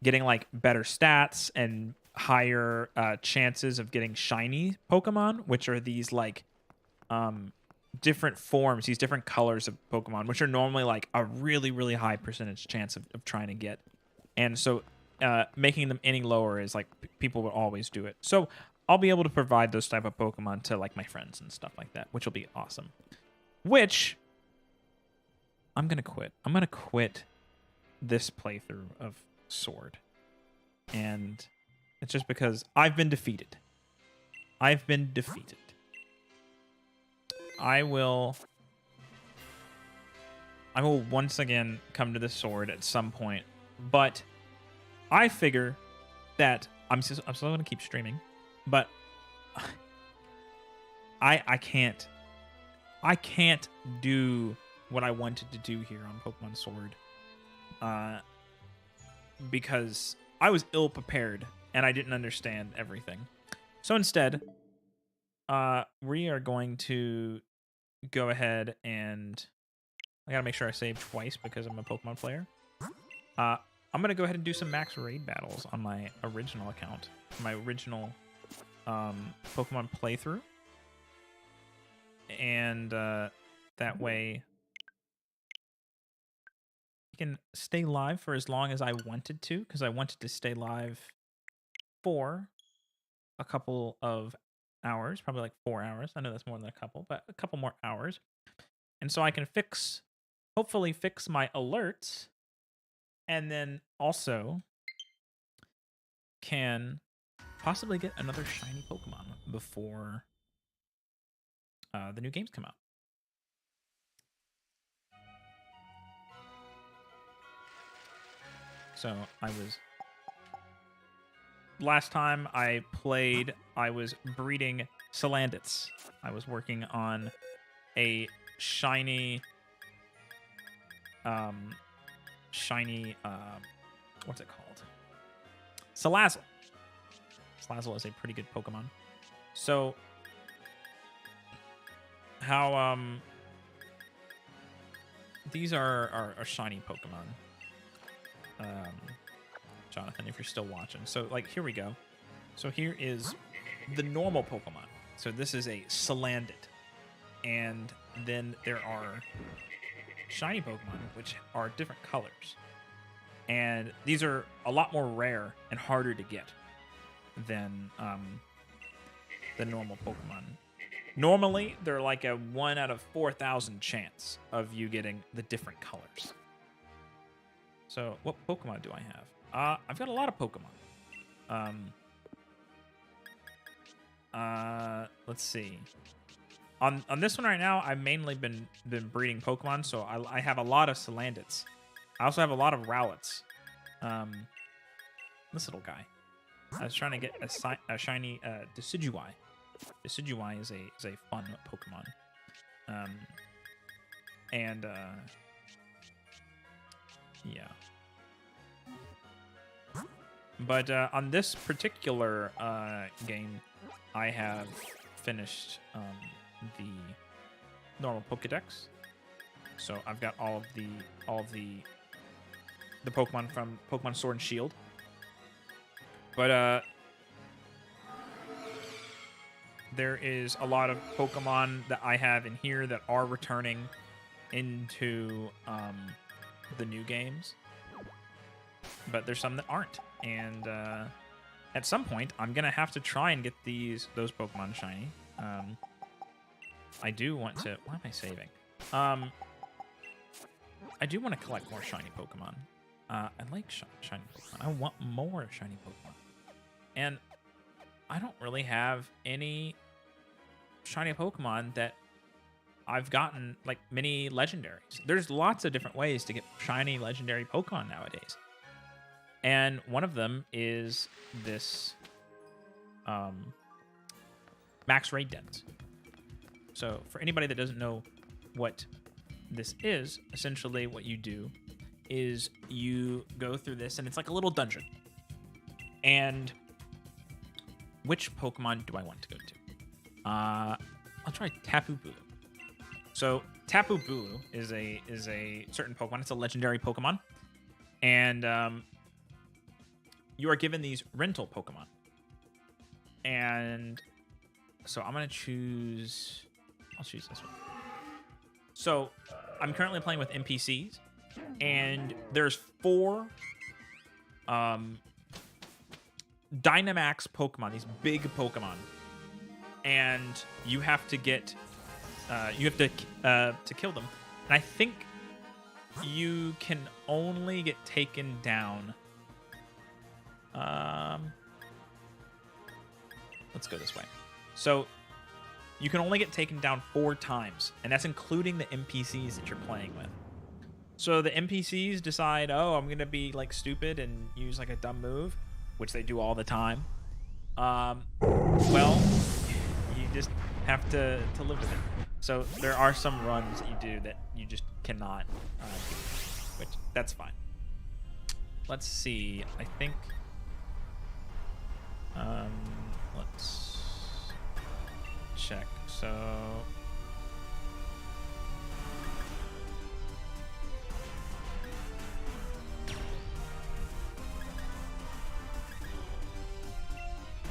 getting like better stats and higher chances of getting shiny Pokemon, which are these like different forms, these different colors of Pokemon, which are normally like a really, really high percentage chance of trying to get. And so making them any lower is like people will always do it. So I'll be able to provide those type of Pokemon to like my friends and stuff like that, which will be awesome. Which I'm going to quit. I'm going to quit this playthrough of Sword. And it's just because I've been defeated. I've been defeated. I will once again come to the Sword at some point, but I figure that I'm still going to keep streaming, but I can't do what I wanted to do here on Pokemon Sword, because I was ill prepared and I didn't understand everything. So instead, we are going to go ahead and I gotta make sure I save twice because I'm a Pokemon player. I'm gonna go ahead and do some max raid battles on my original account, my original Pokemon playthrough, and that way I can stay live for as long as I wanted to, because I wanted to stay live for a couple of hours, probably like 4 hours. I know that's more than a couple, but a couple more hours. And so I can hopefully fix my alerts, and then also can possibly get another shiny Pokemon before the new games come out. So last time I played, I was breeding Salandits. I was working on a shiny, what's it called? Salazzle. Salazzle is a pretty good Pokemon. So, how, these are shiny Pokemon. Jonathan, if you're still watching. So, like, here we go. So here is the normal Pokemon. So this is a Salandit. And then there are shiny Pokemon, which are different colors. And these are a lot more rare and harder to get than the normal Pokemon. Normally, they're like a 1 out of 4,000 chance of you getting the different colors. So what Pokemon do I have? I've got a lot of Pokemon. Let's see. On this one right now, I've mainly been breeding Pokemon, so I have a lot of Salandits. I also have a lot of Rowlets. This little guy. I was trying to get a shiny Decidueye. Decidueye is a fun Pokemon. Yeah. But on this particular game, I have finished the normal Pokédex. So I've got all of the Pokemon from Pokemon Sword and Shield. But there is a lot of Pokemon that I have in here that are returning into the new games. But there's some that aren't. And at some point, I'm going to have to try and get those Pokemon shiny. I do want to... Why am I saving? I do want to collect more shiny Pokemon. I like shiny Pokemon. I want more shiny Pokemon. And I don't really have any shiny Pokemon that I've gotten, like, many legendaries. There's lots of different ways to get shiny legendary Pokemon nowadays. And one of them is this max raid dens. So for anybody that doesn't know what this is, essentially what you do is you go through this, and it's like a little dungeon. And which Pokemon do I want to go to? I'll try Tapu Bulu. So Tapu Bulu is a certain Pokemon. It's a legendary Pokemon, and you are given these rental Pokemon. And so I'm gonna choose. I'll choose this one. So I'm currently playing with NPCs, and there's 4 Dynamax Pokemon, these big Pokemon, and you have to get to kill them. And I think you can only get taken down. Let's go this way. So you can only get taken down 4 times, and that's including the NPCs that you're playing with. So the NPCs decide, oh, I'm gonna be like stupid and use like a dumb move, which they do all the time. Well, you just have to live with it. So there are some runs that you do that you just cannot do, which that's fine. Let's see. I think. Let's check. So.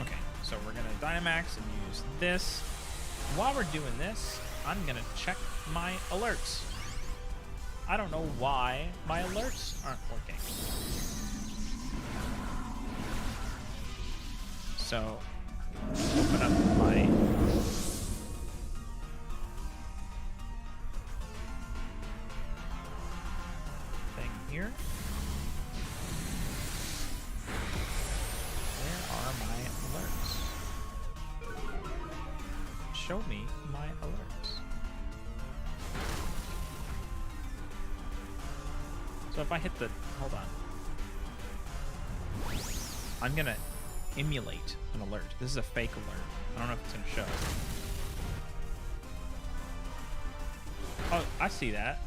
Okay, so we're gonna Dynamax and use this. While we're doing this, I'm gonna check my alerts. I don't know why my alerts aren't working. So, open up my thing here. Where are my alerts? Show me my alerts. So if I hit the, hold on. I'm gonna emulate an alert. This is a fake alert. I don't know if it's gonna show. Oh, I see that.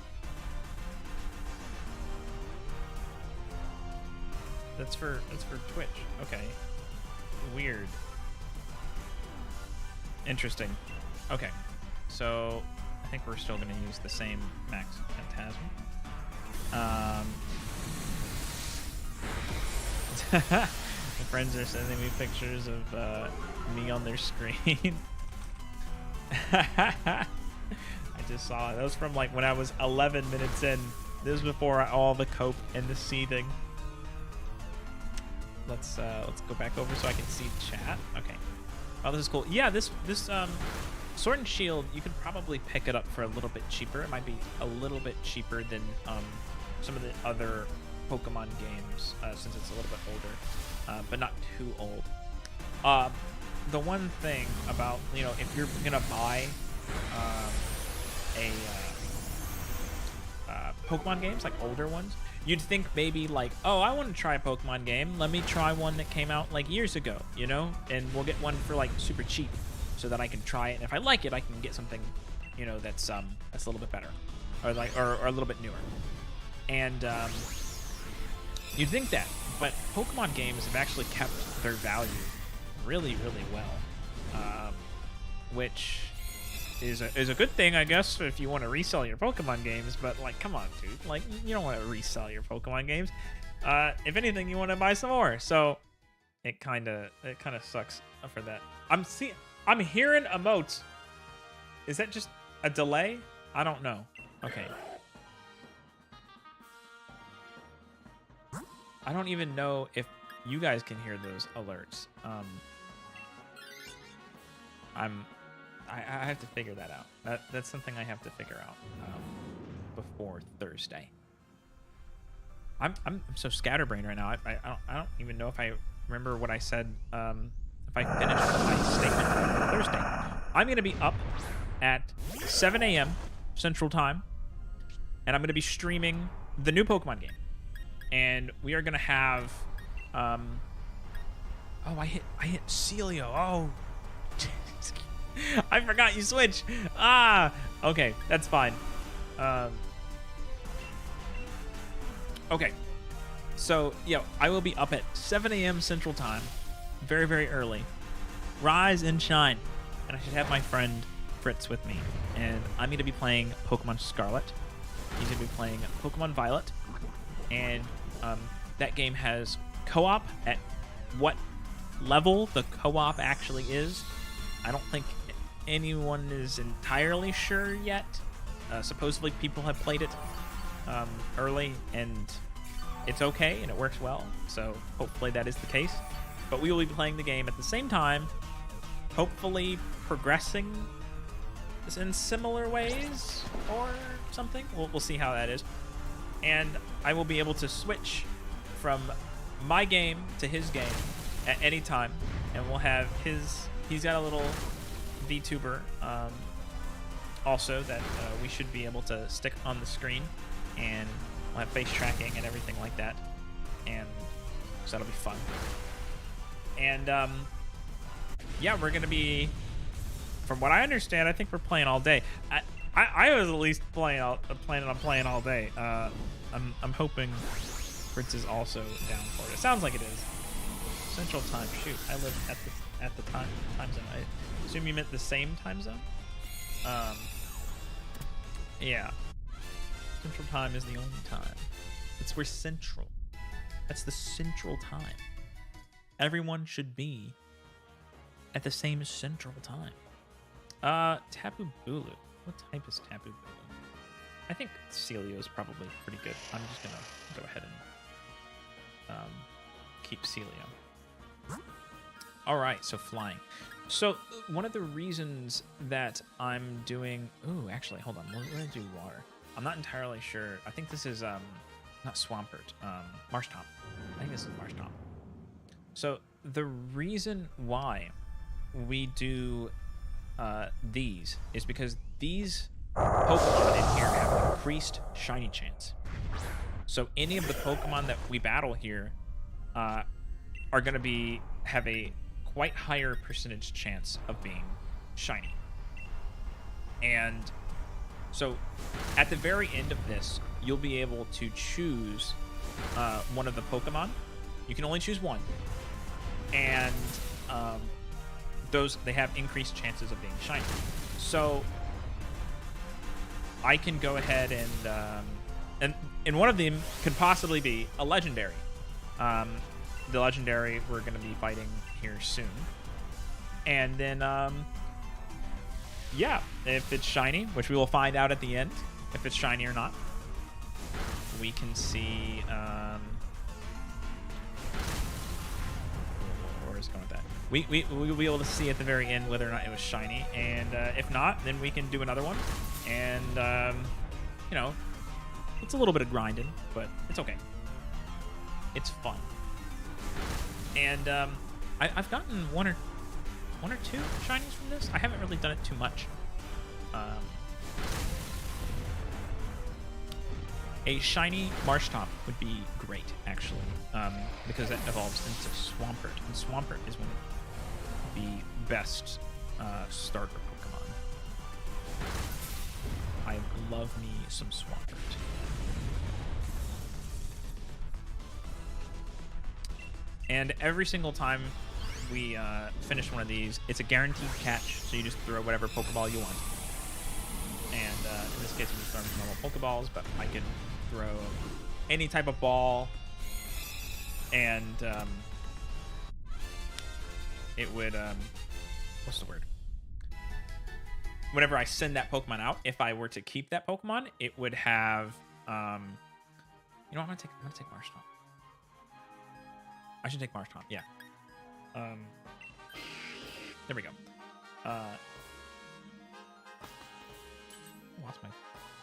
That's for Twitch. Okay. Weird. Interesting. Okay. So I think we're still gonna use the same Max Phantasm. My friends are sending me pictures of me on their screen. I just saw it. That was from like when I was 11 minutes in. This was before all the cope and the seething. Let's go back over so I can see chat. Okay. Oh, this is cool. Yeah, this Sword and Shield, you could probably pick it up for a little bit cheaper. It might be a little bit cheaper than some of the other Pokemon games since it's a little bit older, but not too old. The one thing about, you know, if you're gonna buy Pokemon games, like older ones, you'd think maybe like, oh, I want to try a Pokemon game. Let me try one that came out like years ago, you know, and we'll get one for like super cheap so that I can try it. And if I like it, I can get something, you know, that's a little bit better, or like or a little bit newer. And you'd think that, but Pokemon games have actually kept their value really, really well, which is a good thing, I guess, if you want to resell your Pokemon games. But like, come on, dude, like you don't want to resell your Pokemon games. If anything, you want to buy some more. So it kind of sucks for that. I'm hearing emotes. Is that just a delay? I don't know. Okay. I don't even know if you guys can hear those alerts. I have to figure that out. That's something I have to figure out before Thursday. I'm so scatterbrained right now. I don't even know if I remember what I said. If I finished my statement Thursday, I'm gonna be up at 7 a.m. Central Time, and I'm gonna be streaming the new Pokemon game. And we are gonna have oh, I hit Celio. Oh, I forgot you switch. Okay, that's fine. Okay, so yeah, I will be up at 7 a.m. Central Time, very, very early, rise and shine. And I should have my friend Fritz with me. And I'm going to be playing Pokemon Scarlet. He's going to be playing Pokemon Violet. And that game has co-op. At what level the co-op actually is, I don't think anyone is entirely sure yet. Supposedly people have played it early, and it's okay, and it works well. So hopefully that is the case. But we will be playing the game at the same time, hopefully progressing in similar ways or something. We'll see how that is. And I will be able to switch from my game to his game at any time, and we'll have he's got a little VTuber also that we should be able to stick on the screen, and we'll have face tracking and everything like that, and so that'll be fun. And yeah, we're gonna be, from what I understand, I think we're playing all day. I was at least planning on playing all day. I'm hoping Fritz is also down for it. It sounds like it is. Central Time. Shoot, I live at the time zone. I assume you meant the same time zone. Yeah. Central Time is the only time. We're central. That's the central time. Everyone should be at the same central time. Tapu Bulu. What type is Tapu Bulu? I think Celio is probably pretty good. I'm just gonna go ahead and keep Celio. All right, so flying. So one of the reasons that I'm doing... Ooh, actually, hold on. We're gonna do water. I'm not entirely sure. I think this is not Swampert. Marshtomp. I think this is Marshtomp. So the reason why we do these is because these Pokemon in here have increased shiny chance. So any of the Pokemon that we battle here are going to have a quite higher percentage chance of being shiny. And so at the very end of this, you'll be able to choose one of the Pokemon. You can only choose one. And they have increased chances of being shiny. So I can go ahead and one of them could possibly be a legendary. The legendary we're going to be fighting here soon. And then, yeah, if it's shiny, which we will find out at the end, if it's shiny or not, we can see, where is it going with that? We'll be able to see at the very end whether or not it was shiny, and if not, then we can do another one. And you know, it's a little bit of grinding, but it's okay. It's fun. And I've gotten one or two shinies from this. I haven't really done it too much. A shiny Marshtomp would be great, actually, because that evolves into Swampert, and Swampert is one of the best starter Pokemon. I love me some Swampert. And every single time we finish one of these, it's a guaranteed catch, so you just throw whatever Pokeball you want. And in this case, I'm just throwing normal Pokeballs, but I can throw any type of ball, and it would, what's the word? Whenever I send that Pokemon out, if I were to keep that Pokemon, it would have, you know what, I'm gonna take Marshtomp. I should take Marshtomp, yeah. There we go. Lost my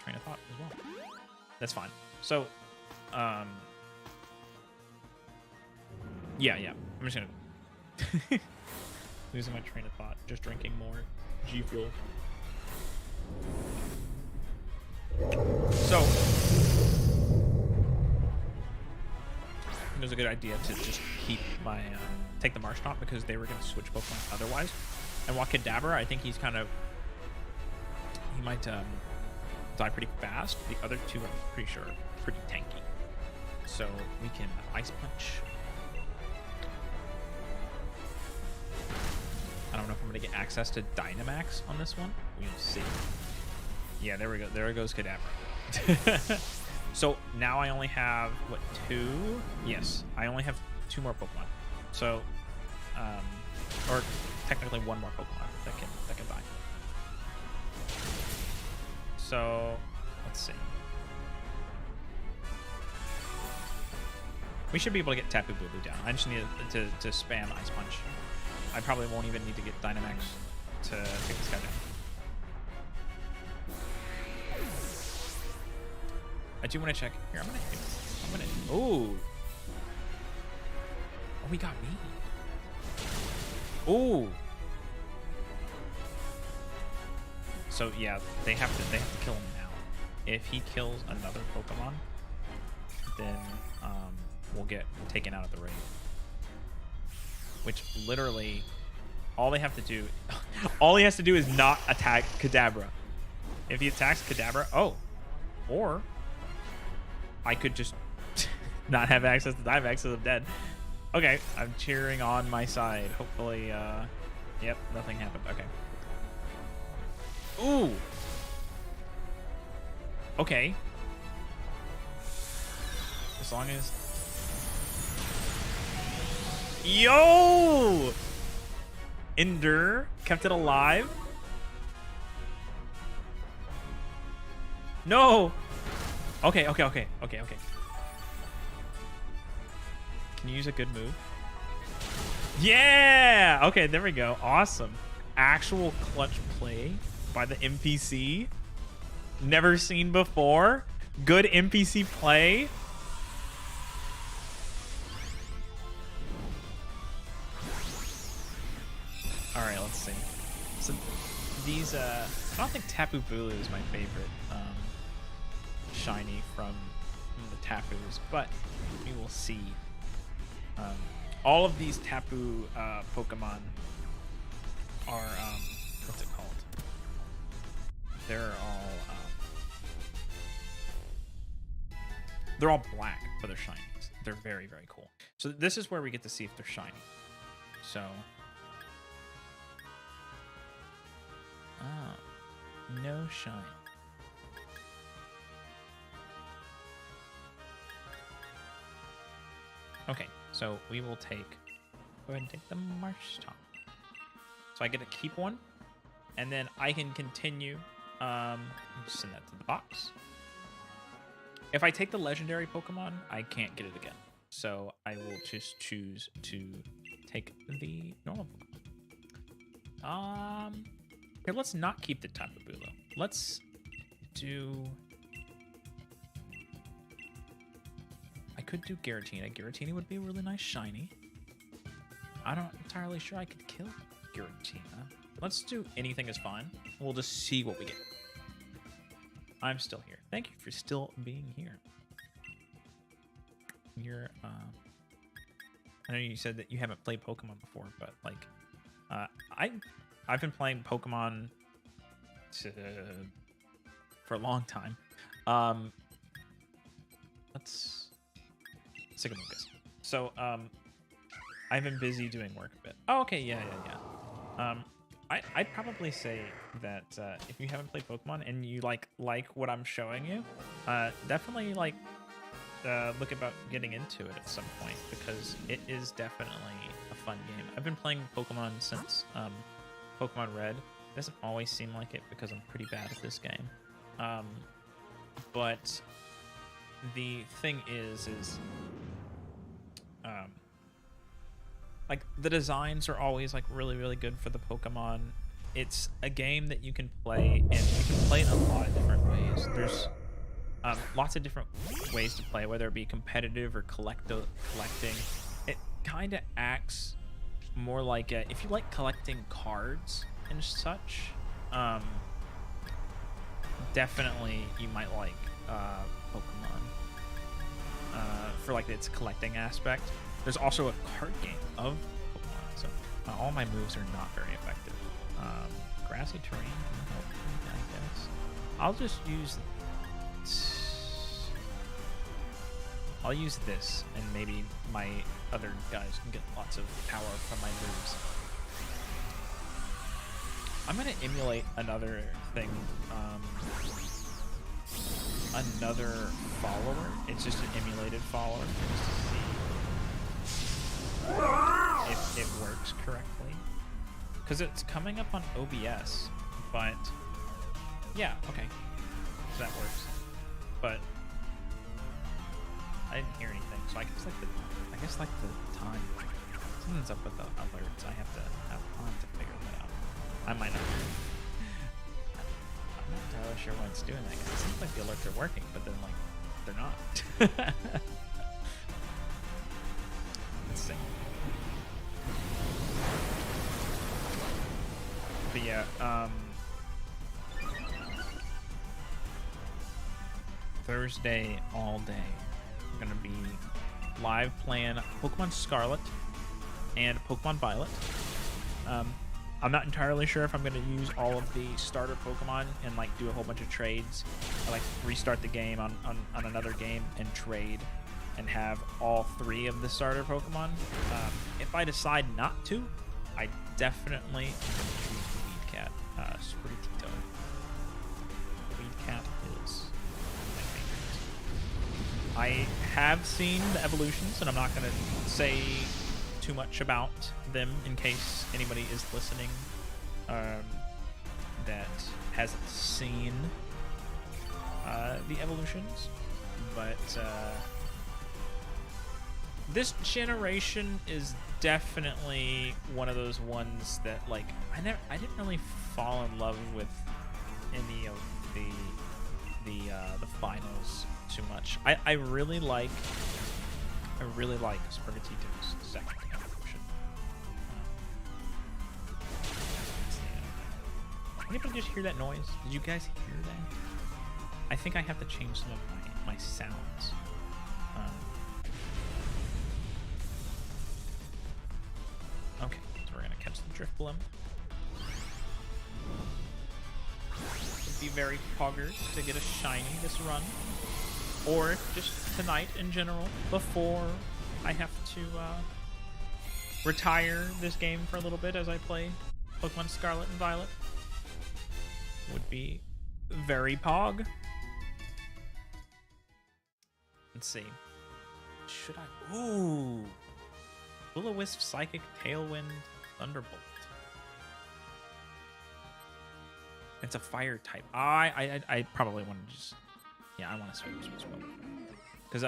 train of thought as well. That's fine. So, yeah. I'm just gonna losing my train of thought. Just drinking more G Fuel. So, it was a good idea to just keep my take the Marshtomp because they were going to switch Pokemon otherwise. And while Kadabra, I think he might die pretty fast. The other two, I'm pretty sure, are pretty tanky. So we can Ice Punch. I'm gonna get access to Dynamax on this one. We'll see. Yeah, there we go. There goes Kadabra. So now I only have what, 2? Yes, I only have 2 more Pokemon. So, or technically 1 more Pokemon that can die. So let's see. We should be able to get Tapu Bulu down. I just need to spam Ice Punch. I probably won't even need to get Dynamax to take this guy down. I do want to check. Here, I'm gonna. Oh, he got me. Oh. So yeah, they have to kill him now. If he kills another Pokemon, then we'll get taken out of the raid. Which literally, all they have to do, all he has to do is not attack Kadabra. If he attacks Kadabra, or I could just not have access to Dynamax because I'm dead. Okay, I'm cheering on my side. Hopefully, yep, nothing happened. Okay. Ooh. Okay. As long as... Yo! Ender kept it alive. No! Okay. Can you use a good move? Yeah! Okay, there we go. Awesome. Actual clutch play by the NPC. Never seen before. Good NPC play. Alright, let's see. So these, I don't think Tapu Bulu is my favorite shiny from the Tapus, but we will see. All of these Tapu Pokemon are, what's it called? They're all black for their shinies. They're very, very cool. So this is where we get to see if they're shiny. So, no shine. Okay, so we will go ahead and take the Marshtomp. So I get to keep one, and then I can continue. Send that to the box. If I take the legendary Pokemon, I can't get it again. So I will just choose to take the normal Pokemon. Here, let's not keep the Tapu Bulu. Let's do... I could do Giratina. Giratina would be a really nice shiny. I'm not entirely sure I could kill Giratina. Let's do anything is fine. We'll just see what we get. I'm still here. Thank you for still being here. You're, I know you said that you haven't played Pokemon before, but like, I've been playing Pokemon for a long time. Let's stick with Lucas. So, I've been busy doing work a bit. Oh, okay, yeah. I'd probably say that if you haven't played Pokemon and you like what I'm showing you, definitely look about getting into it at some point, because it is definitely a fun game. I've been playing Pokemon since Pokemon Red. It doesn't always seem like it because I'm pretty bad at this game. But the thing is like the designs are always like really, really good for the Pokemon. It's a game that you can play, and you can play it in a lot of different ways. There's lots of different ways to play, whether it be competitive or collecting. It kind of acts more like if you like collecting cards and such, definitely you might like Pokemon for like its collecting aspect. There's also a card game of Pokemon, so all my moves are not very effective. Grassy terrain can help me, I guess. I'll just use... I'll use this, and maybe my other guys can get lots of power from my moves. I'm gonna emulate another thing. Another follower. It's just an emulated follower just to see if it works correctly. Because it's coming up on OBS, but yeah, okay, so that works. But I didn't hear anything, so I guess like the time. Something's up with the alerts. I have to figure that out. I might not. I'm not entirely sure why it's doing that. 'Cause it seems like the alerts are working, but then like they're not. Let's see. But yeah, Thursday all day. I'm gonna be live playing Pokemon Scarlet and Pokemon Violet. I'm not entirely sure if I'm going to use all of the starter Pokemon and like do a whole bunch of trades. I like restart the game on another game and trade and have all 3 of the starter Pokemon. If I decide not to, I definitely am going to choose the Weed Cat, Sprigatito. Weed Cat is my favorite. I have seen the evolutions, and I'm not going to say too much about them in case anybody is listening that hasn't seen the evolutions, but this generation is definitely one of those ones that like I didn't really fall in love with any of the finals too much. I really like Sprigatito's second evolution. Anybody just hear that noise? Did you guys hear that? I think I have to change some of my sounds. Okay, so we're gonna catch the Drifblim. Would be very pogger to get a shiny this run, or just tonight in general before I have to retire this game for a little bit as I play Pokemon Scarlet and Violet. Would be very pog. Let's see. Should I? Ooh. Will-O-Wisp, Psychic, Tailwind, Thunderbolt. It's a fire type. I probably want to just... Yeah, I want to switch. Because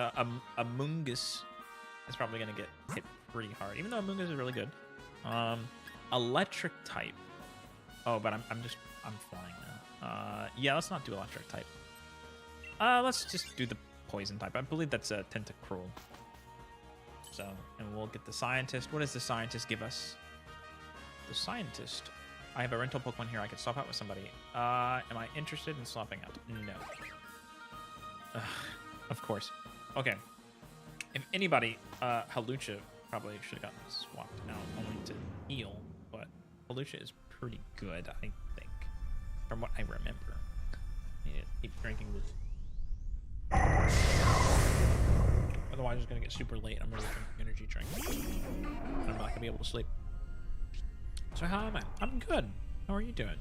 Amoonguss is probably going to get hit pretty hard. Even though Amoonguss is really good. Electric type. Oh, but I'm flying now. Yeah, let's not do electric type. Let's just do the poison type. I believe that's a Tentacruel. So, and we'll get the Scientist. What does the Scientist give us? The Scientist. I have a rental Pokemon here. I could swap out with somebody. Am I interested in swapping out? No. Of course. Okay. If anybody, Hawlucha probably should have gotten swapped out only to heal, but Hawlucha is pretty good, I think, from what I remember. I need to keep drinking this. Otherwise, it's going to get super late. I'm going to drink energy drink. I'm not going to be able to sleep. So how am I? I'm good. How are you doing?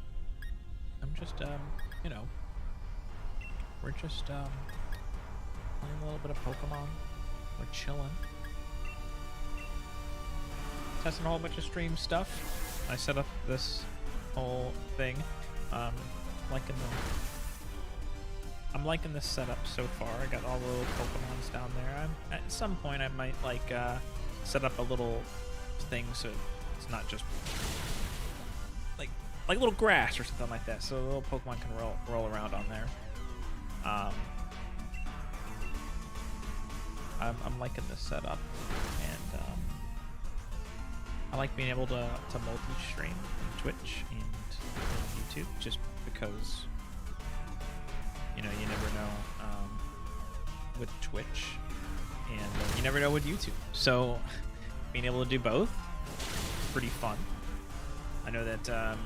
I'm just, you know, we're just, playing a little bit of Pokemon. We're chilling. Testing a whole bunch of stream stuff. I set up this whole thing. I'm liking this setup so far. I got all the little Pokemons down there. At some point I might like set up a little thing so it's not just like little grass or something like that, so the little Pokemon can roll around on there. I'm liking this setup, and I like being able to multi-stream on Twitch and YouTube, just because, you know, you never know with Twitch, and you never know with YouTube. So being able to do both, pretty fun. I know that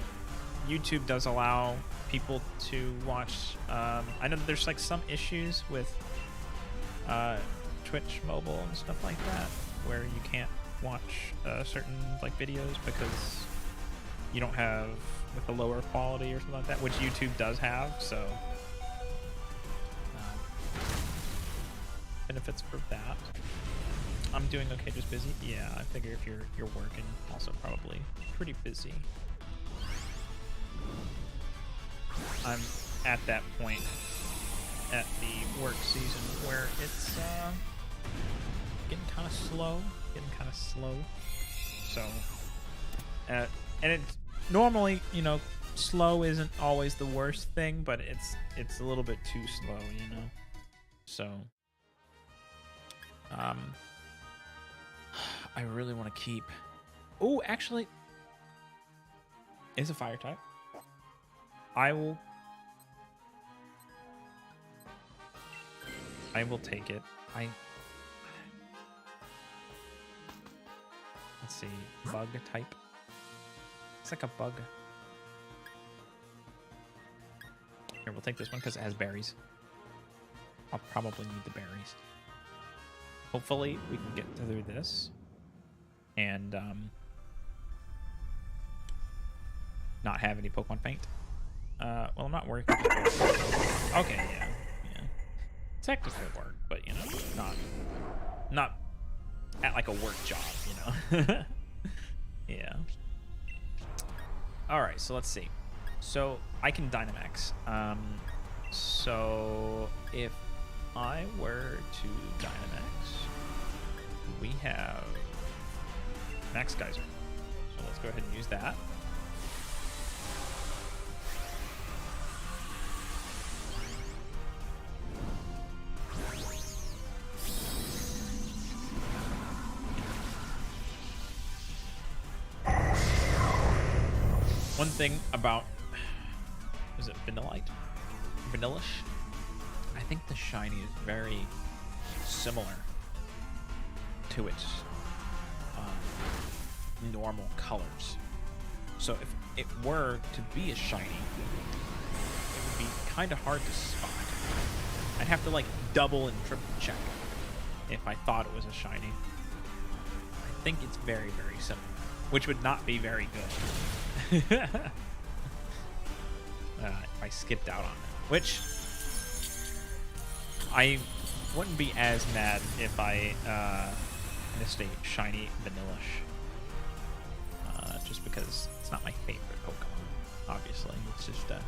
YouTube does allow people to watch. I know that there's like some issues with Twitch mobile and stuff like that, where you can't watch certain like videos because you don't have with a lower quality or something like that, which YouTube does have. So benefits for that. I'm doing okay, just busy. Yeah, I figure if you're working, also probably pretty busy. I'm at that point at the work season where it's getting kind of slow. So, and it's normally, you know, slow isn't always the worst thing, but it's a little bit too slow, you know. So, I really want to keep. Oh, actually, is a fire type. I will take it. Let's see, bug type. It's like a bug. Here, we'll take this one because it has berries. I'll probably need the berries. Hopefully, we can get through this. And not have any Pokemon faint. Well, I'm not worried. Okay, yeah. Technically work, but you know, not at like a work job, you know. Yeah. All right, so let's see. So I can Dynamax. So if I were to Dynamax, we have Max Geyser. So let's go ahead and use that. One thing about, is it Vanillite? Vanillish? I think the shiny is very similar to its normal colors. So if it were to be a shiny, it would be kind of hard to spot. I'd have to like double and triple check if I thought it was a shiny. I think it's very, very similar, which would not be very good. If I skipped out on it, which I wouldn't be as mad if I missed a shiny Vanillish, just because it's not my favorite Pokemon. Obviously, it's just a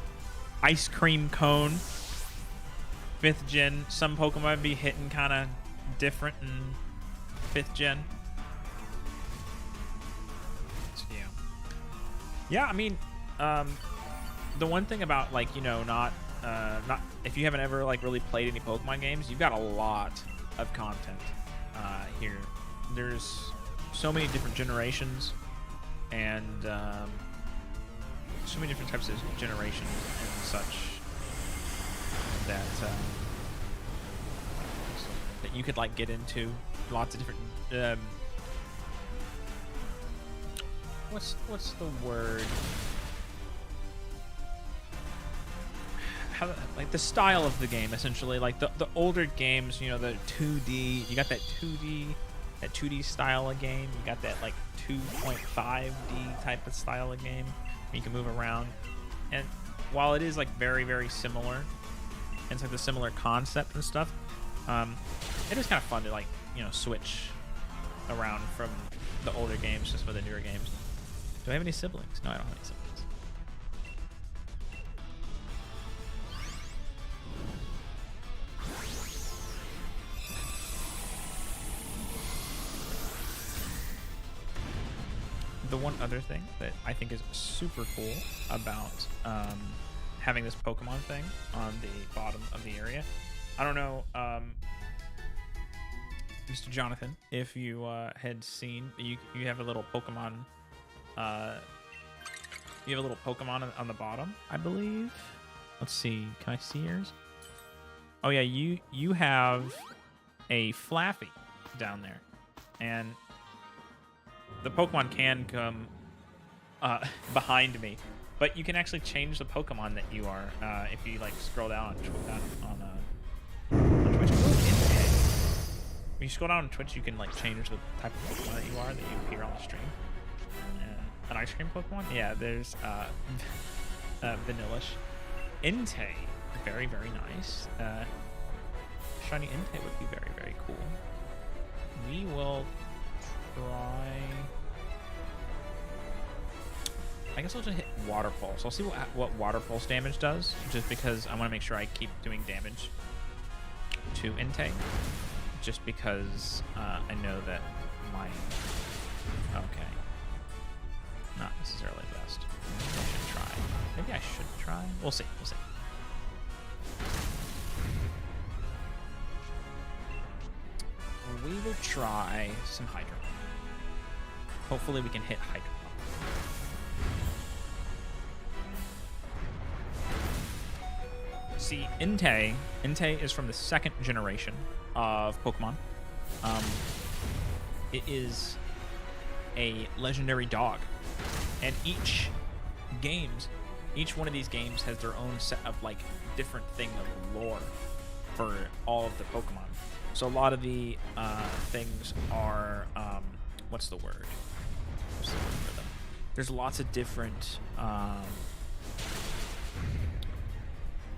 ice cream cone. 5th gen. Some Pokemon be hitting kind of different in 5th gen. So, yeah. Yeah, I mean, the one thing about, like, you know, not if you haven't ever like really played any Pokemon games, you've got a lot of content here. There's so many different generations and so many different types of generations and such that that you could like get into. Lots of different what's the word? How, like the style of the game, essentially, like the older games, you know, the 2D, you got that 2D style of game, you got that like 2.5D type of style of game where you can move around, and while it is like very, very similar, and it's like the similar concept and stuff, it is kind of fun to like, you know, switch around from the older games just with the newer games. Do I have any siblings? No, I don't have any siblings. The one other thing that I think is super cool about having this Pokemon thing on the bottom of the area, I don't know, Mr. Jonathan, if you had seen, you have a little Pokemon, you have a little Pokemon on the bottom, I believe. Let's see, can I see yours? Oh yeah, you have a Flaffy down there, and the Pokemon can come behind me, but you can actually change the Pokemon that you are if you like scroll down on Twitch. When you scroll down on Twitch, you can like change the type of Pokemon that you are, that you appear on the stream. An ice cream Pokemon? Yeah, there's Vanillish. Entei, very, very nice. Shiny Entei would be very, very cool. We will try... I guess I'll just hit Water Pulse. I'll see what Water Pulse damage does, just because I want to make sure I keep doing damage to Entei. Just because I know that my... Okay. Not necessarily best. Maybe I should try. Maybe I should try. We'll see. We'll see. We will try some Hydro. Hopefully we can hit Hydro. See, Entei is from the 2nd generation of Pokemon. It is a legendary dog, and each one of these games has their own set of like different thing of lore for all of the Pokemon. So a lot of the things are what's the word? What's the word for them? There's lots of different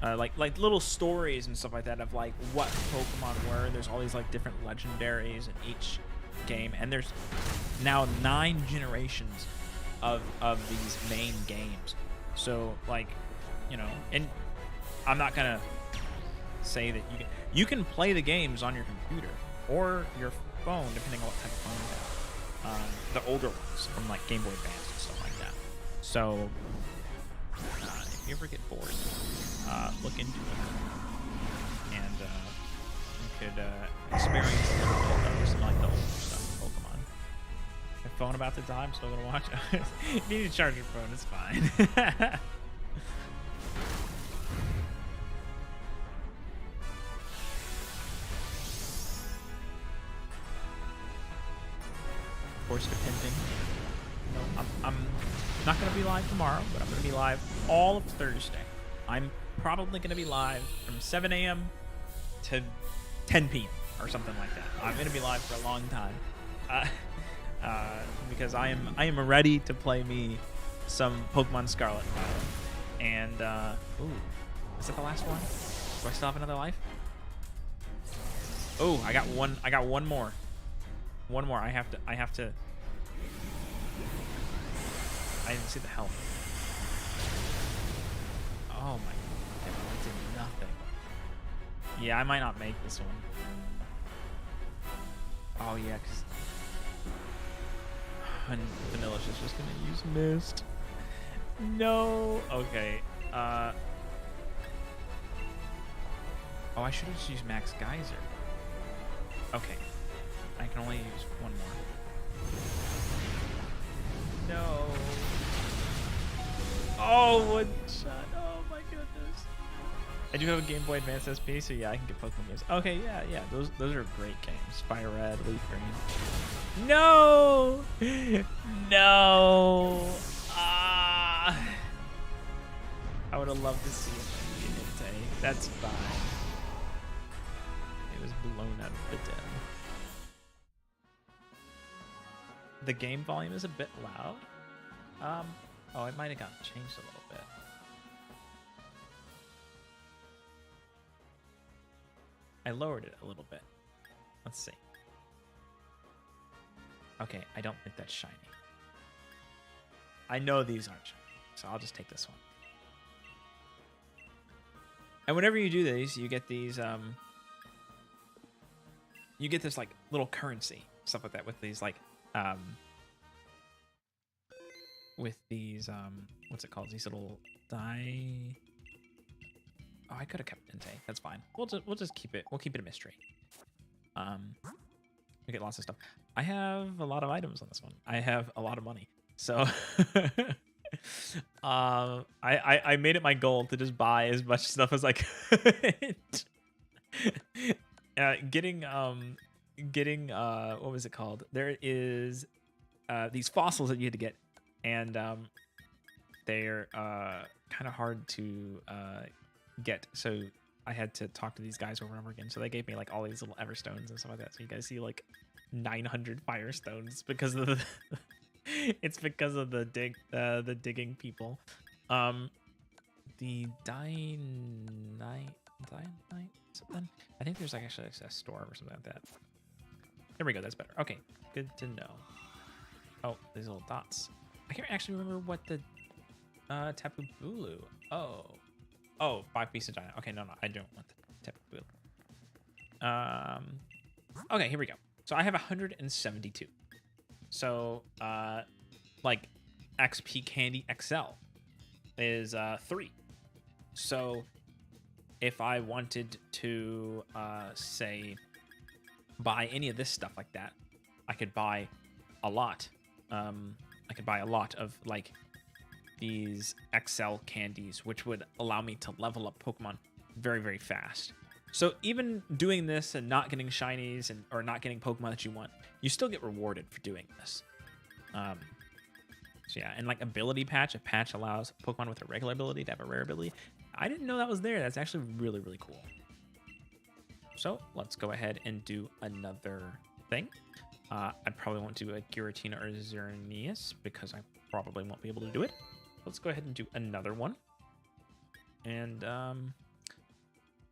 like little stories and stuff like that of like what Pokemon were. There's all these like different legendaries in each game, and there's now 9 generations of these main games. So like, you know, and I'm not gonna say that you can play the games on your computer or your phone, depending on what type of phone you have. The older ones from like Game Boy Advance and stuff like that. So if you ever get bored, look into it, and you could experience a little bit of some like the older stuff in Pokemon. My phone about to die. I'm still gonna watch. You need to charge your phone. It's fine. Of course, depending. You know, I'm not gonna be live tomorrow, but I'm gonna be live all of Thursday. I'm probably gonna be live from 7 a.m. to 10 p.m. or something like that. I'm gonna be live for a long time, because I am ready to play me some Pokemon Scarlet and Violet. And ooh, is that the last one? Do I still have another life? Oh, I got one more. One more. I have to. I didn't see the health. Oh my god, I did nothing. Yeah, I might not make this one. Oh yeah, because Vanillish is just gonna use Mist. No. Okay. Oh, I should have just used Max Geyser. Okay. I can only use one more. No. Oh, one shot. Oh my goodness. I do have a Game Boy Advance SP, so yeah, I can get Pokemon games. Okay, yeah. Those are great games. Fire Red, Leaf Green. No! No! Ah! I would have loved to see it in Entei. That's fine. It was blown out of the den. The game volume is a bit loud. Oh, it might have gotten changed a little bit. I lowered it a little bit. Let's see. Okay, I don't think that's shiny. I know these aren't shiny, so I'll just take this one. And whenever you do these, you get these, you get this like little currency, stuff like that, with these like, with these, what's it called? These little die. Oh, I could have kept Entei. That's fine. We'll just keep it. We'll keep it a mystery. We get lots of stuff. I have a lot of items on this one. I have a lot of money, so I made it my goal to just buy as much stuff as I could. Getting what was it called? There is these fossils that you had to get, and they're kind of hard to get. So I had to talk to these guys over and over again. So they gave me like all these little Everstones and stuff like that. So you guys see like 900 Firestones because of the It's because of the digging people. The Dynite something. I think there's like actually a store or something like that. There we go. That's better. Okay, good to know. Oh, these little dots. I can't actually remember what the Tapu Bulu. Oh, 5 pieces of Dynite. Okay, no, I don't want the Tapu Bulu. Okay, here we go. So I have 172. So like XP Candy XL is 3. So if I wanted to say buy any of this stuff like that, I could buy a lot. I could buy a lot of like these XL candies, which would allow me to level up Pokemon very, very fast. So even doing this and not getting shinies or not getting Pokemon that you want, you still get rewarded for doing this. So yeah, and like ability patch, a patch allows Pokemon with a regular ability to have a rare ability. I didn't know that was there. That's actually really, really cool. So let's go ahead and do another thing. I probably won't do a Giratina or Xerneas because I probably won't be able to do it. Let's go ahead and do another one. And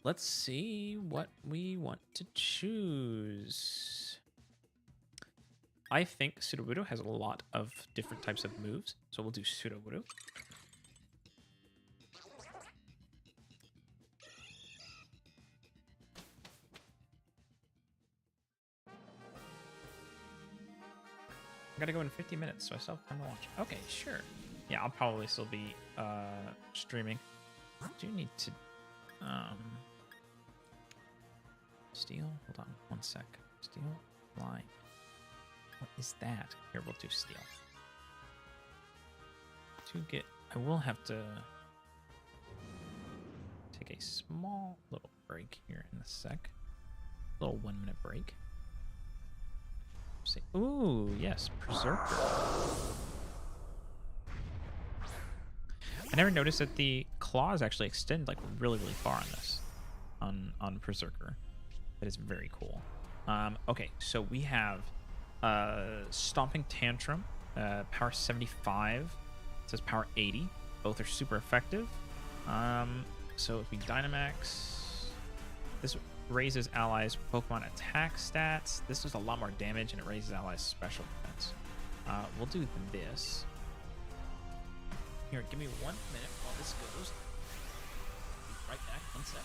let's see what we want to choose. I think Sudowoodo has a lot of different types of moves, so we'll do Sudowoodo. I gotta go in 50 minutes, so I still have time to watch. Okay, sure. Yeah, I'll probably still be streaming. I do need to steel. Hold on, one sec. Steel line. What is that? Here, we'll do steel. I will have to take a small little break here in a sec. Little 1 minute break. Say, ooh, yes, Berserker. I never noticed that the claws actually extend like really, really far on this, on Berserker. That is very cool. Okay, so we have Stomping Tantrum, power 75. It says power 80. Both are super effective. So if we Dynamax, this raises allies' Pokemon attack stats. This does a lot more damage, and it raises allies' special defense. We'll do this. Here, give me 1 minute while this goes. Be right back. 1 sec.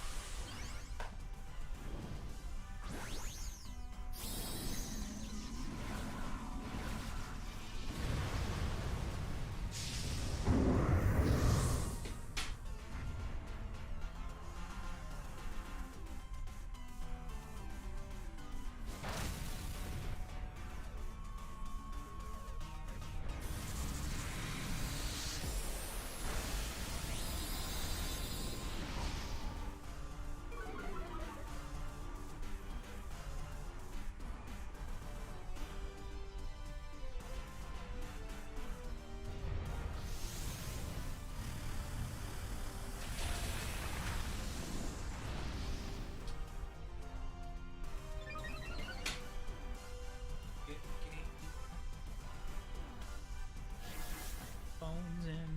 Phones in.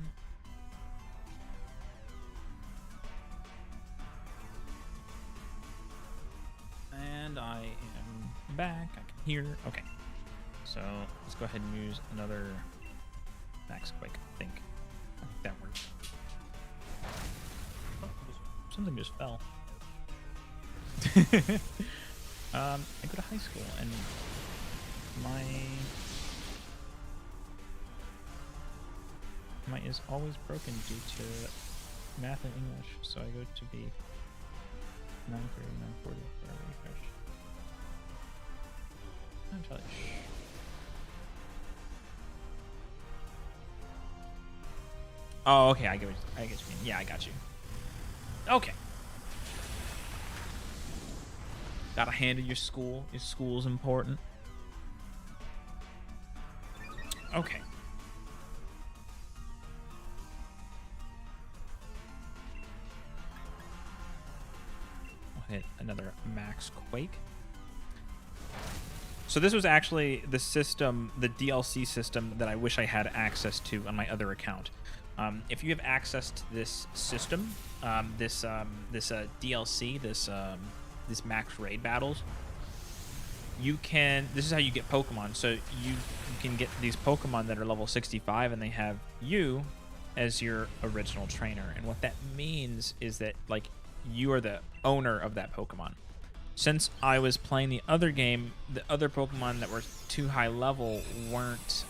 And I am back. I can hear. Okay. So let's go ahead and use another Max Quake, I think. I think that works. Oh, something just fell. I go to high school and my is always broken due to math and English, so I go to be 9:30, 9:40 for a refresh. I'm not entirely sure. Oh, okay, I get what you mean. Yeah, I got you. Okay. Gotta handle your school. Your school's important. Okay. I'll hit another Max Quake. So this was actually the system, the DLC system that I wish I had access to on my other account. If you have access to this system, this DLC, this max raid battles, you can. This is how you get Pokemon. So you can get these Pokemon that are level 65, and they have you as your original trainer. And what that means is that like you are the owner of that Pokemon. Since I was playing the other game, the other Pokemon that were too high level weren't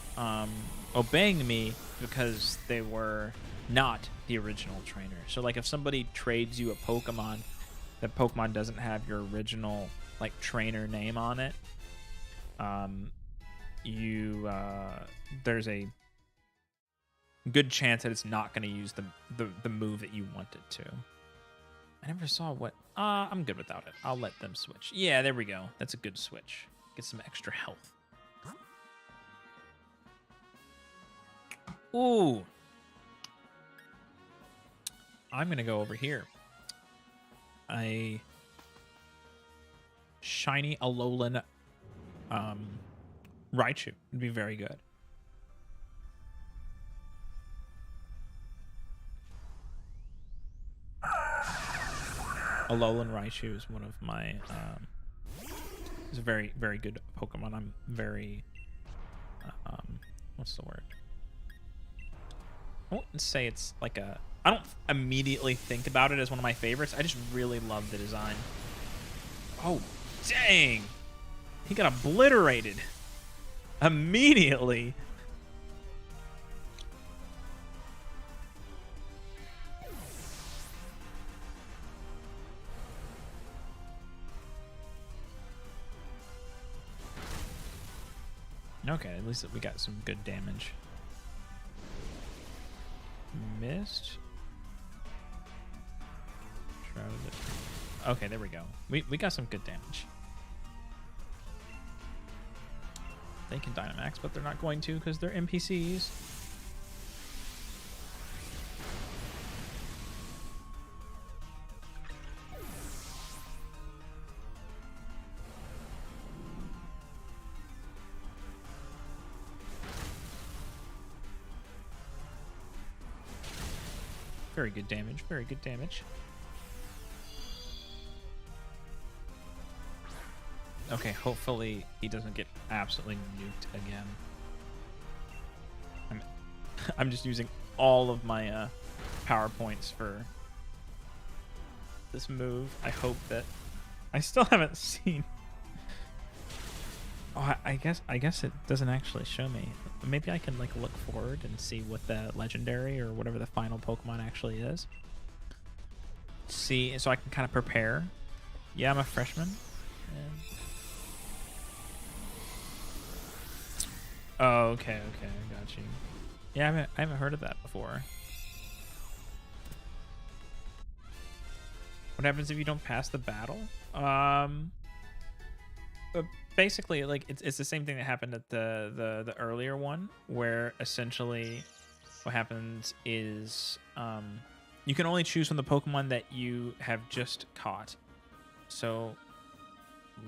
obeying me because they were not the original trainer. So like if somebody trades you a Pokemon, that Pokemon doesn't have your original like trainer name on it, there's a good chance that it's not going to use the move that you want it to. I never saw what. I'm good without it. I'll let them switch. Yeah, there we go. That's a good switch. Get some extra health. Ooh. I'm going to go over here. A shiny Alolan Raichu would be very good. Alolan Raichu is one of my is a very, very good Pokemon. I'm very what's the word? I wouldn't say it's like a, I don't immediately think about it as one of my favorites. I just really love the design. Oh, dang. He got obliterated immediately. Okay, at least we got some good damage. Missed. Okay, there we go. We got some good damage. They can Dynamax, but they're not going to because they're NPCs. Very good damage, very good damage. Okay, hopefully he doesn't get absolutely nuked again. I'm just using all of my power points for this move. I hope that I still haven't seen. Oh, I guess it doesn't actually show me. Maybe I can like look forward and see what the legendary or whatever the final Pokemon actually is. See, so I can kind of prepare. Yeah, I'm a freshman. And... Oh, okay, I got you. Yeah, I haven't heard of that before. What happens if you don't pass the battle? Basically, like it's the same thing that happened at the earlier one, where essentially what happens is you can only choose from the Pokemon that you have just caught. So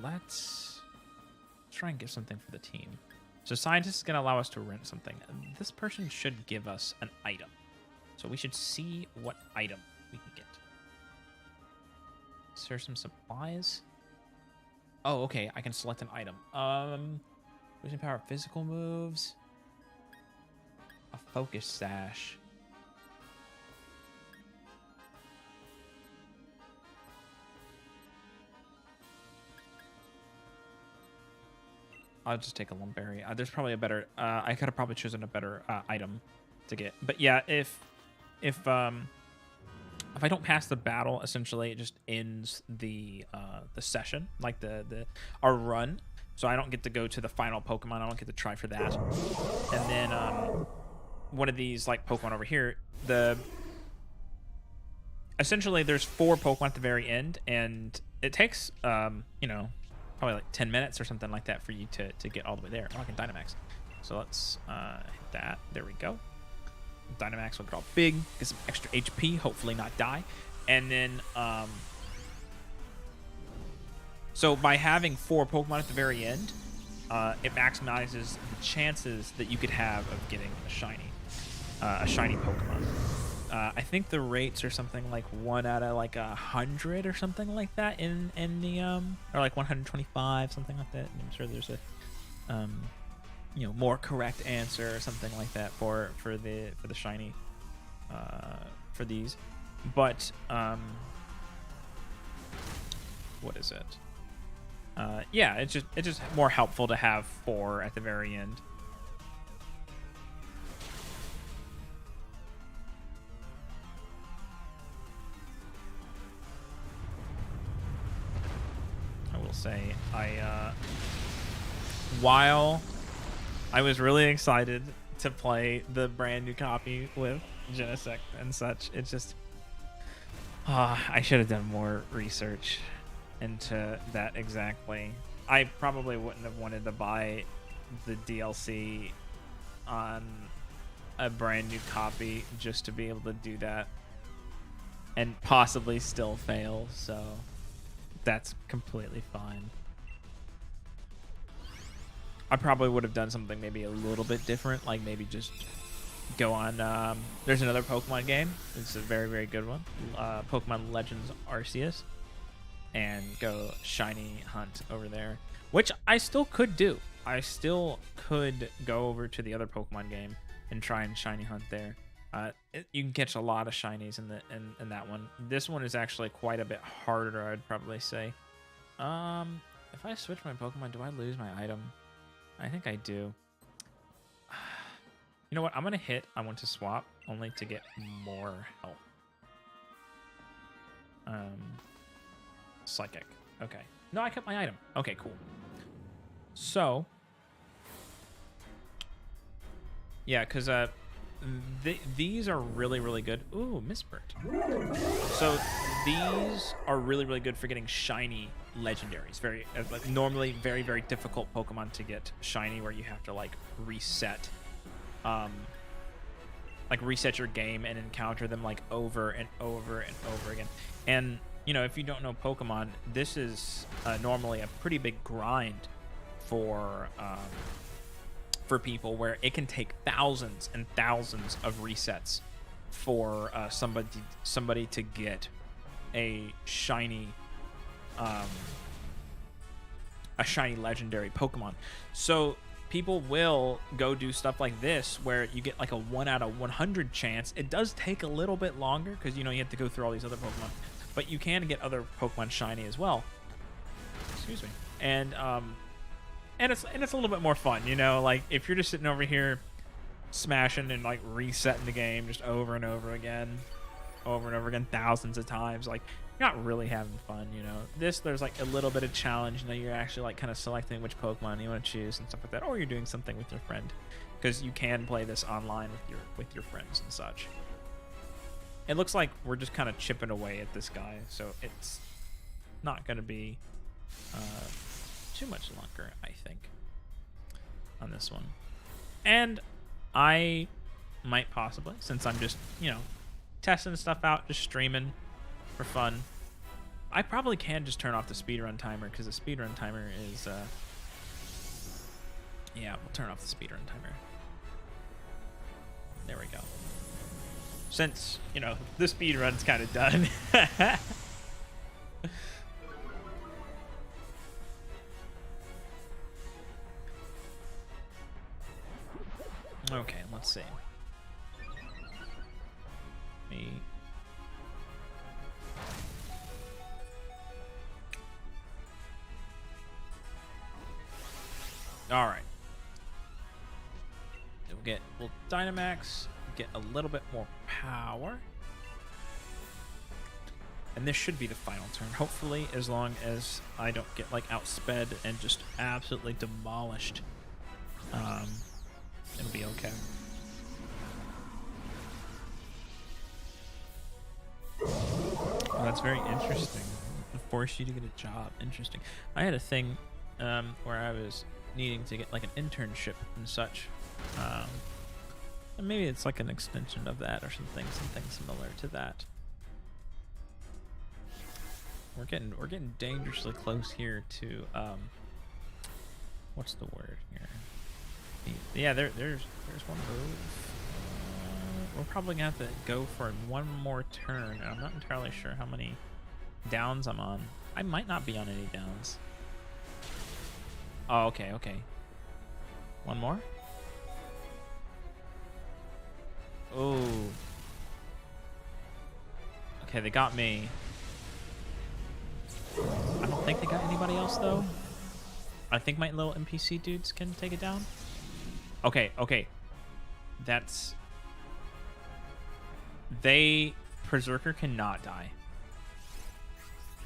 let's try and get something for the team. So scientist is going to allow us to rent something. This person should give us an item. So we should see what item we can get. Is there some supplies? Oh, okay. I can select an item. Losing power, physical moves. A focus sash. I'll just take a Lumberry. There's probably a better. I could have probably chosen a better item to get. But yeah, if I don't pass the battle, essentially it just ends the session, like our run. So I don't get to go to the final Pokemon. I don't get to try for that. And then one of these like Pokemon over here, essentially there's 4 Pokemon at the very end, and it takes probably like 10 minutes or something like that for you to get all the way there. Oh, I can Dynamax. So let's hit that. There we go. Dynamax will get all big, get some extra HP, hopefully not die. And then, so by having 4 Pokemon at the very end, it maximizes the chances that you could have of getting a shiny Pokemon. I think the rates are something like 1 out of like 100 or something like that in the or like 125, something like that. And I'm sure there's a more correct answer or something like that for the shiny for these. But what is it? Yeah, it's just more helpful to have 4 at the very end. I will say, while I was really excited to play the brand new copy with Genesect and such, it's just I should have done more research into that exactly. I probably wouldn't have wanted to buy the DLC on a brand new copy just to be able to do that and possibly still fail, so that's completely fine. I probably would have done something maybe a little bit different, like maybe just go on there's another Pokemon game, it's a very, very good one, Pokemon Legends Arceus, and go shiny hunt over there, which I still could do. I still could go over to the other Pokemon game and try and shiny hunt there. You can catch a lot of shinies in that one. This one is actually quite a bit harder, I'd probably say. If I switch my Pokemon, do I lose my item? I think I do. You know what? I'm gonna hit I want to swap only to get more health. Psychic. Okay. No, I kept my item. Okay, cool. So, yeah, because these are really, really good. Ooh, Misbert. So these are really, really good for getting shiny legendaries. Very like normally very, very difficult Pokemon to get shiny, where you have to like reset your game and encounter them like over and over and over again. And if you don't know Pokemon, this is normally a pretty big grind for people, where it can take thousands and thousands of resets for somebody to get a shiny legendary Pokemon. So people will go do stuff like this, where you get like a 1 out of 100 chance. It does take a little bit longer because you have to go through all these other Pokemon, but you can get other Pokemon shiny as well. Excuse me. And it's a little bit more fun, like if you're just sitting over here smashing and like resetting the game just over and over again, thousands of times, like you're not really having fun. There's like a little bit of challenge. You're actually like kind of selecting which Pokemon you want to choose and stuff like that, or you're doing something with your friend, because you can play this online with your friends and such. It looks like we're just kind of chipping away at this guy, so it's not going to be too much longer, I think, on this one. And I might possibly, since I'm just testing stuff out, just streaming for fun, I probably can just turn off the speedrun timer, because the speedrun timer is yeah, we'll turn off the speedrun timer. There we go. Since the speedrun's kind of done. Okay, let's see. All right. We'll Dynamax, get a little bit more power. And this should be the final turn, hopefully, as long as I don't get like outsped and just absolutely demolished. It'll be okay. Well, that's very interesting. Force you to get a job. Interesting. I had a thing where I was needing to get like an internship and such. And maybe it's like an extension of that or something similar to that. We're getting dangerously close here to what's the word here? Yeah, there's one move. We're probably gonna have to go for one more turn. I'm not entirely sure how many downs I'm on. I might not be on any downs. Oh, okay, okay. One more? Oh. Okay, they got me. I don't think they got anybody else, though. I think my little NPC dudes can take it down. Okay, okay. That's... Berserker cannot die.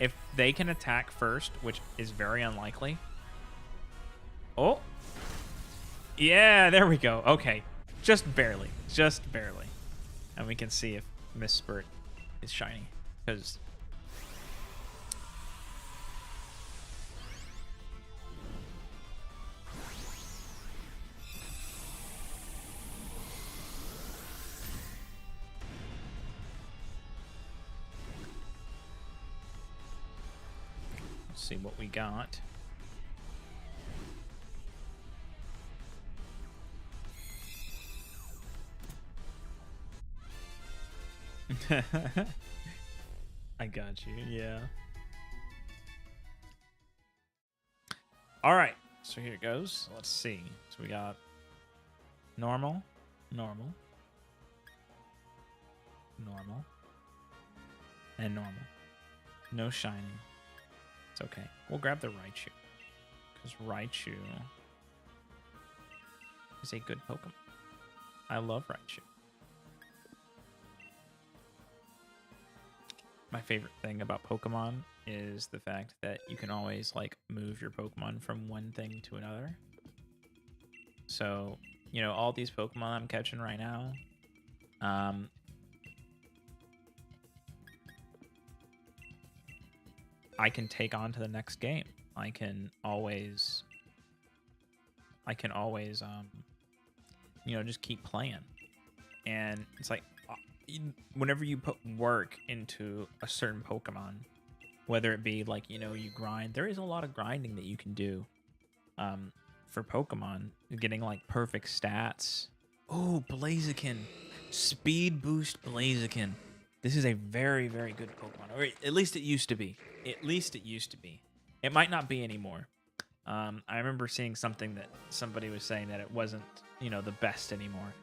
If they can attack first, which is very unlikely. Oh. Yeah, there we go. Okay. Just barely. Just barely. And we can see if Miss Spurt is shiny. Because... let's see what we got. I got you, yeah. All right, so here it goes. Let's see. So we got normal, normal, normal, and normal. No shining. It's okay. We'll grab the Raichu, because Raichu is a good Pokemon. I love Raichu. My favorite thing about Pokemon is the fact that you can always like move your Pokemon from one thing to another. So, you know, all these Pokemon I'm catching right now, I can take on to the next game. I can always, you know, just keep playing. And it's like, whenever you put work into a certain Pokemon, whether it be like, you know, you grind, there is a lot of grinding that you can do for Pokemon, getting like perfect stats. Oh, Blaziken. Speed boost Blaziken. This is a very, very good Pokemon. Or at least it used to be. At least it used to be. It might not be anymore. I remember seeing something that somebody was saying that it wasn't, you know, the best anymore.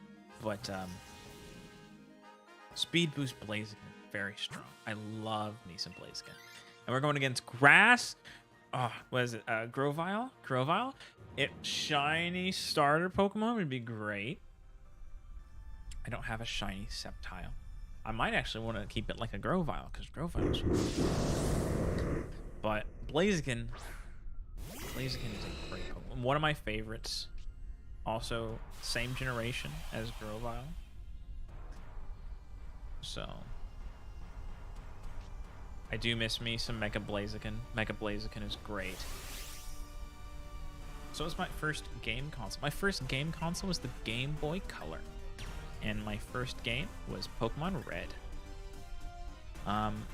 But Speed boost Blaziken, very strong. I love me some Blaziken. And we're going against Grass. Oh, what is it? Grovyle? Grovyle? It shiny starter Pokemon would be great. I don't have a shiny Sceptile. I might actually want to keep it like a Grovyle, because Grovyle's... But Blaziken is a great Pokemon. One of my favorites. Also, same generation as Grovyle. So, I do miss me some Mega Blaziken. Mega Blaziken is great. So it was my first game console. My first game console was the Game Boy Color. And my first game was Pokemon Red.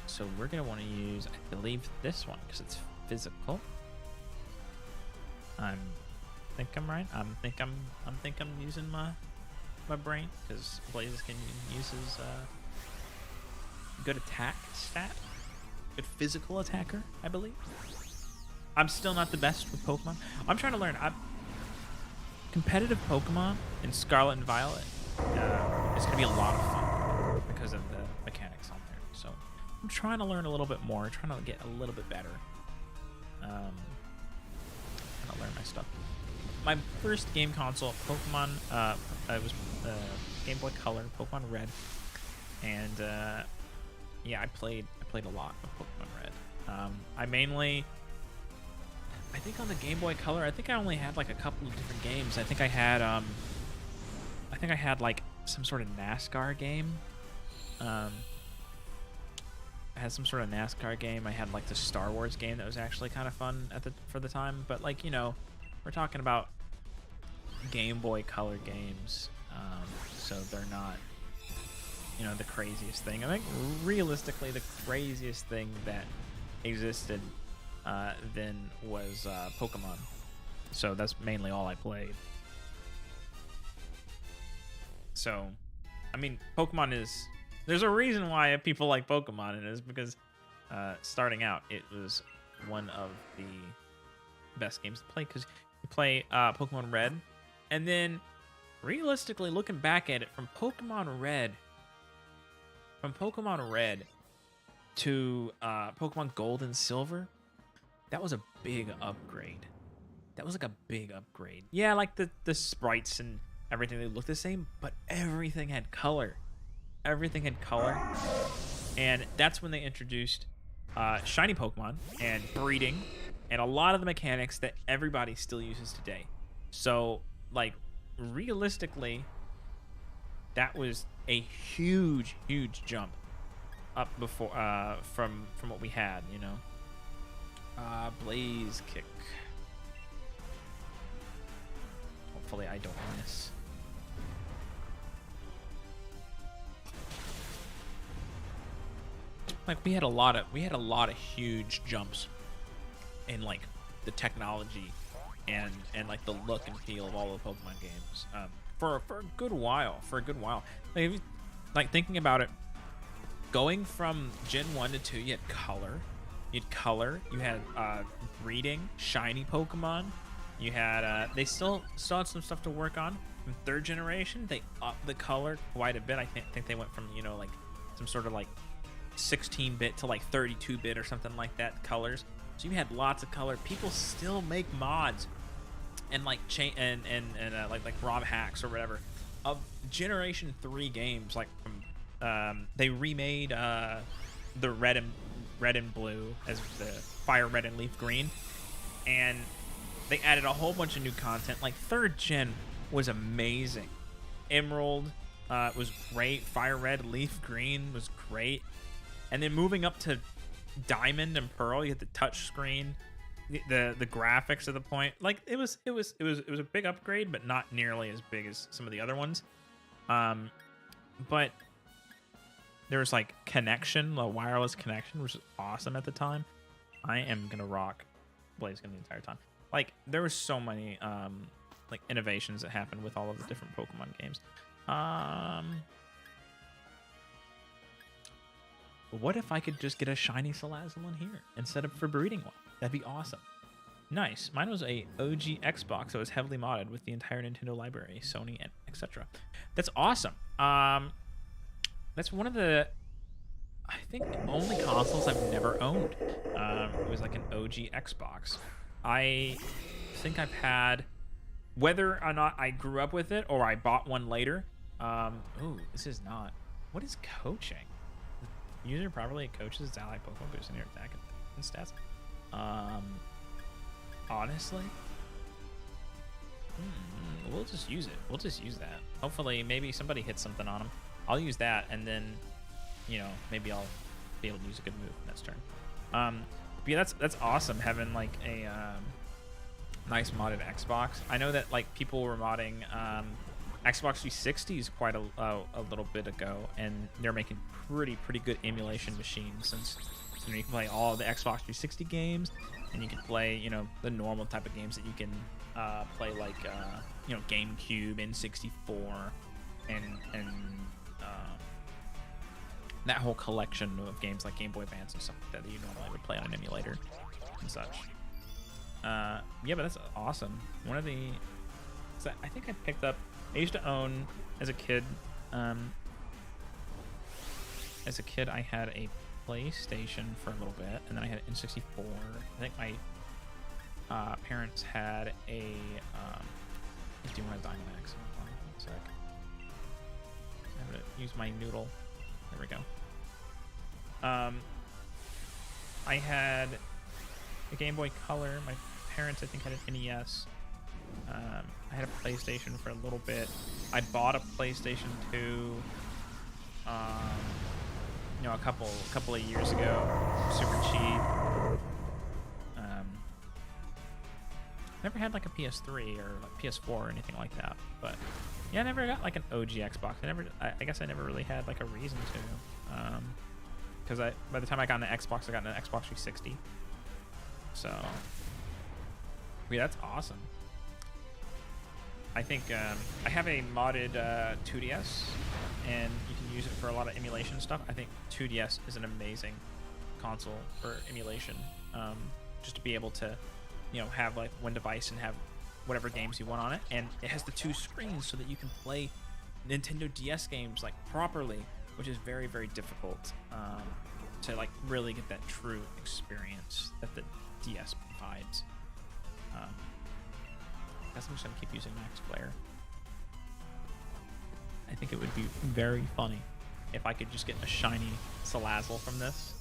So we're going to want to use, I believe, this one, because it's physical. I think I'm right. I think I'm using my brain, because Blaziken uses... good attack stat, good physical attacker, I believe. I'm still not the best with Pokemon. I'm trying to learn. Competitive Pokemon in Scarlet and Violet is going to be a lot of fun because of the mechanics on there. So I'm trying to learn a little bit more, trying to get a little bit better. Trying to learn my stuff. My first game console, Pokemon, it was Game Boy Color, Pokemon Red, and yeah, I played a lot of Pokemon Red. I think on the Game Boy Color, I think I only had like a couple of different games. I think I had like some sort of NASCAR game. I had some sort of NASCAR game. I had like the Star Wars game that was actually kind of fun for the time. But like, you know, we're talking about Game Boy Color games, so they're not, you know, the craziest thing. I think realistically the craziest thing that existed then was Pokemon. So that's mainly all I played. So, I mean, Pokemon is... There's a reason why people like Pokemon, and it is because starting out, it was one of the best games to play, because you play Pokemon Red, and then realistically looking back at it, from Pokemon Red to Pokemon Gold and Silver, that was a big upgrade. That was like a big upgrade. Yeah, like the sprites and everything, they looked the same, but everything had color. Everything had color. And that's when they introduced shiny Pokemon and breeding and a lot of the mechanics that everybody still uses today. So, like, realistically, that was a huge jump up before from what we had, you know. Blaze Kick. Hopefully I don't miss. Like, we had a lot of huge jumps in, like, the technology and like the look and feel of all the Pokemon games for a good while. Like, if you, like, thinking about it, going from Gen 1 to 2, you had color, you had breeding, shiny Pokemon, you had they still had some stuff to work on. From 3rd generation, they upped the color quite a bit. I think they went from, you know, like some sort of like 16-bit to like 32-bit or something like that colors. So you had lots of color. People still make mods and like like ROM hacks or whatever of Generation 3 games. Like from they remade the red and blue as the Fire Red and Leaf Green, and they added a whole bunch of new content. Like 3rd gen was amazing. Emerald was great. Fire Red, Leaf Green was great. And then moving up to Diamond and Pearl, you had the touch screen, the graphics at the point. Like, it was a big upgrade, but not nearly as big as some of the other ones. But there was like connection, a wireless connection, which was awesome at the time. I am gonna rock Blaziken the entire time. Like, there was so many like innovations that happened with all of the different Pokemon games. What if I could just get a shiny Salazzle here instead of for breeding one? That'd be awesome. Nice. Mine was a OG Xbox that was heavily modded with the entire Nintendo library, Sony, and etc. That's awesome. That's one of the, I think, only consoles I've never owned. It was like an OG Xbox. I think I've had, whether or not I grew up with it or I bought one later. Ooh, this is not. What is coaching? User properly coaches its ally Pokemon, boosting your attack and stats. Honestly, we'll just use it. We'll just use that. Hopefully, maybe somebody hits something on them. I'll use that, and then, you know, maybe I'll be able to use a good move next turn. But yeah, that's awesome having like a nice modded Xbox. I know that like people were modding Xbox 360s quite a little bit ago, and they're making pretty good emulation machines, since, you know, you can play all the Xbox 360 games, and you can play, you know, the normal type of games that you can play, like you know, GameCube, N64, and that whole collection of games like Game Boy Advance and stuff like that you normally would play on an emulator and such. Yeah, but that's awesome. One of the, so I think I picked up, I used to own as a kid. I had a PlayStation for a little bit, and then I had an N64. I think my parents had a. Do you want a Dynamax? Hold on one sec. I'm gonna use my noodle. There we go. I had a Game Boy Color. My parents, I think, had an NES. I had a PlayStation for a little bit. I bought a PlayStation 2, you know, a couple of years ago, super cheap. Never had like a PS3 or like PS4 or anything like that. But yeah, I never got like an OG Xbox. I guess I never really had like a reason to. Because by the time I got an Xbox, I got an Xbox 360. So yeah, that's awesome. I think I have a modded 2DS, and you can use it for a lot of emulation stuff. I think 2DS is an amazing console for emulation, just to be able to, have like one device and have whatever games you want on it, and it has the 2 screens so that you can play Nintendo DS games like properly, which is very, very difficult to like really get that true experience that the DS provides. I guess I'm just gonna keep using Max Flare. I think it would be very funny if I could just get a shiny Salazzle from this.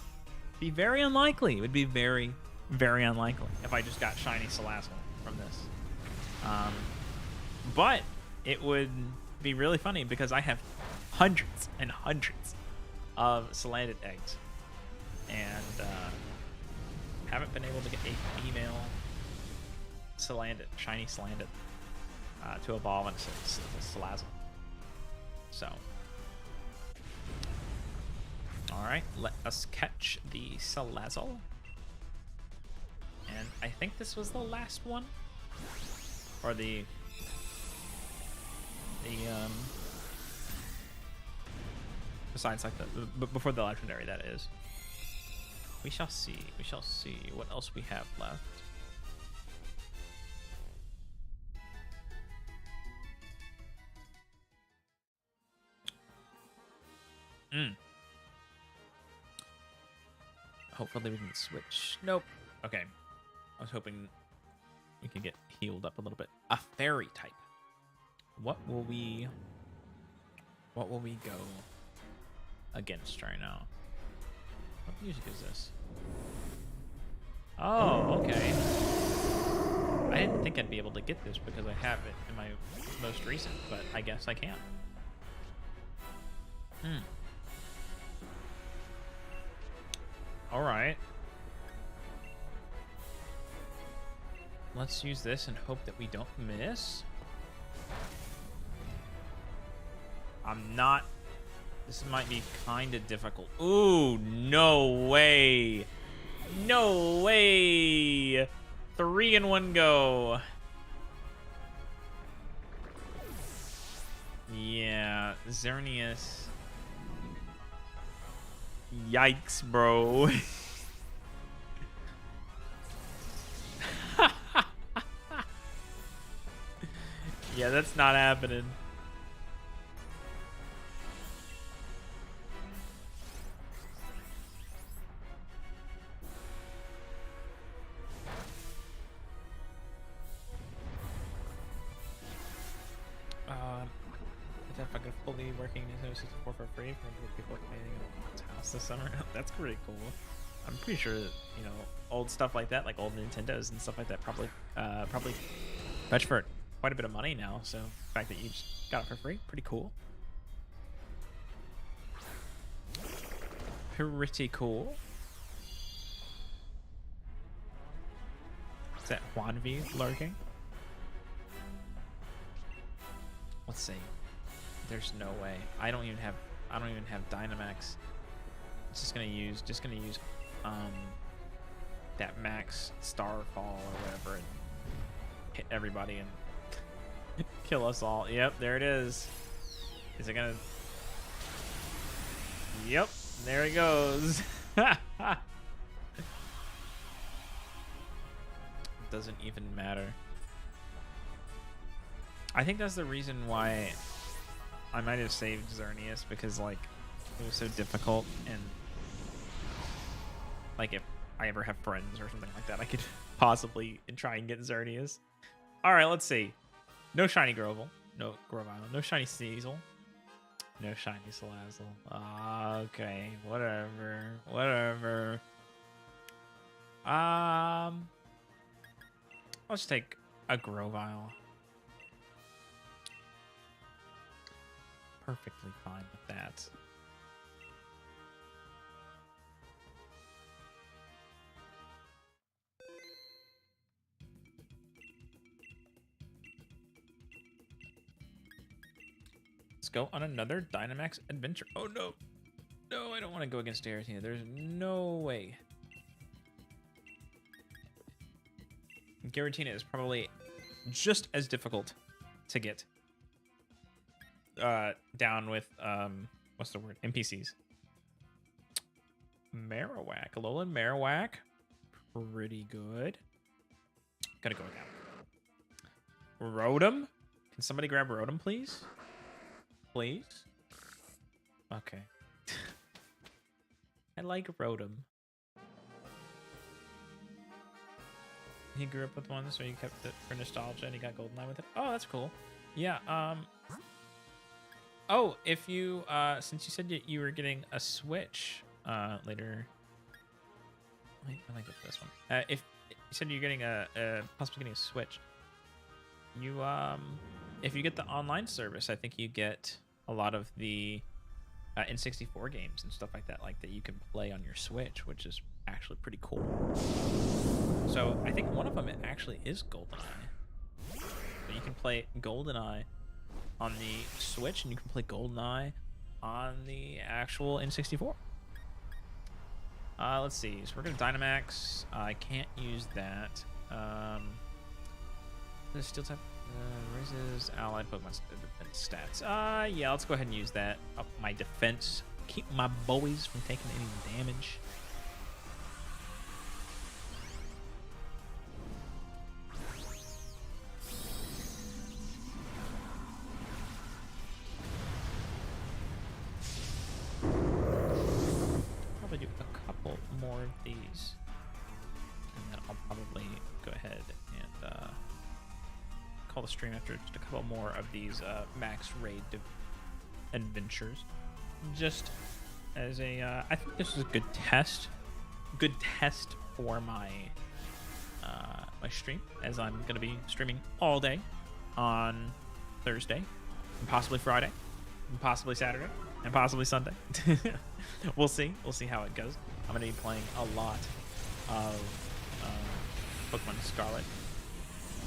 Be very unlikely. It would be very, very unlikely if I just got shiny Salazzle from this. But it would be really funny because I have hundreds and hundreds of Salandit eggs, and haven't been able to get a female Salandit, shiny Salandit, to evolve into Salazzle. So, all right, let us catch the Salazzle. And I think this was the last one, or besides like before the legendary, that is. We shall see. We shall see what else we have left. Hopefully we can switch. Nope. Okay. I was hoping we could get healed up a little bit. A fairy type. What will we go against right now? What music is this? Oh, okay. I didn't think I'd be able to get this because I have it in my most recent, but I guess I can. All right. Let's use this and hope that we don't miss. I'm not... This might be kind of difficult. Ooh, no way. No way. 3 in one go. Yeah, Xerneas. Yikes, bro. Yeah, that's not happening. If I could fully working Nintendo 64 for free from people playing in the house this summer, that's pretty cool. I'm pretty sure that, old stuff like that, like old Nintendos and stuff like that, probably fetch for quite a bit of money now. So the fact that you just got it for free, pretty cool. Pretty cool. Is that Juanvi lurking? Let's see. There's no way. I don't even have Dynamax. It's just gonna use that max Starfall or whatever and hit everybody and kill us all. Yep, there it is. Is it gonna? Yep, there it goes. Doesn't even matter. I think that's the reason why I might have saved Xerneas, because like it was so difficult, and like if I ever have friends or something like that, I could possibly try and get Xerneas. All right, let's see. No shiny Grovyle, no Grovyle, no shiny Sneasel, no shiny Salazzle. Okay, whatever. Let's take a Grovyle. Perfectly fine with that. Let's go on another Dynamax adventure. Oh no. No, I don't want to go against Giratina. There's no way. Giratina is probably just as difficult to get down with what's the word? NPCs. Marowak, Alolan Marowak, pretty good. Gotta go down. Rotom, can somebody grab Rotom, please? Please. Okay. I like Rotom. He grew up with one, so he kept it for nostalgia, and he got Goldeneye with it. Oh, that's cool. Yeah. Oh, if you since you said you were getting a Switch later. Wait, I like this one. If you said you're getting possibly getting a Switch, you if you get the online service, I think you get a lot of the N64 games and stuff like that you can play on your Switch, which is actually pretty cool. So I think one of them actually is GoldenEye. So you can play GoldenEye on the Switch, and you can play GoldenEye on the actual N64. Let's see. So we're gonna Dynamax. I can't use that. The Steel type raises allied Pokemon defense stats. Yeah, let's go ahead and use that. Up my defense. Keep my boys from taking any damage. Probably do a couple more of these, and then I'll probably go ahead and call the stream after just a couple more of these max raid adventures. Just as a, I think this is a good test for my my stream, as I'm gonna be streaming all day on Thursday, and possibly Friday, and possibly Saturday, and possibly Sunday. We'll see how it goes. I'm gonna be playing a lot of Pokemon Scarlet,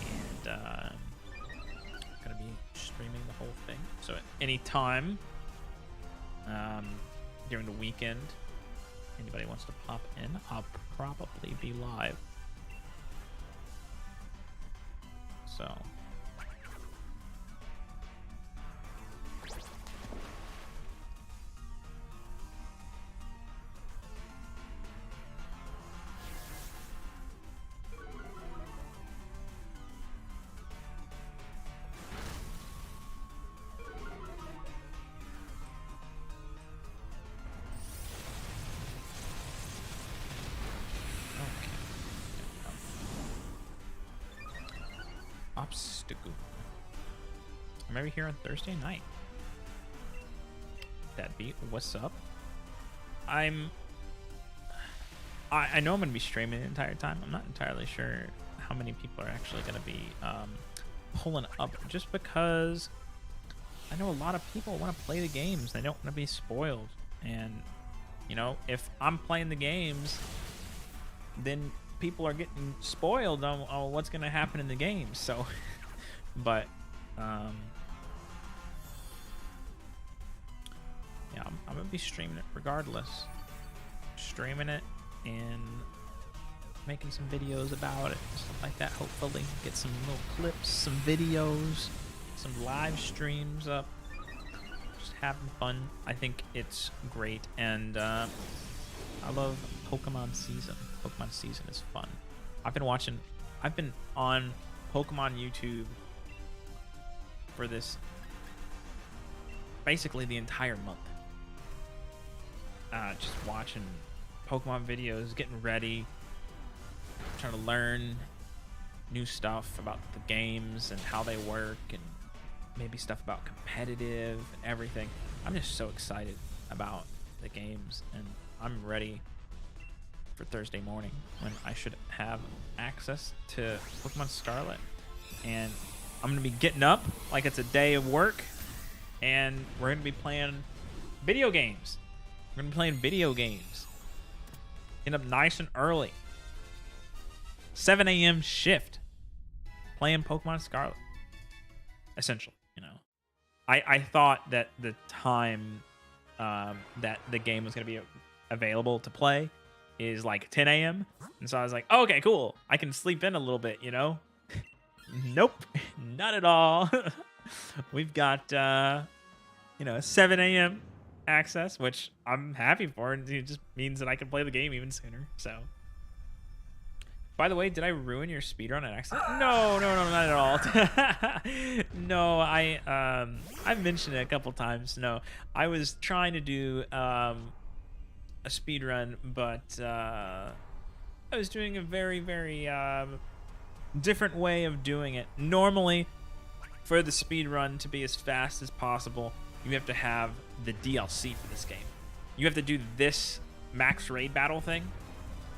and gonna be streaming the whole thing. So at any time during the weekend, anybody wants to pop in, I'll probably be live. So obstacle. I'm over here on Thursday night. That beat, what's up? I know I'm gonna be streaming the entire time. I'm not entirely sure how many people are actually gonna be pulling up, just because I know a lot of people want to play the games. They don't want to be spoiled, and you know, if I'm playing the games, then people are getting spoiled on what's going to happen in the game. So but yeah, I'm gonna be streaming it regardless, streaming it and making some videos about it, stuff like that. Hopefully get some little clips, some videos, some live streams up, just having fun. I think it's great, and I love Pokemon season. Pokemon season is fun. I've been on Pokemon YouTube for this basically the entire month. Just watching Pokemon videos, getting ready, trying to learn new stuff about the games and how they work, and maybe stuff about competitive and everything. I'm just so excited about the games, and I'm ready for Thursday morning when I should have access to Pokemon Scarlet, and I'm gonna be getting up like it's a day of work, and we're gonna be playing video games. We're gonna be playing video games. Get up nice and early. 7 a.m. shift. Playing Pokemon Scarlet. Essentially, you know. I thought that the time that the game was gonna be available to play is like 10 a.m. And so I was like, oh, okay, cool. I can sleep in a little bit, you know? Nope, not at all. We've got 7 a.m. access, which I'm happy for. And it just means that I can play the game even sooner. So, by the way, did I ruin your speedrun on accident? No, not at all. No, I've mentioned it a couple times. No, I was trying to do a speedrun, but I was doing a very, very different way of doing it. Normally, for the speedrun to be as fast as possible, you have to have the DLC for this game. You have to do this max raid battle thing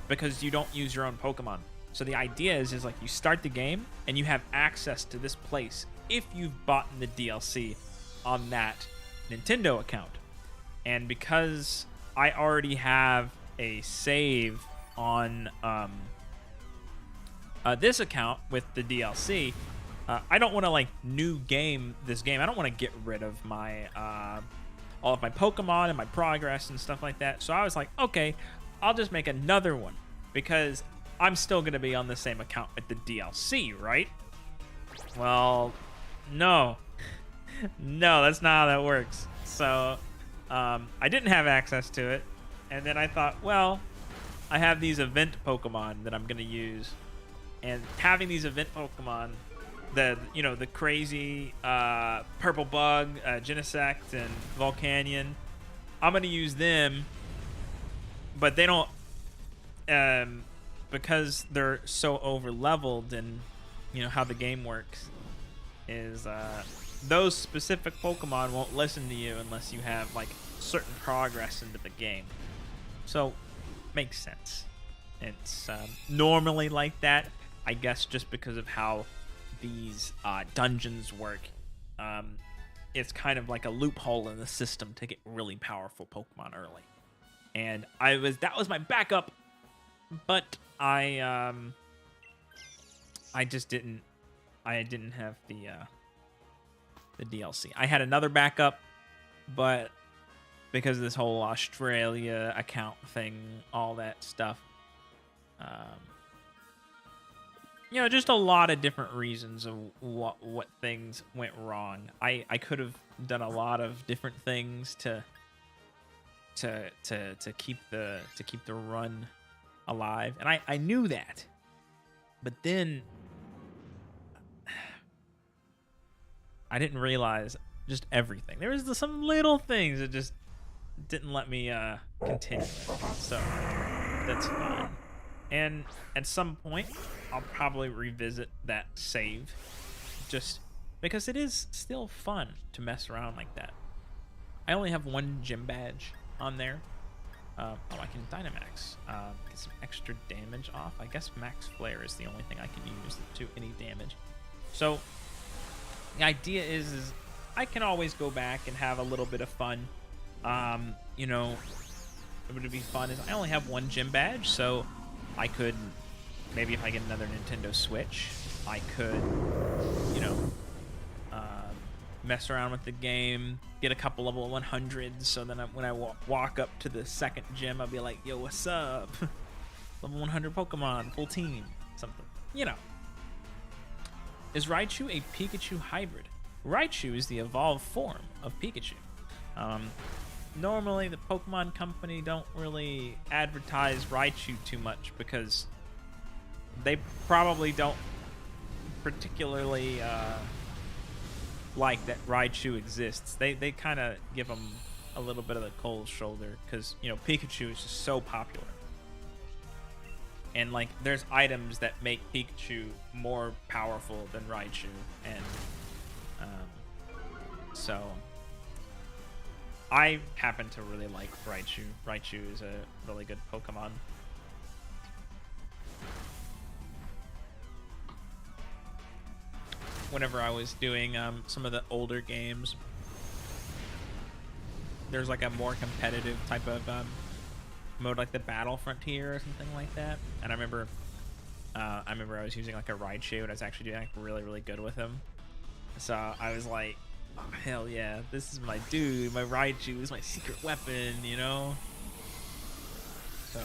because you don't use your own Pokemon. So the idea is like you start the game and you have access to this place if you've bought the DLC on that Nintendo account. And because I already have a save on this account with the DLC, I don't want to like new game this game. I don't want to get rid of my all of my Pokemon and my progress and stuff like that. So I was like, okay, I'll just make another one because I'm still going to be on the same account with the DLC, right? Well, no. No, that's not how that works. So I didn't have access to it. And then I thought, well, I have these event Pokemon that I'm going to use. And having these event Pokemon, the crazy Purple Bug, Genesect, and Volcanion, I'm going to use them. But they don't... because they're so over leveled and how the game works is those specific Pokemon won't listen to you unless you have like certain progress into the game. So makes sense. It's normally like that, I guess, just because of how these dungeons work. It's kind of like a loophole in the system to get really powerful Pokemon early. And that was my backup, but I didn't have the DLC. I had another backup, but because of this whole Australia account thing, all that stuff, just a lot of different reasons of what things went wrong. I could have done a lot of different things to keep the run alive, and I knew that, but then I didn't realize just everything. There was some little things that just didn't let me continue, so that's fine. And at some point I'll probably revisit that save, just because it is still fun to mess around like that. I only have one gym badge on there. I can Dynamax, get some extra damage off. I guess Max Flare is the only thing I can use to do any damage. So the idea is I can always go back and have a little bit of fun. It would be fun is I only have one gym badge, so I could, maybe if I get another Nintendo Switch, I could, mess around with the game, get a couple level 100s, so then when I walk up to the second gym, I'll be like, yo, what's up? Level 100 Pokemon, full team, something. Is Raichu a Pikachu hybrid? Raichu is the evolved form of Pikachu. Normally, the Pokemon Company don't really advertise Raichu too much because they probably don't particularly like that Raichu exists. They kind of give them a little bit of the cold shoulder because Pikachu is just so popular, and like there's items that make Pikachu more powerful than Raichu, and so I happen to really like Raichu. Raichu is a really good Pokemon. Whenever I was doing some of the older games, there's like a more competitive type of mode, like the Battle Frontier or something like that. And I remember I was using like a Raichu, and I was actually doing like really, really good with him. So I was like, oh, hell yeah, this is my dude. My Raichu is my secret weapon, So,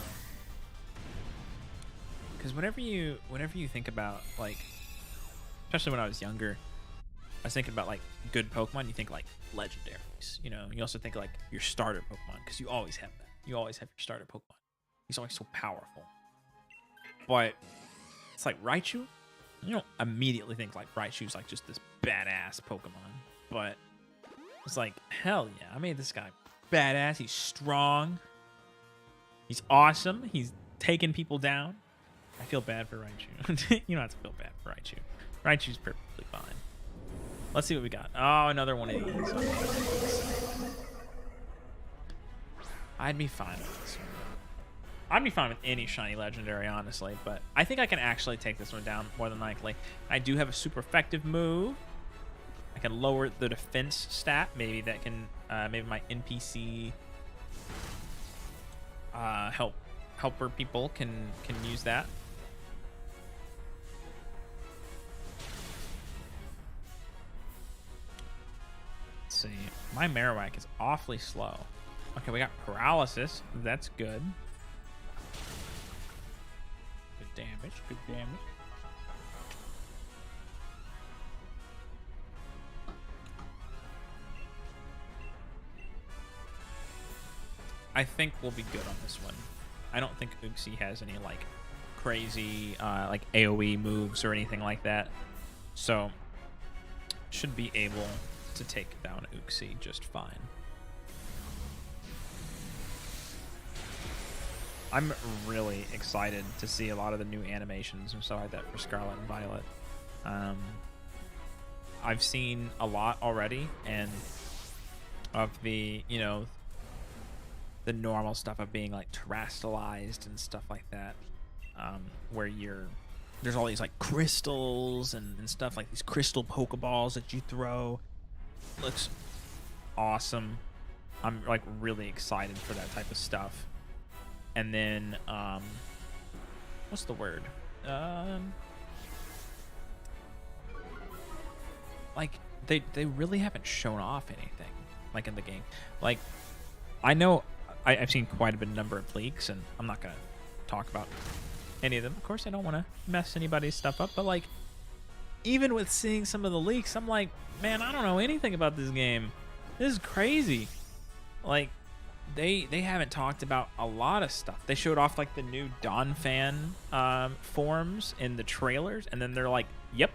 because whenever you think about, like, especially when I was younger, I was thinking about like good Pokemon. You think like legendaries. You know, you also think like your starter Pokemon because you always have that. You always have your starter Pokemon. He's always so powerful. But it's like Raichu. You don't immediately think like Raichu's like just this badass Pokemon. But it's like, hell yeah, I made this guy badass. He's strong. He's awesome. He's taking people down. I feel bad for Raichu. You don't have to feel bad for Raichu. Raichu's perfectly fine. Let's see what we got. Oh, another one of these. I'd be fine with this one. I'd be fine with any shiny legendary, honestly, but I think I can actually take this one down more than likely. I do have a super effective move. I can lower the defense stat. Maybe that can, maybe my NPC helper people can use that. Let's see. My Marowak is awfully slow. Okay, we got paralysis. That's good. Good damage. Good damage. I think we'll be good on this one. I don't think Uxie has any like crazy like AoE moves or anything like that. So should be able to take down Uxie just fine. I'm really excited to see a lot of the new animations and stuff like that for Scarlet and Violet. I've seen a lot already, and of the, you know, the normal stuff of being like terastallized and stuff like that, where there's all these like crystals and stuff, like these crystal Pokeballs that you throw. Looks awesome. I'm like really excited for that type of stuff. And then what's the word? Like they really haven't shown off anything like in the game. Like I know I've seen quite a bit number of leaks, and I'm not gonna talk about any of them. Of course, I don't want to mess anybody's stuff up, but like even with seeing some of the leaks, I'm like, man, I don't know anything about this game. This is crazy. Like they haven't talked about a lot of stuff. They showed off like the new Donphan forms in the trailers, and then they're like, yep,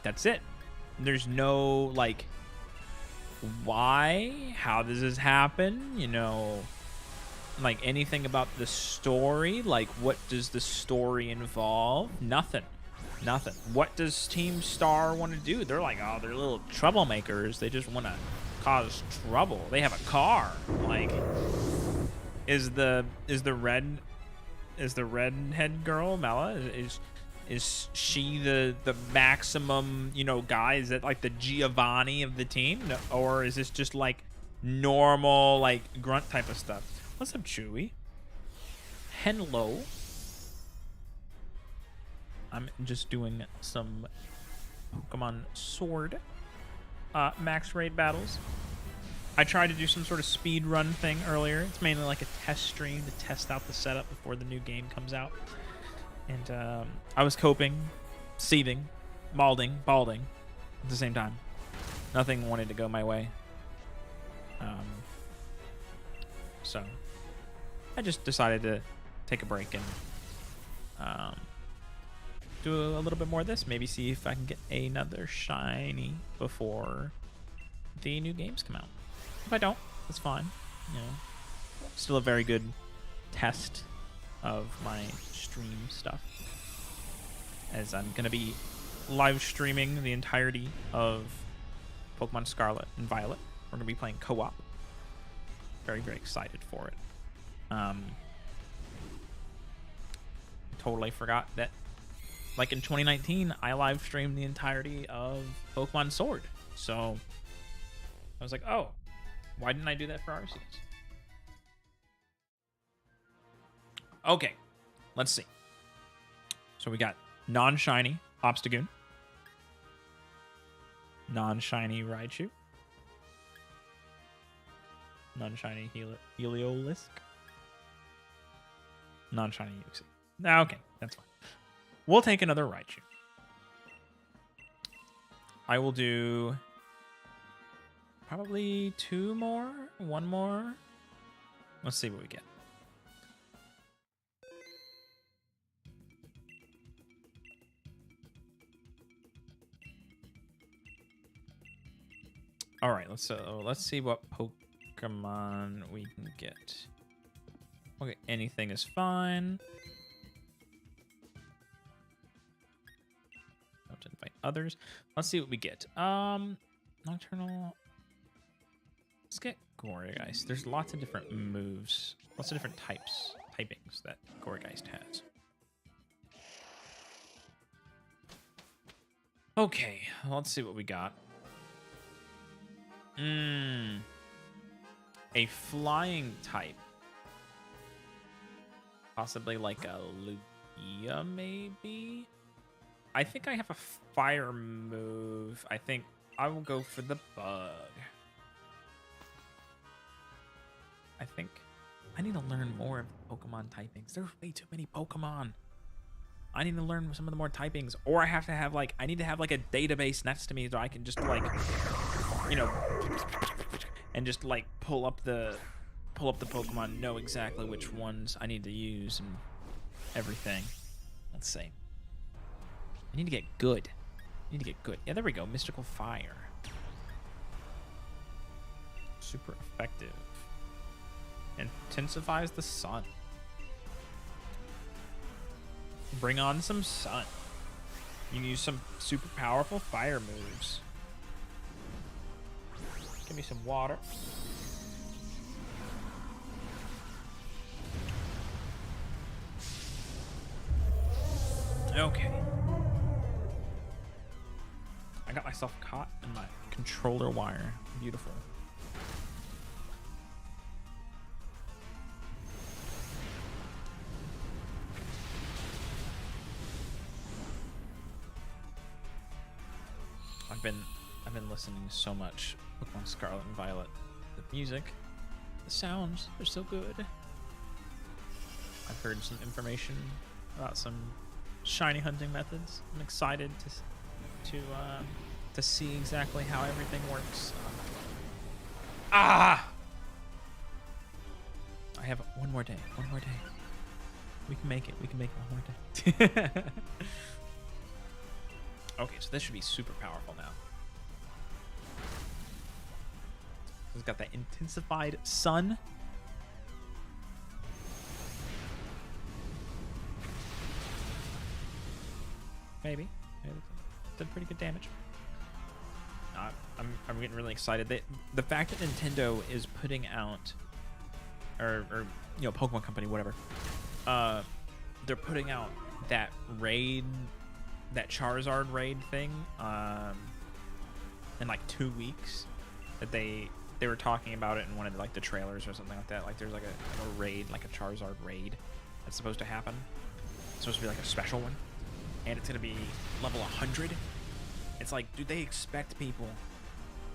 that's it. There's no like why, how does this happen, you know, like anything about the story, like what does the story involve? Nothing. What does Team Star want to do? They're like, oh, they're little troublemakers. They just want to cause trouble. They have a car. Like, is the redhead girl Mela, is she the maximum, you know, guy? Is it like the Giovanni of the team? No, or is this just like normal like grunt type of stuff? What's up, Chewy? Hello. I'm just doing some Pokemon Sword max raid battles. I tried to do some sort of speed run thing earlier. It's mainly like a test stream to test out the setup before the new game comes out. And I was coping, seething, balding at the same time. Nothing wanted to go my way. So I just decided to take a break and do a little bit more of this. Maybe see if I can get another shiny before the new games come out. If I don't, that's fine. You know, still a very good test of my stream stuff, as I'm gonna be live streaming the entirety of Pokemon Scarlet and Violet. We're gonna be playing co-op. Very, very excited for it. Totally forgot that, like in 2019, I live streamed the entirety of Pokemon Sword. So I was like, oh, why didn't I do that for Arceus? Okay, let's see. So we got non-shiny Obstagoon, non-shiny Raichu, non-shiny Heliolisk, non-shiny Uxie. Okay, that's fine. We'll take another Raichu. I will do probably 2 more, 1 more. Let's see what we get. All right, let's see what Pokemon we can get. Okay, anything is fine. Don't invite others. Let's see what we get. Nocturnal. Let's get Gourgeist. There's lots of different moves, lots of different typings that Gourgeist has. Okay, let's see what we got. A flying type. Possibly like a Lugia, maybe? I think I have a fire move. I think I will go for the bug. I think I need to learn more of Pokemon typings. There's way too many Pokemon. I need to learn some of the more typings, or I have to have I need to have like a database next to me so I can just like, you know, and just like pull up the Pokemon, know exactly which ones I need to use and everything. Let's see. I need to get good. Yeah, there we go. Mystical Fire. Super effective. Intensifies the sun. Bring on some sun. You can use some super powerful fire moves. Give me some water. Okay. I got myself caught in my controller wire. Beautiful. I've been listening to so much Pokemon Scarlet and Violet. The music, the sounds, they're so good. I've heard some information about some shiny hunting methods. I'm excited to see exactly how everything works. I have one more day. We can make it one more day. Okay, so this should be super powerful now. It's got that intensified sun. Maybe. Did pretty good damage. I'm getting really excited. The fact that Nintendo is putting out, or you know, Pokemon Company, whatever, they're putting out that raid, that Charizard raid thing, in like 2 weeks. That they were talking about it in one of the trailers or something like that. Like there's like a raid, like a Charizard raid that's supposed to happen. It's supposed to be like a special one, and it's gonna be level 100. It's like, do they expect people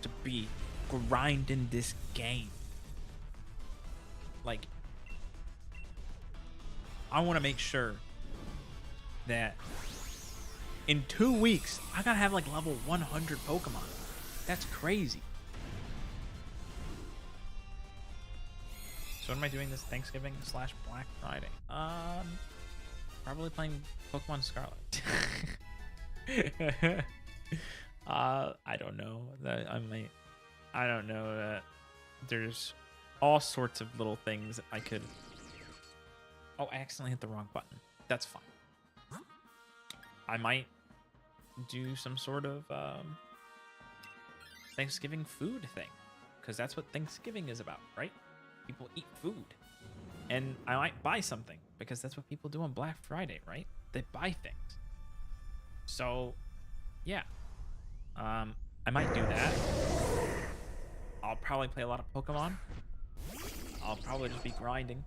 to be grinding this game? Like, I want to make sure that in 2 weeks I gotta have like level 100 Pokemon. That's crazy. So what am I doing this Thanksgiving / Black Friday? Probably playing Pokemon Scarlet. I don't know. I don't know that there's all sorts of little things that I could. Oh, I accidentally hit the wrong button. That's fine. I might do some sort of Thanksgiving food thing, because that's what Thanksgiving is about, right? People eat food. And I might buy something, because that's what people do on Black Friday, right? They buy things. So, yeah. I might do that. I'll probably play a lot of Pokemon. I'll probably just be grinding.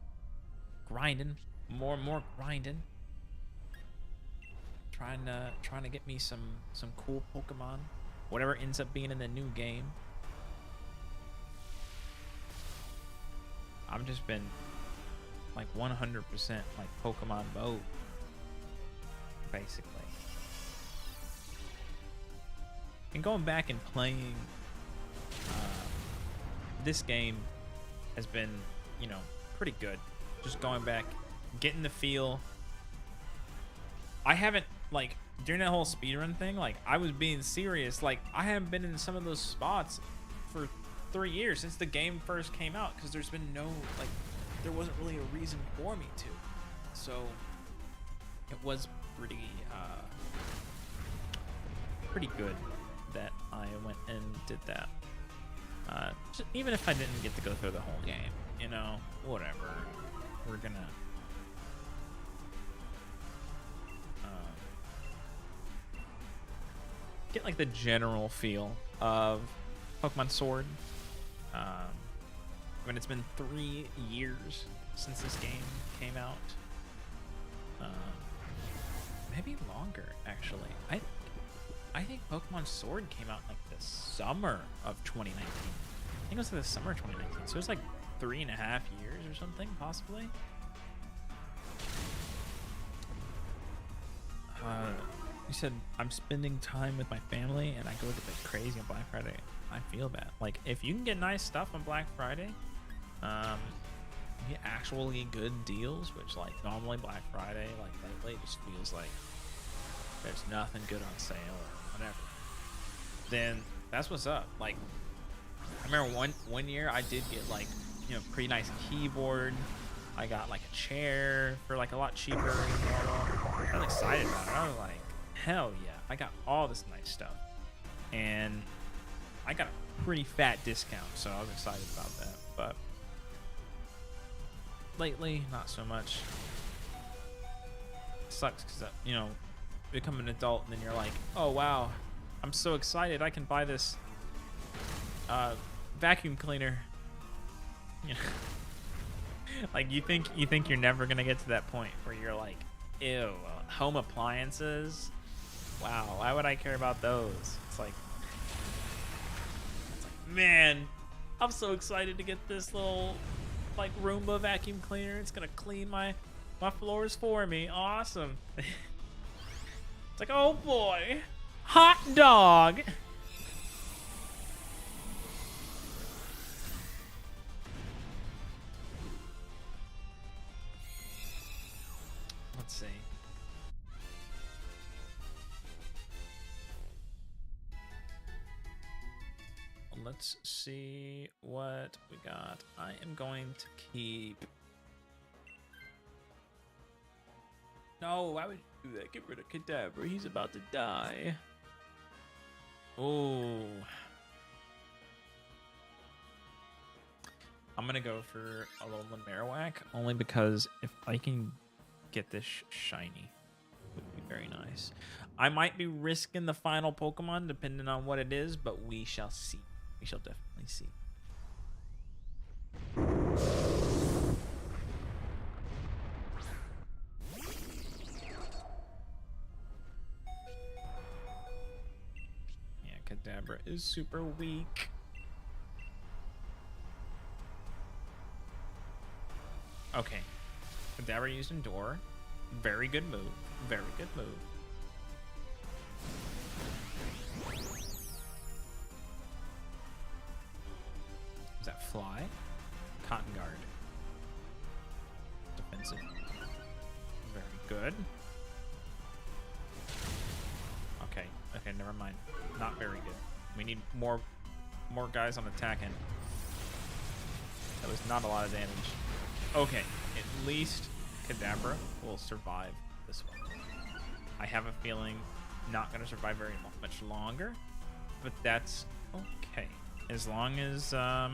More and more grinding. Trying to get me some cool Pokemon. Whatever ends up being in the new game. I've just been like 100% like Pokemon mode, basically. And going back and playing this game has been, you know, pretty good. Just going back, getting the feel. I haven't, like, during that whole speedrun thing, like, I was being serious. Like, I haven't been in some of those spots for 3 years since the game first came out, because there's been no, like, there wasn't really a reason for me to. So it was pretty good that I went and did that. Even if I didn't get to go through the whole game, you know, whatever. We're gonna get like the general feel of Pokemon Sword. I mean, it's been 3 years since this game came out. Maybe longer, actually. I think Pokemon Sword came out like the summer of 2019. I think it was the summer of 2019. So it was like 3.5 years or something, possibly. You said I'm spending time with my family and I go a bit crazy on Black Friday. I feel bad. Like, if you can get nice stuff on Black Friday, get actually good deals, which like normally Black Friday, like lately, just feels like there's nothing good on sale or whatever. Then that's what's up. Like, I remember one year I did get like, you know, pretty nice keyboard. I got like a chair for like a lot cheaper than normal. I was excited about it. I was like, hell yeah, I got all this nice stuff. And I got a pretty fat discount, so I was excited about that. But lately, not so much. It sucks because, you know, become an adult and then you're like, oh wow, I'm so excited, I can buy this vacuum cleaner. You know, like you think you're never gonna get to that point where you're like, ew, home appliances. Wow, why would I care about those? It's like, man, I'm so excited to get this little like Roomba vacuum cleaner. It's gonna clean my floors for me. Awesome. It's like, oh boy, hot dog. Let's see. Let's see what we got. I am going to keep. No, why would you do that? Get rid of Kadabra. He's about to die. Oh. I'm going to go for a little Marowak, only because if I can get this shiny, it would be very nice. I might be risking the final Pokemon, depending on what it is, but we shall see. We shall definitely see. Yeah, Kadabra is super weak. Okay. Kadabra used Endure. Very good move. Very good move. Is that Fly? Cotton Guard. Defensive. Very good. Okay. Okay, never mind. Not very good. We need more guys on attack end. That was not a lot of damage. Okay, at least Kadabra will survive this one. I have a feeling not going to survive very much longer, but that's okay. As long as it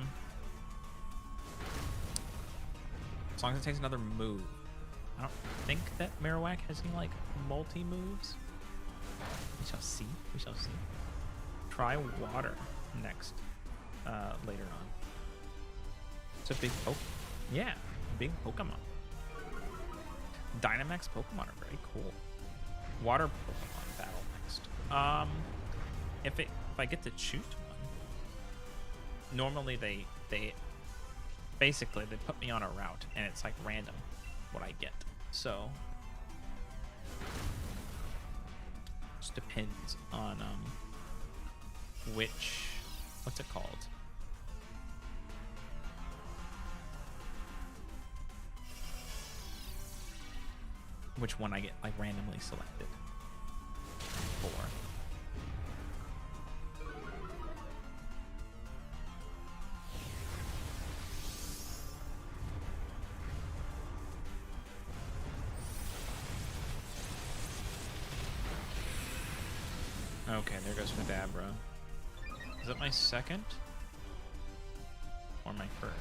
takes another move. I don't think that Marowak has any like multi moves. We shall see. We shall see. Try water next later on. It's a big yeah, big Pokemon. Dynamax Pokemon are very cool. Water Pokemon battle next. If I get to choose one, normally they basically they put me on a route and it's like random what I get. So just depends on which, what's it called? Which one I get like randomly selected for. Okay, there goes Kadabra. Is that my second? Or my first?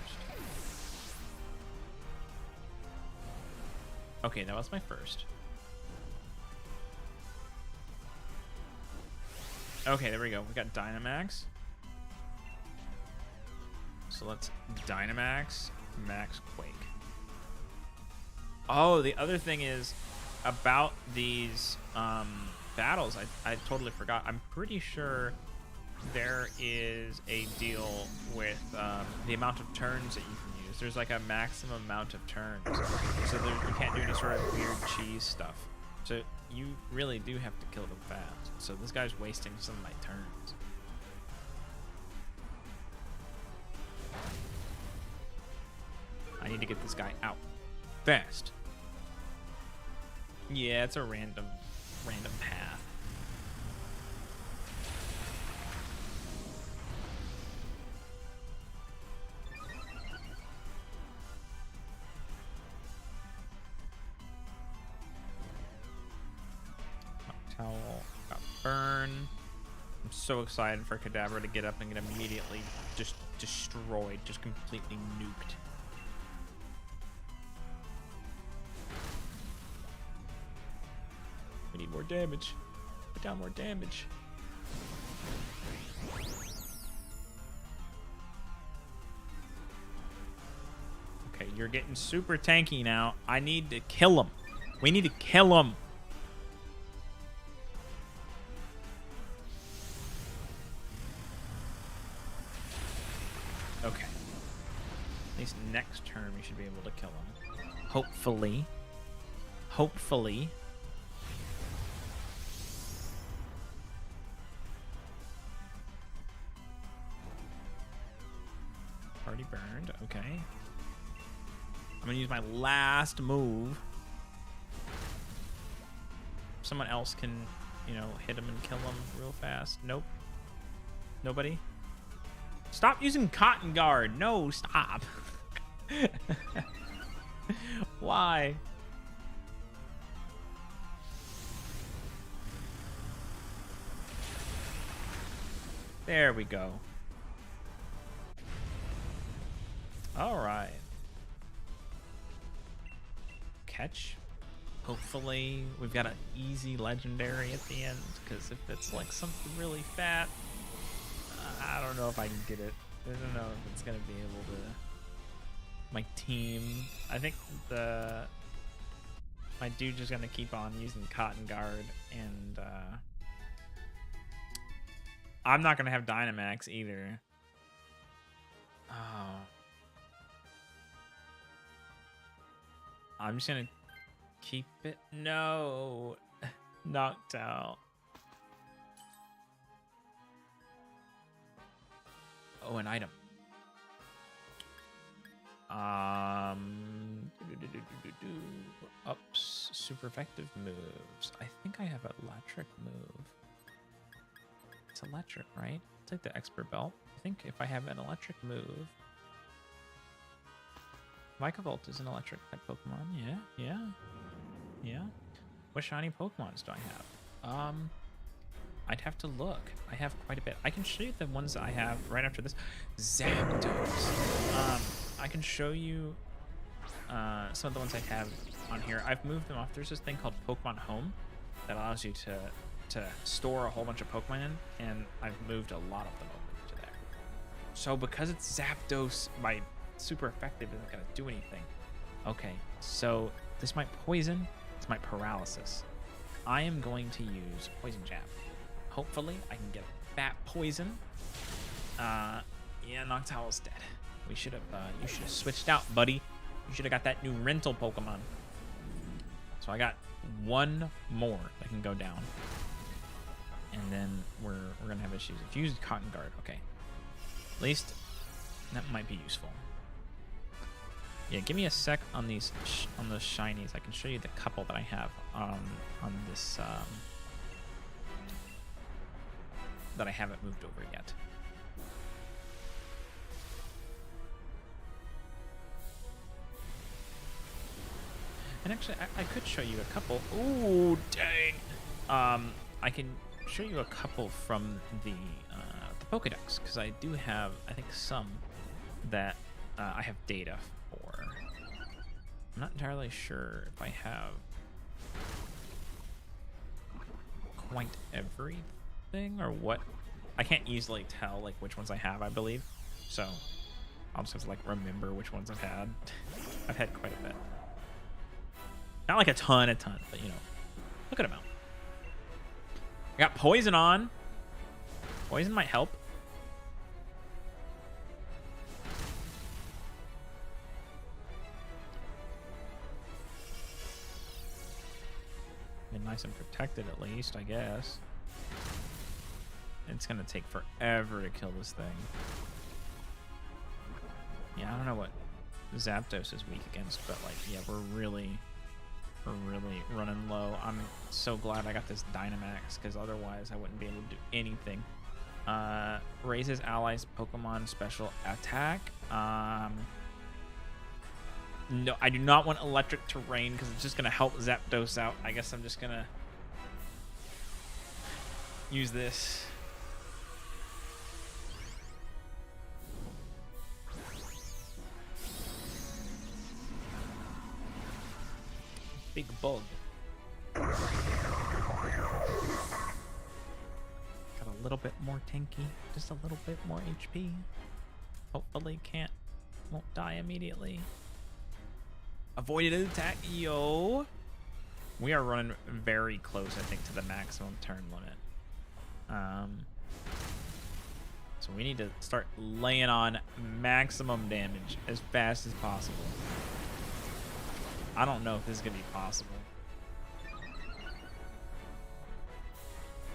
Okay, that was my first. Okay, there we go. We got Dynamax. So let's Dynamax, Max Quake. Oh, the other thing is about these battles, I totally forgot. I'm pretty sure there is a deal with the amount of turns that you can use. There's like a maximum amount of turns. So you can't do any sort of weird cheese stuff. So you really do have to kill them fast. So this guy's wasting some of my turns. I need to get this guy out fast. Yeah, it's a random path. Towel got burn. I'm so excited for Kadabra to get up and get immediately just destroyed, just completely nuked. We need more damage. Put down more damage. Okay, you're getting super tanky now. I need to kill him. We need to kill him. Okay. At least next turn we should be able to kill him. Hopefully. Hopefully. Already burned. Okay. I'm gonna use my last move. Someone else can, you know, hit him and kill him real fast. Nope. Nobody? Stop using Cotton Guard. No, stop. Why? There we go. All right. Catch. Hopefully we've got an easy legendary at the end, because if it's like something really fat, I don't know if I can get it. I don't know if it's gonna be able to. My team, I think my dude just gonna keep on using Cotton Guard, and I'm not gonna have Dynamax either. Oh. I'm just gonna keep it. No. Knocked out. Oh, an item. Ups. Super effective moves. I think I have electric move. It's electric, right? I'll take the expert belt. I think if I have an electric move. Vikavolt is an electric type Pokemon. Yeah. What shiny Pokemons do I have? I'd have to look. I have quite a bit. I can show you the ones that I have right after this. Zapdos. I can show you some of the ones I have on here. I've moved them off. There's this thing called Pokemon Home that allows you to store a whole bunch of Pokemon in, and I've moved a lot of them over to there. So because it's Zapdos, my super effective isn't gonna do anything. Okay, so this might poison, this might paralysis. I am going to use Poison Jab. Hopefully I can get a fat poison. Yeah, Noctowl's dead. You should have switched out, buddy. You should have got that new rental Pokemon. So I got one more that can go down. and then we're gonna have issues. If you use Cotton Guard, okay. At least that might be useful. Yeah, give me a sec on these on those shinies. I can show you the couple that I have on this that I haven't moved over yet. And actually, I could show you a couple. Ooh, dang! I can show you a couple from the Pokédex, because I do have, I think, some that I have data for. I'm not entirely sure if I have quite everything or what. I can't easily tell like which ones I have, I believe. So I'll just have to like remember which ones I've had. I've had quite a bit. Not like a ton, but you know, look at them out. I got poison on. Poison might help. Been nice and protected at least, I guess. It's gonna take forever to kill this thing. Yeah, I don't know what Zapdos is weak against, but like, yeah, we're really running low. I'm so glad I got this Dynamax, because otherwise I wouldn't be able to do anything. Raises allies Pokemon special attack. No, I do not want electric terrain because it's just gonna help Zapdos out. I guess I'm just gonna use this. Big bug. Got a little bit more tanky, just a little bit more HP. Hopefully won't die immediately. Avoided an attack, yo. We are running very close, I think, to the maximum turn limit. So we need to start laying on maximum damage as fast as possible. I don't know if this is gonna be possible.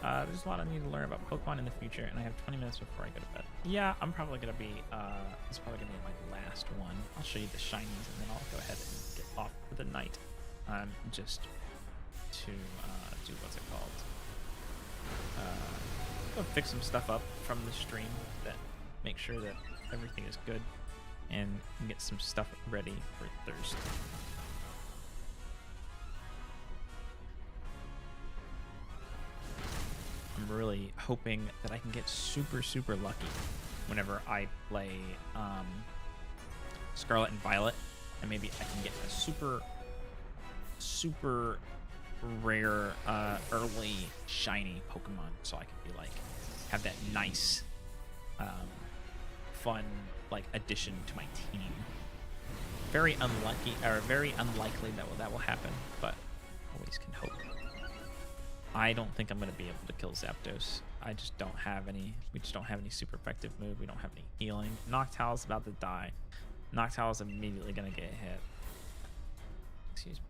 There's a lot I need to learn about Pokemon in the future, and I have 20 minutes before I go to bed. Yeah, I'm probably gonna be, it's probably gonna be my last one. I'll show you the shinies, and then I'll go ahead and get off for the night. Just to, do, what's it called? Go fix some stuff up from the stream, that make sure that everything is good, and get some stuff ready for Thursday. I'm really hoping that I can get super lucky whenever I play Scarlet and Violet, and maybe I can get a super rare early shiny Pokemon, so I can be like have that nice fun like addition to my team. Very unlucky, or very unlikely that will happen, but always can hope. I don't think I'm going to be able to kill Zapdos. I just don't have any. We just don't have any super effective move. We don't have any healing. Noctowl's about to die. Noctowl's immediately going to get hit. Excuse me.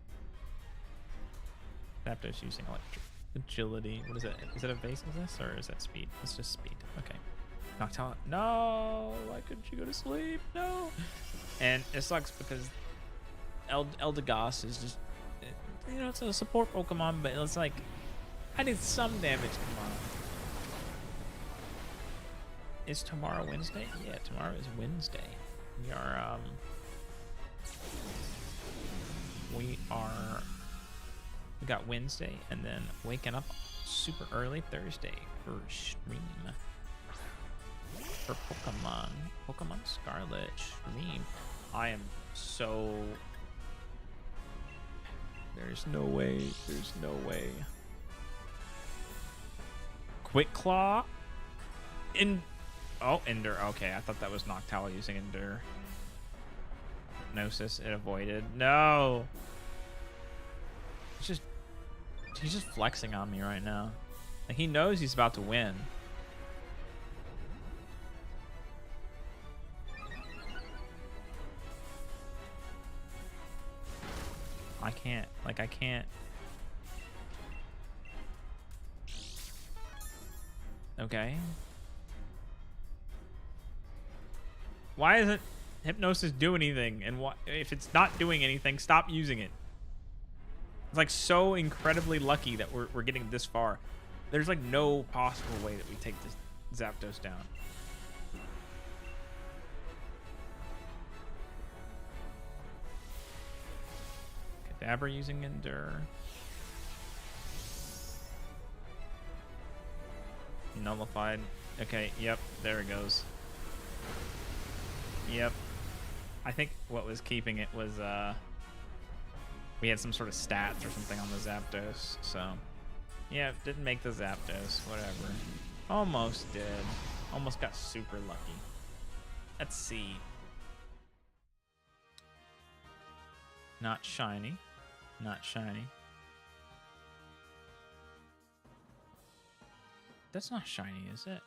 Zapdos using electric agility. What is it? Is it evasiveness or is that speed? It's just speed. Okay. Noctowl. No! Why couldn't you go to sleep? No! And it sucks because Eldegoss is just, you know, it's a support Pokemon, but it's like, I did some damage. Come on. Is tomorrow Wednesday? Yeah, tomorrow is Wednesday. We got Wednesday, and then waking up super early Thursday for stream for Pokemon Scarlet stream. I am so, there's no way. Quick Claw? Ender. Okay, I thought that was Noctowl using Ender. Hypnosis, it avoided. No! He's just flexing on me right now. Like, he knows he's about to win. I can't. Okay. Why isn't Hypnosis do anything? And what if it's not doing anything, stop using it. It's like so incredibly lucky that we're getting this far. There's like no possible way that we take this Zapdos down. Kadabra using Endure. Nullified. Okay, yep, there it goes. Yep. I think what was keeping it was we had some sort of stats or something on the Zapdos, so yeah, didn't make the Zapdos, whatever. Almost did. Almost got super lucky. Let's see. Not shiny. Not shiny. That's not shiny, is it?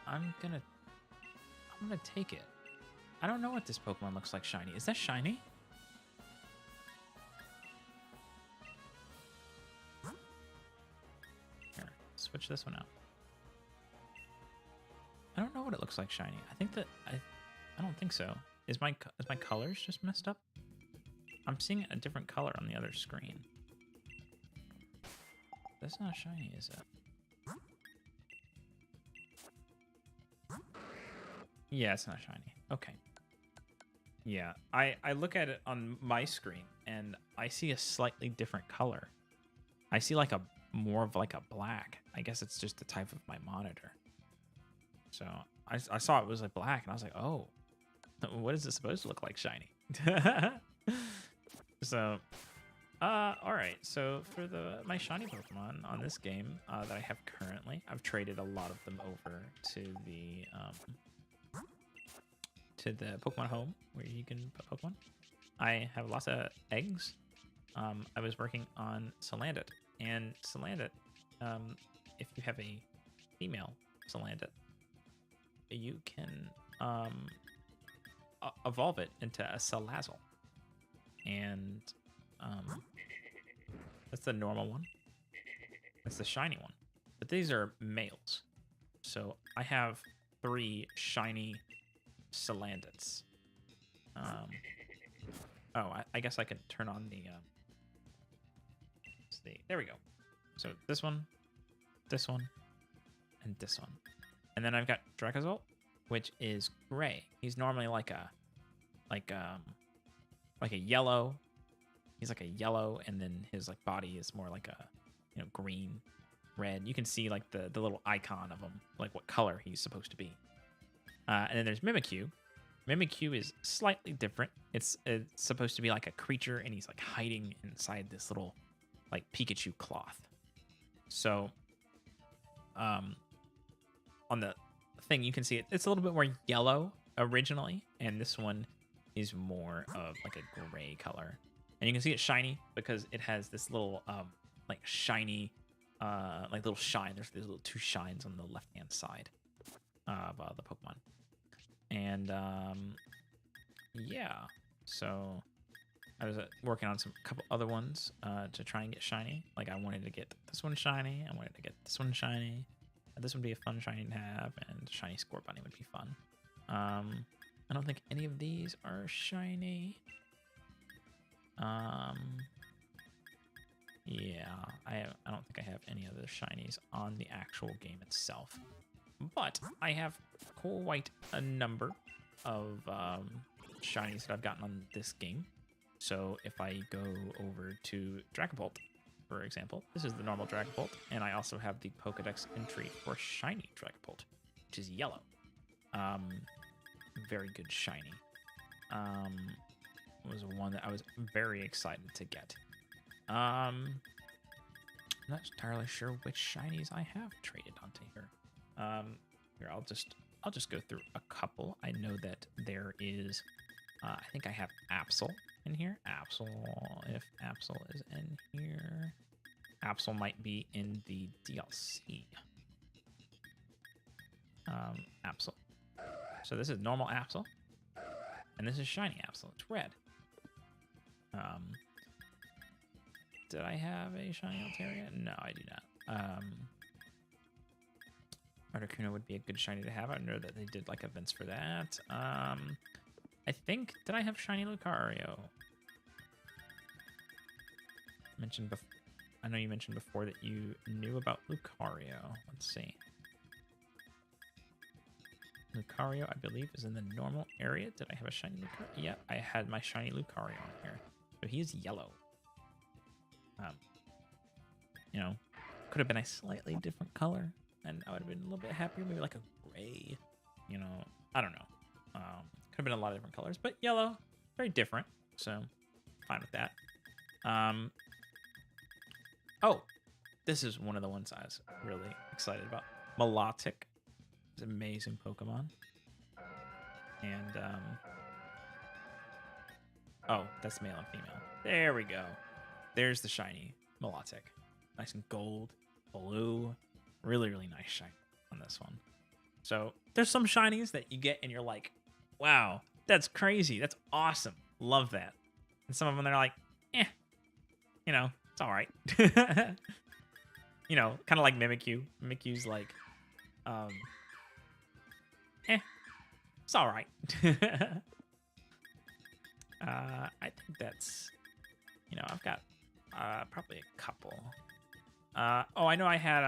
I'm gonna take it. I don't know what this Pokemon looks like shiny. Is that shiny? Here, switch this one out. I don't know what it looks like shiny. I think that I don't think so. Is my colors just messed up? I'm seeing a different color on the other screen. That's not shiny, is it? Yeah, it's not shiny. Okay. Yeah, I look at it on my screen and I see a slightly different color. I see like a more of like a black. I guess it's just the type of my monitor. So I saw it was like black and I was like, oh, what is it supposed to look like shiny? So, all right. So for my shiny Pokemon on this game that I have currently, I've traded a lot of them over to the Pokemon Home, where you can put Pokemon. I have lots of eggs. I was working on Salandit, and Salandit, if you have a female Salandit, you can evolve it into a Salazzle. And that's the normal one. That's the shiny one. But these are males. So I have 3 shiny Salandits. I guess I can turn on the there we go. So this one, and this one. And then I've got Dracozolt, which is gray. He's normally like a yellow. He's like a yellow, and then his like body is more like a green, red. You can see like the little icon of him, like what color he's supposed to be. And then there's Mimikyu. Mimikyu is slightly different. It's supposed to be like a creature, and he's like hiding inside this little like Pikachu cloth. So, on the thing you can see it's a little bit more yellow originally, and this one is more of like a gray color. And you can see it's shiny because it has this little like shiny like little shine. There's these little 2 shines on the left hand side of the Pokemon. And yeah, so I was working on a couple other ones to try and get shiny. Like I wanted to get this one shiny. I wanted to get this one shiny. This would be a fun shiny to have, and shiny Scorbunny would be fun. I don't think any of these are shiny. Yeah, I don't think I have any other shinies on the actual game itself. But I have quite a number of shinies that I've gotten on this game. So if I go over to Dragapult, for example, this is the normal Dragapult, and I also have the Pokedex entry for shiny Dragapult, which is yellow. Very good shiny. Was one that I was very excited to get. I'm not entirely sure which shinies I have traded onto here. Here, I'll just go through a couple. I know that there is, I think I have Absol in here. Absol, if Absol is in here. Absol might be in the DLC. Absol. So this is normal Absol, and this is shiny Absol. It's red. Did I have a shiny Altaria? No, I do not. Articuno would be a good shiny to have. I know that they did like events for that. I think, did I have shiny Lucario? Mentioned before. I know you mentioned before that you knew about Lucario. Let's see. Lucario, I believe, is in the normal area. Did I have a shiny Lucario? Yeah, I had my shiny Lucario on here. So he is yellow. You know, could have been a slightly different color, and I would have been a little bit happier. Maybe like a gray. You know, I don't know. Could have been a lot of different colors, but yellow, very different. So, fine with that. Oh, this is one of the ones I was really excited about. Milotic. It's an amazing Pokemon. And, oh, that's male and female. There we go. There's the shiny Milotic. Nice and gold, blue. Really, really nice shiny on this one. So there's some shinies that you get and you're like, wow, that's crazy. That's awesome. Love that. And some of them, they're like, eh, you know, it's all right. You know, kind of like Mimikyu. Mimikyu's like, it's all right. I think that's, you know, I've got probably a couple. Oh, I know I had,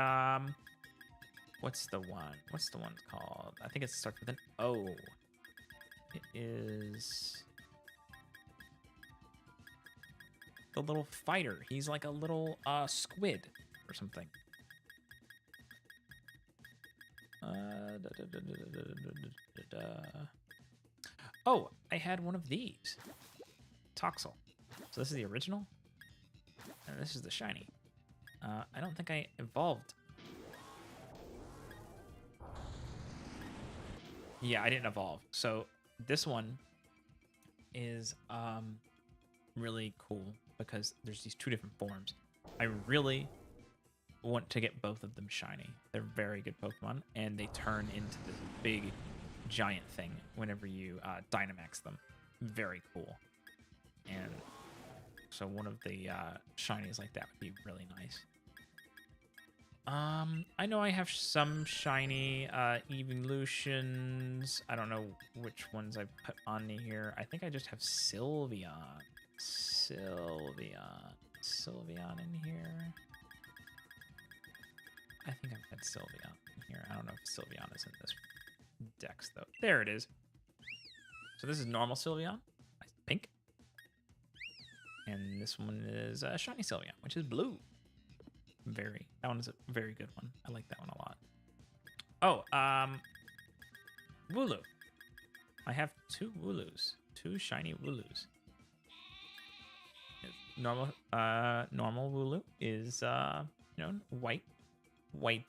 what's the one? What's the one called? I think it starts with an O. It is the little fighter. He's like a little squid or something. Oh, I had one of these. Toxel. So this is the original, and this is the shiny. I don't think I evolved. Yeah, I didn't evolve. So this one is really cool because there's these two different forms. I really want to get both of them shiny. They're very good Pokemon, and they turn into this big giant thing whenever you Dynamax them. Very cool. And so one of the shinies like that would be really nice. I know I have some shiny evolutions. I don't know which ones I put on here. I think I just have Sylveon. Sylveon in here. I think I've had Sylveon in here. I don't know if Sylveon is in this dex though. There it is. So this is normal Sylveon, pink. And this one is shiny Sylveon, which is blue. That one is a very good one. I like that one a lot. Oh, Wooloo. I have two Wooloos, two shiny Wooloos. Normal Wooloo is you know, white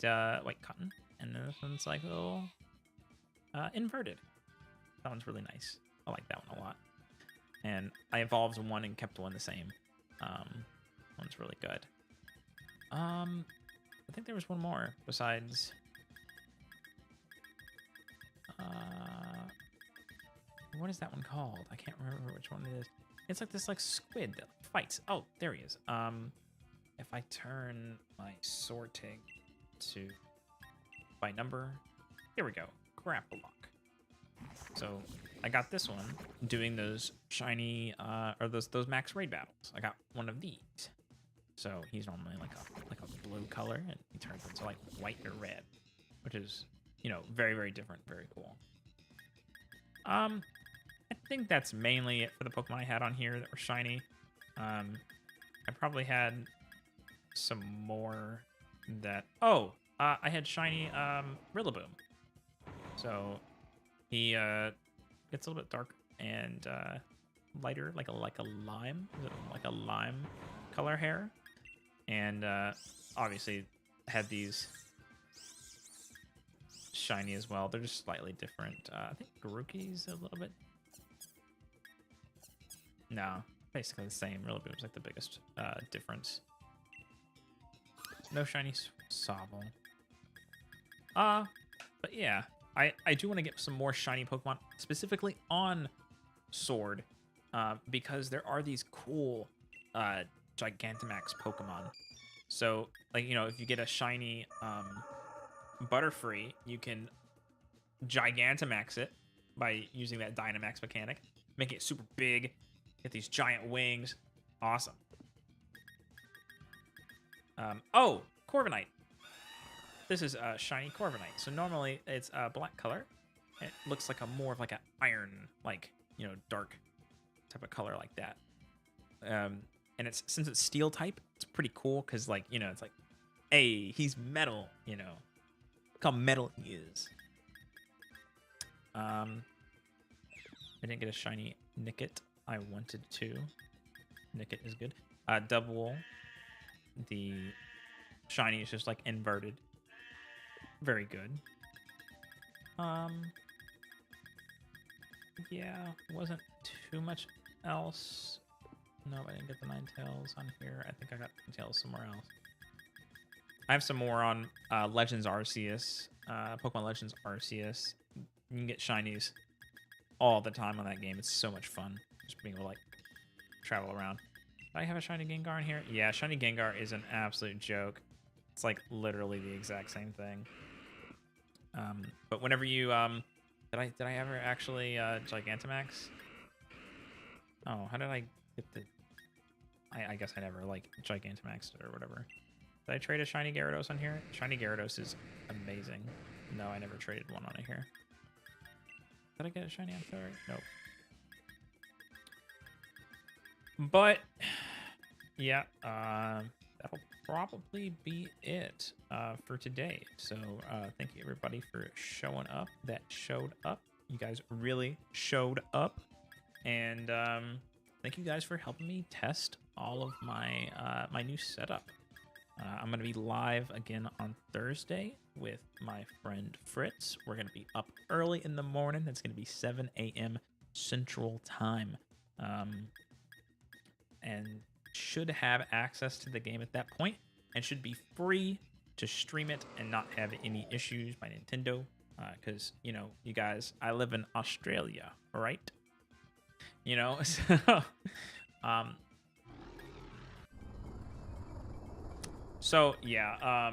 cotton, and then this one's like a little inverted. That one's really nice. I like that one a lot. And I evolved one and kept one the same. One's really good. I think there was one more besides. What is that one called? I can't remember which one it is. It's like this squid that fights. Oh, there he is. If I turn my sorting to by number, here we go. Grapplelocke. So I got this one doing those shiny or those max raid battles. I got one of these. So he's normally like a blue color, and he turns into like white or red, which is, you know, very, very different, very cool. I think that's mainly it for the Pokemon I had on here that were shiny. I probably had some more that. Oh, I had shiny Rillaboom. So he gets a little bit darker and lighter, like a lime, like a lime color hair. And obviously had these shiny as well. They're just slightly different. I think Garuki's a little bit. No, basically the same. Rillaboom's like the biggest difference. No shiny Sobble. But yeah, I do want to get some more shiny Pokemon, specifically on Sword, because there are these cool Gigantamax Pokemon. So, like, you know, if you get a shiny Butterfree, you can Gigantamax it by using that Dynamax mechanic, make it super big, get these giant wings. Awesome. Oh, Corviknight. This is a shiny Corviknight. So normally it's a black color. It looks like a more of like an iron, like, you know, dark type of color like that. And it's, since it's steel type, it's pretty cool because, like, you know, it's like, hey, he's metal, you know. Look how metal he is. I didn't get a shiny Nickit. I wanted to. Nickit is good. Double. The shiny is just like inverted. Very good. Yeah, wasn't too much else. No, I didn't get the Ninetales on here. I think I got Ninetales somewhere else. I have some more on Legends Arceus, Pokemon Legends Arceus. You can get shinies all the time on that game. It's so much fun just being able to, like, travel around. Do I have a shiny Gengar in here? Yeah, shiny Gengar is an absolute joke. It's like literally the exact same thing. But whenever you did I ever actually Gigantamax? Oh, how did I get the? I guess I never like Gigantamaxed it or whatever. Did I trade a shiny Gyarados on here? Shiny Gyarados is amazing. No, I never traded one on here. Did I get a shiny Ampharos? Nope. But yeah, that'll probably be it for today. So thank you everybody for showing up. That showed up. You guys really showed up. And thank you guys for helping me test all of my my new setup. I'm gonna be live again on Thursday with my friend Fritz. We're gonna be up early in the morning. It's gonna be 7 a.m. Central Time. And should have access to the game at that point, and should be free to stream it and not have any issues by Nintendo, because you know, you guys, I live in Australia, right? You know, so yeah,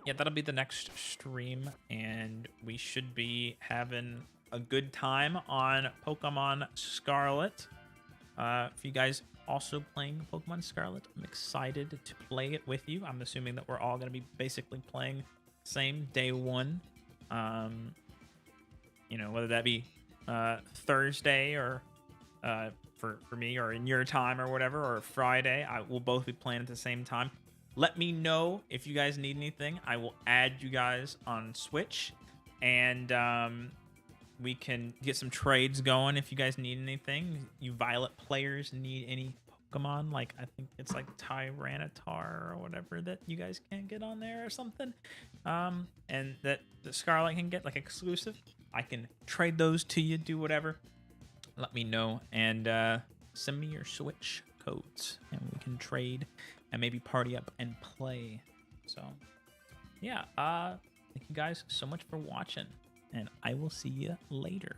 yeah, that'll be the next stream, and we should be having a good time on Pokemon Scarlet. If you guys also playing Pokemon Scarlet, I'm excited to play it with you. I'm assuming that we're all going to be basically playing same day one. You know, whether that be Thursday or for me, or in your time or whatever, or Friday. I will both be playing at the same time. Let me know if you guys need anything. I will add you guys on Switch, and we can get some trades going if you guys need anything. You Violet players need any Pokemon, like I think it's like Tyranitar or whatever that you guys can't get on there or something, and that the Scarlet can get like exclusive, I can trade those to you, do whatever. Let me know, and send me your Switch codes, and we can trade and maybe party up and play. So yeah, thank you guys so much for watching, and I will see you later.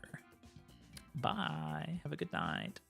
Bye. Have a good night.